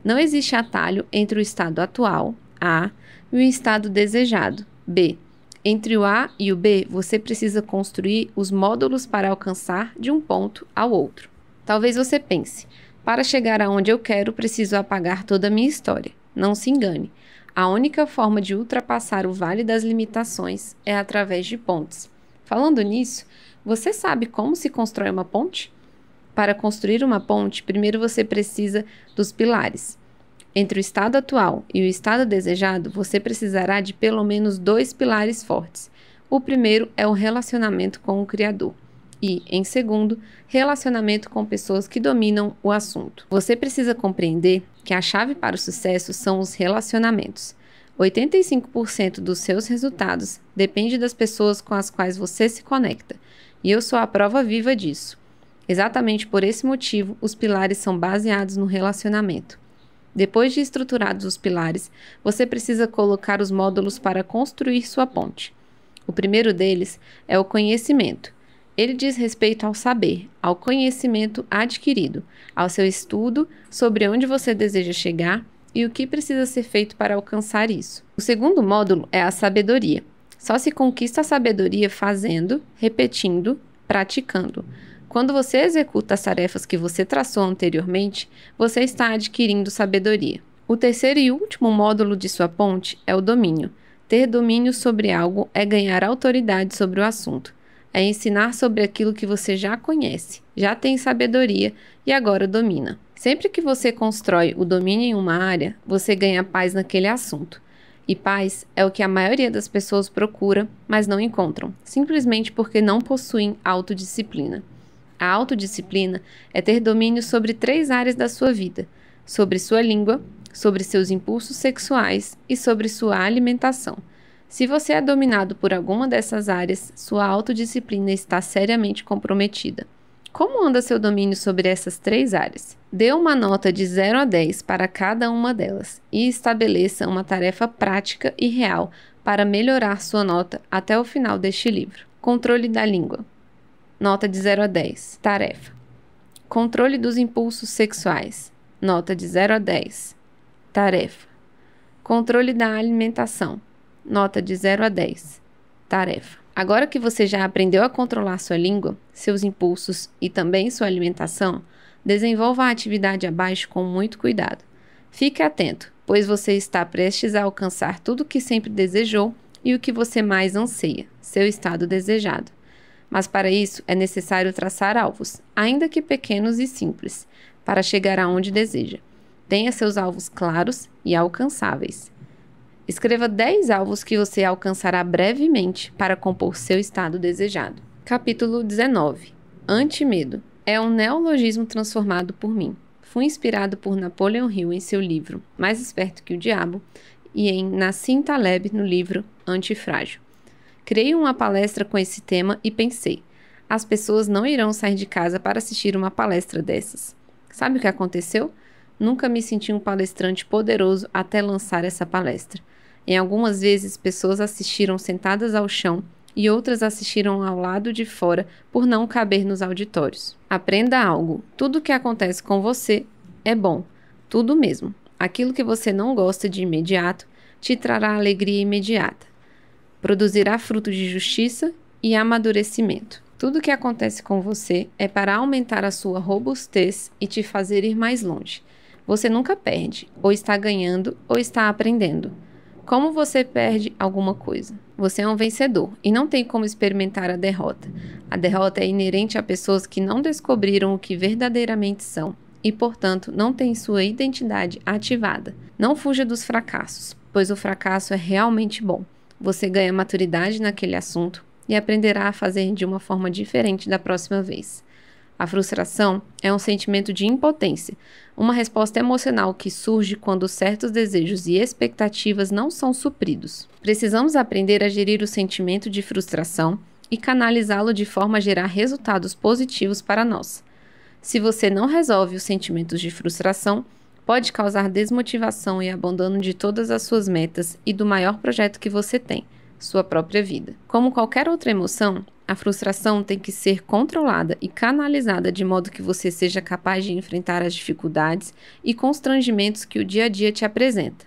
Não existe atalho entre o estado atual, A, e o estado desejado, B. Entre o A e o B, você precisa construir os módulos para alcançar de um ponto ao outro. Talvez você pense, para chegar aonde eu quero, preciso apagar toda a minha história. Não se engane. A única forma de ultrapassar o vale das limitações é através de pontes. Falando nisso, você sabe como se constrói uma ponte? Para construir uma ponte, primeiro você precisa dos pilares. Entre o estado atual e o estado desejado, você precisará de pelo menos 2 pilares fortes. O primeiro é o relacionamento com o Criador. E, em segundo, relacionamento com pessoas que dominam o assunto. Você precisa compreender que a chave para o sucesso são os relacionamentos. 85% dos seus resultados depende das pessoas com as quais você se conecta. E eu sou a prova viva disso. Exatamente por esse motivo, os pilares são baseados no relacionamento. Depois de estruturados os pilares, você precisa colocar os módulos para construir sua ponte. O primeiro deles é o conhecimento. Ele diz respeito ao saber, ao conhecimento adquirido, ao seu estudo sobre onde você deseja chegar e o que precisa ser feito para alcançar isso. O segundo módulo é a sabedoria. Só se conquista a sabedoria fazendo, repetindo, praticando. Quando você executa as tarefas que você traçou anteriormente, você está adquirindo sabedoria. O terceiro e último módulo de sua ponte é o domínio. Ter domínio sobre algo é ganhar autoridade sobre o assunto. É ensinar sobre aquilo que você já conhece, já tem sabedoria e agora domina. Sempre que você constrói o domínio em uma área, você ganha paz naquele assunto. E paz é o que a maioria das pessoas procura, mas não encontram, simplesmente porque não possuem autodisciplina. A autodisciplina é ter domínio sobre 3 áreas da sua vida: sobre sua língua, sobre seus impulsos sexuais e sobre sua alimentação. Se você é dominado por alguma dessas áreas, sua autodisciplina está seriamente comprometida. Como anda seu domínio sobre essas 3 áreas? Dê uma nota de 0 a 10 para cada uma delas e estabeleça uma tarefa prática e real para melhorar sua nota até o final deste livro. Controle da língua. Nota de 0 a 10. Tarefa. Controle dos impulsos sexuais. Nota de 0 a 10. Tarefa. Controle da alimentação. Nota de 0 a 10. Tarefa. Agora que você já aprendeu a controlar sua língua, seus impulsos e também sua alimentação, desenvolva a atividade abaixo com muito cuidado. Fique atento, pois você está prestes a alcançar tudo o que sempre desejou e o que você mais anseia, seu estado desejado. Mas para isso é necessário traçar alvos, ainda que pequenos e simples, para chegar aonde deseja. Tenha seus alvos claros e alcançáveis. Escreva 10 alvos que você alcançará brevemente para compor seu estado desejado. Capítulo 19. Anti-medo. É um neologismo transformado por mim. Fui inspirado por Napoleon Hill em seu livro Mais Esperto que o Diabo e em Nassim Taleb no livro Antifrágil. Criei uma palestra com esse tema e pensei, as pessoas não irão sair de casa para assistir uma palestra dessas. Sabe o que aconteceu? Nunca me senti um palestrante poderoso até lançar essa palestra. Em algumas vezes, pessoas assistiram sentadas ao chão e outras assistiram ao lado de fora por não caber nos auditórios. Aprenda algo. Tudo o que acontece com você é bom. Tudo mesmo. Aquilo que você não gosta de imediato te trará alegria imediata. Produzirá fruto de justiça e amadurecimento. Tudo o que acontece com você é para aumentar a sua robustez e te fazer ir mais longe. Você nunca perde, ou está ganhando, ou está aprendendo. Como você perde alguma coisa? Você é um vencedor e não tem como experimentar a derrota. A derrota é inerente a pessoas que não descobriram o que verdadeiramente são e, portanto, não têm sua identidade ativada. Não fuja dos fracassos, pois o fracasso é realmente bom. Você ganha maturidade naquele assunto e aprenderá a fazer de uma forma diferente da próxima vez. A frustração é um sentimento de impotência, uma resposta emocional que surge quando certos desejos e expectativas não são supridos. Precisamos aprender a gerir o sentimento de frustração e canalizá-lo de forma a gerar resultados positivos para nós. Se você não resolve os sentimentos de frustração, pode causar desmotivação e abandono de todas as suas metas e do maior projeto que você tem, sua própria vida. Como qualquer outra emoção, a frustração tem que ser controlada e canalizada de modo que você seja capaz de enfrentar as dificuldades e constrangimentos que o dia a dia te apresenta.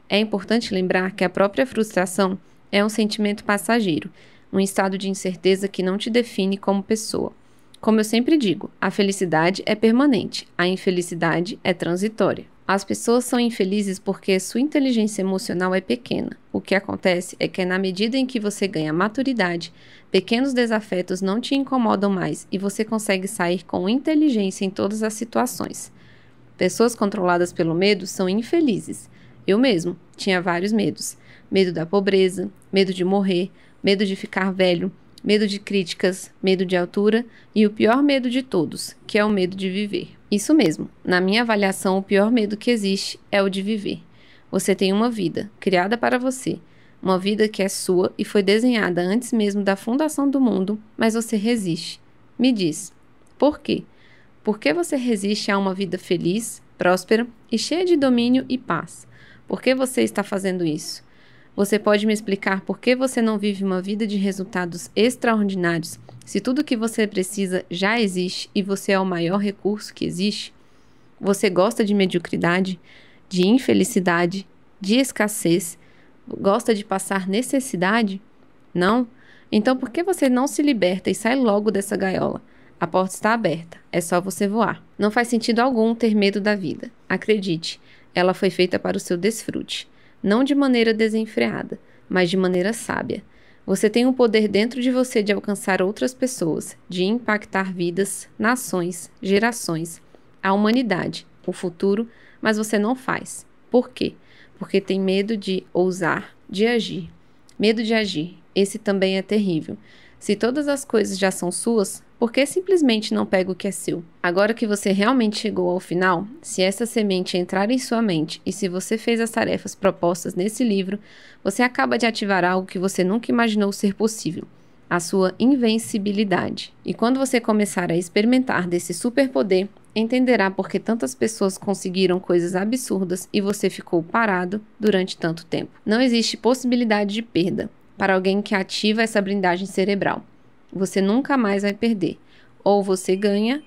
É importante lembrar que a própria frustração é um sentimento passageiro, um estado de incerteza que não te define como pessoa. Como eu sempre digo, a felicidade é permanente, a infelicidade é transitória. As pessoas são infelizes porque sua inteligência emocional é pequena. O que acontece é que na medida em que você ganha maturidade, pequenos desafetos não te incomodam mais e você consegue sair com inteligência em todas as situações. Pessoas controladas pelo medo são infelizes. Eu mesmo tinha vários medos. Medo da pobreza, medo de morrer, medo de ficar velho, medo de críticas, medo de altura e o pior medo de todos, que é o medo de viver. Isso mesmo, na minha avaliação, o pior medo que existe é o de viver. Você tem uma vida, criada para você, uma vida que é sua e foi desenhada antes mesmo da fundação do mundo, mas você resiste. Me diz, por quê? Por que você resiste a uma vida feliz, próspera e cheia de domínio e paz? Por que você está fazendo isso? Você pode me explicar por que você não vive uma vida de resultados extraordinários se tudo o que você precisa já existe e você é o maior recurso que existe? Você gosta de mediocridade, de infelicidade, de escassez? Gosta de passar necessidade? Não? Então por que você não se liberta e sai logo dessa gaiola? A porta está aberta, é só você voar. Não faz sentido algum ter medo da vida. Acredite, ela foi feita para o seu desfrute. Não de maneira desenfreada, mas de maneira sábia. Você tem um poder dentro de você de alcançar outras pessoas, de impactar vidas, nações, gerações, a humanidade, o futuro, mas você não faz. Por quê? Porque tem medo de ousar, de agir. Medo de agir, esse também é terrível. Se todas as coisas já são suas, por que simplesmente não pega o que é seu? Agora que você realmente chegou ao final, se essa semente entrar em sua mente e se você fez as tarefas propostas nesse livro, você acaba de ativar algo que você nunca imaginou ser possível, a sua invencibilidade. E quando você começar a experimentar desse superpoder, entenderá por que tantas pessoas conseguiram coisas absurdas e você ficou parado durante tanto tempo. Não existe possibilidade de perda para alguém que ativa essa blindagem cerebral. Você nunca mais vai perder. Ou você ganha,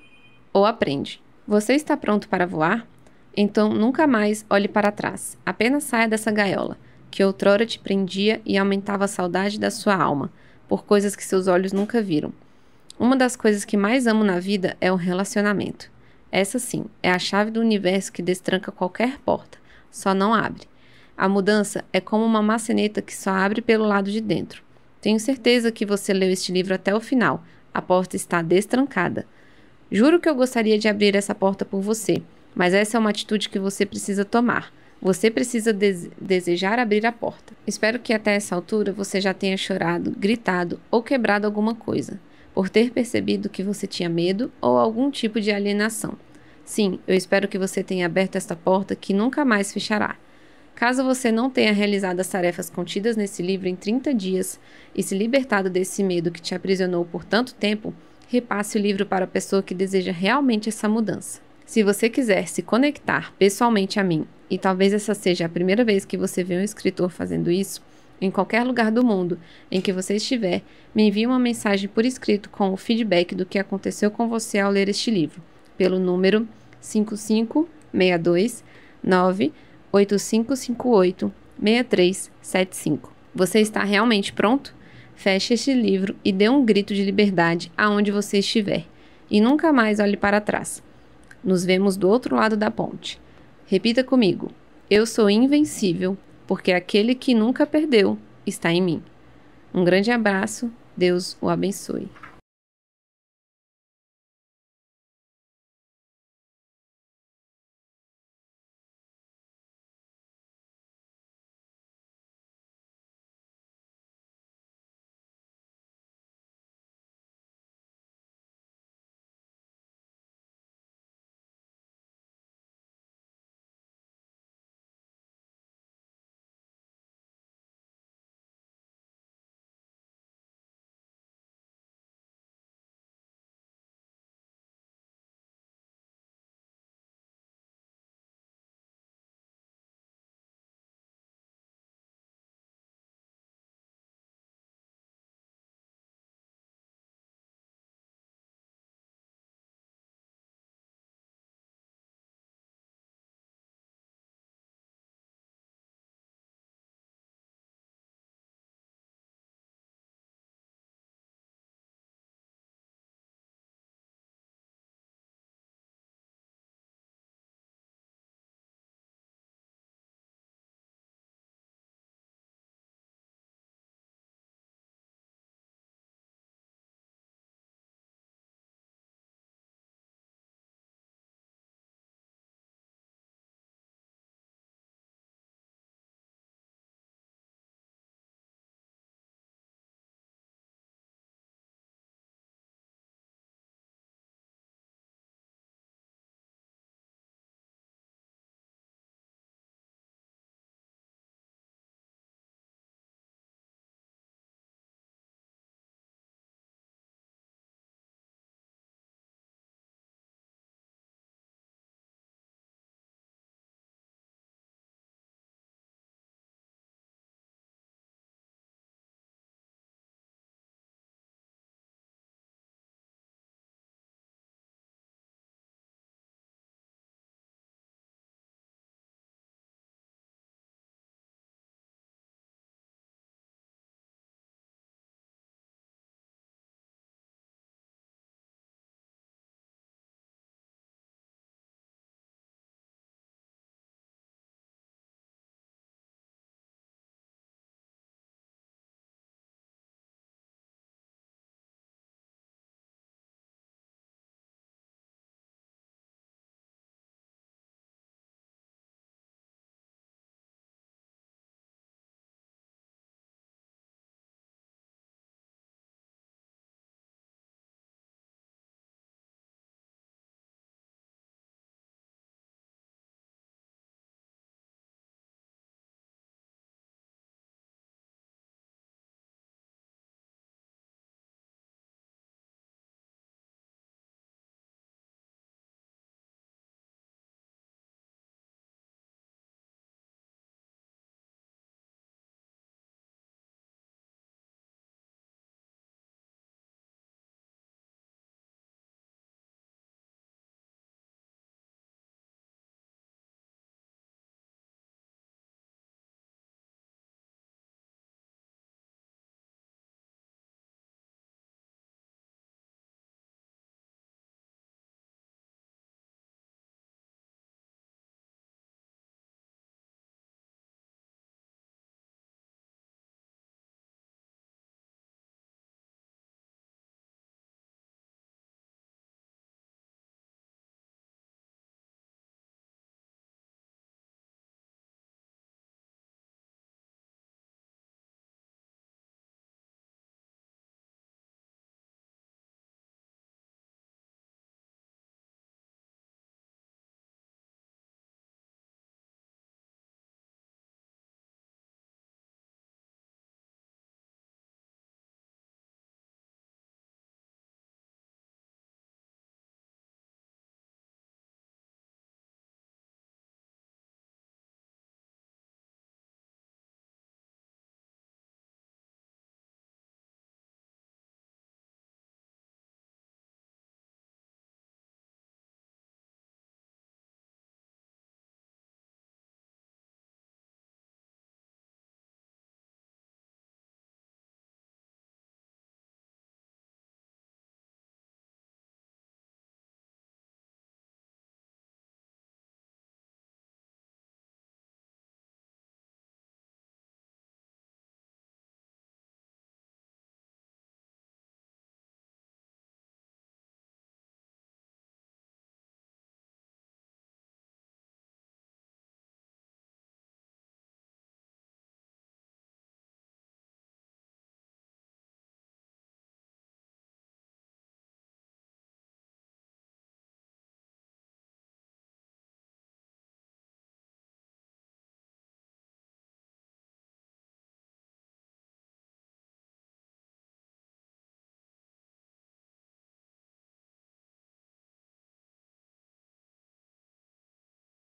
ou aprende. Você está pronto para voar? Então nunca mais olhe para trás. Apenas saia dessa gaiola, que outrora te prendia e aumentava a saudade da sua alma, por coisas que seus olhos nunca viram. Uma das coisas que mais amo na vida é o relacionamento. Essa sim, é a chave do universo que destranca qualquer porta. Só não abre. A mudança é como uma maçaneta que só abre pelo lado de dentro. Tenho certeza que você leu este livro até o final. A porta está destrancada. Juro que eu gostaria de abrir essa porta por você, mas essa é uma atitude que você precisa tomar. Você precisa desejar abrir a porta. Espero que até essa altura você já tenha chorado, gritado ou quebrado alguma coisa, por ter percebido que você tinha medo ou algum tipo de alienação. Sim, eu espero que você tenha aberto esta porta que nunca mais fechará. Caso você não tenha realizado as tarefas contidas nesse livro em 30 dias e se libertado desse medo que te aprisionou por tanto tempo, repasse o livro para a pessoa que deseja realmente essa mudança. Se você quiser se conectar pessoalmente a mim, e talvez essa seja a primeira vez que você vê um escritor fazendo isso, em qualquer lugar do mundo em que você estiver, me envie uma mensagem por escrito com o feedback do que aconteceu com você ao ler este livro, pelo número 5562 98558-6375. Você está realmente pronto? Feche este livro e dê um grito de liberdade aonde você estiver. E nunca mais olhe para trás. Nos vemos do outro lado da ponte. Repita comigo. Eu sou invencível, porque aquele que nunca perdeu está em mim. Um grande abraço. Deus o abençoe.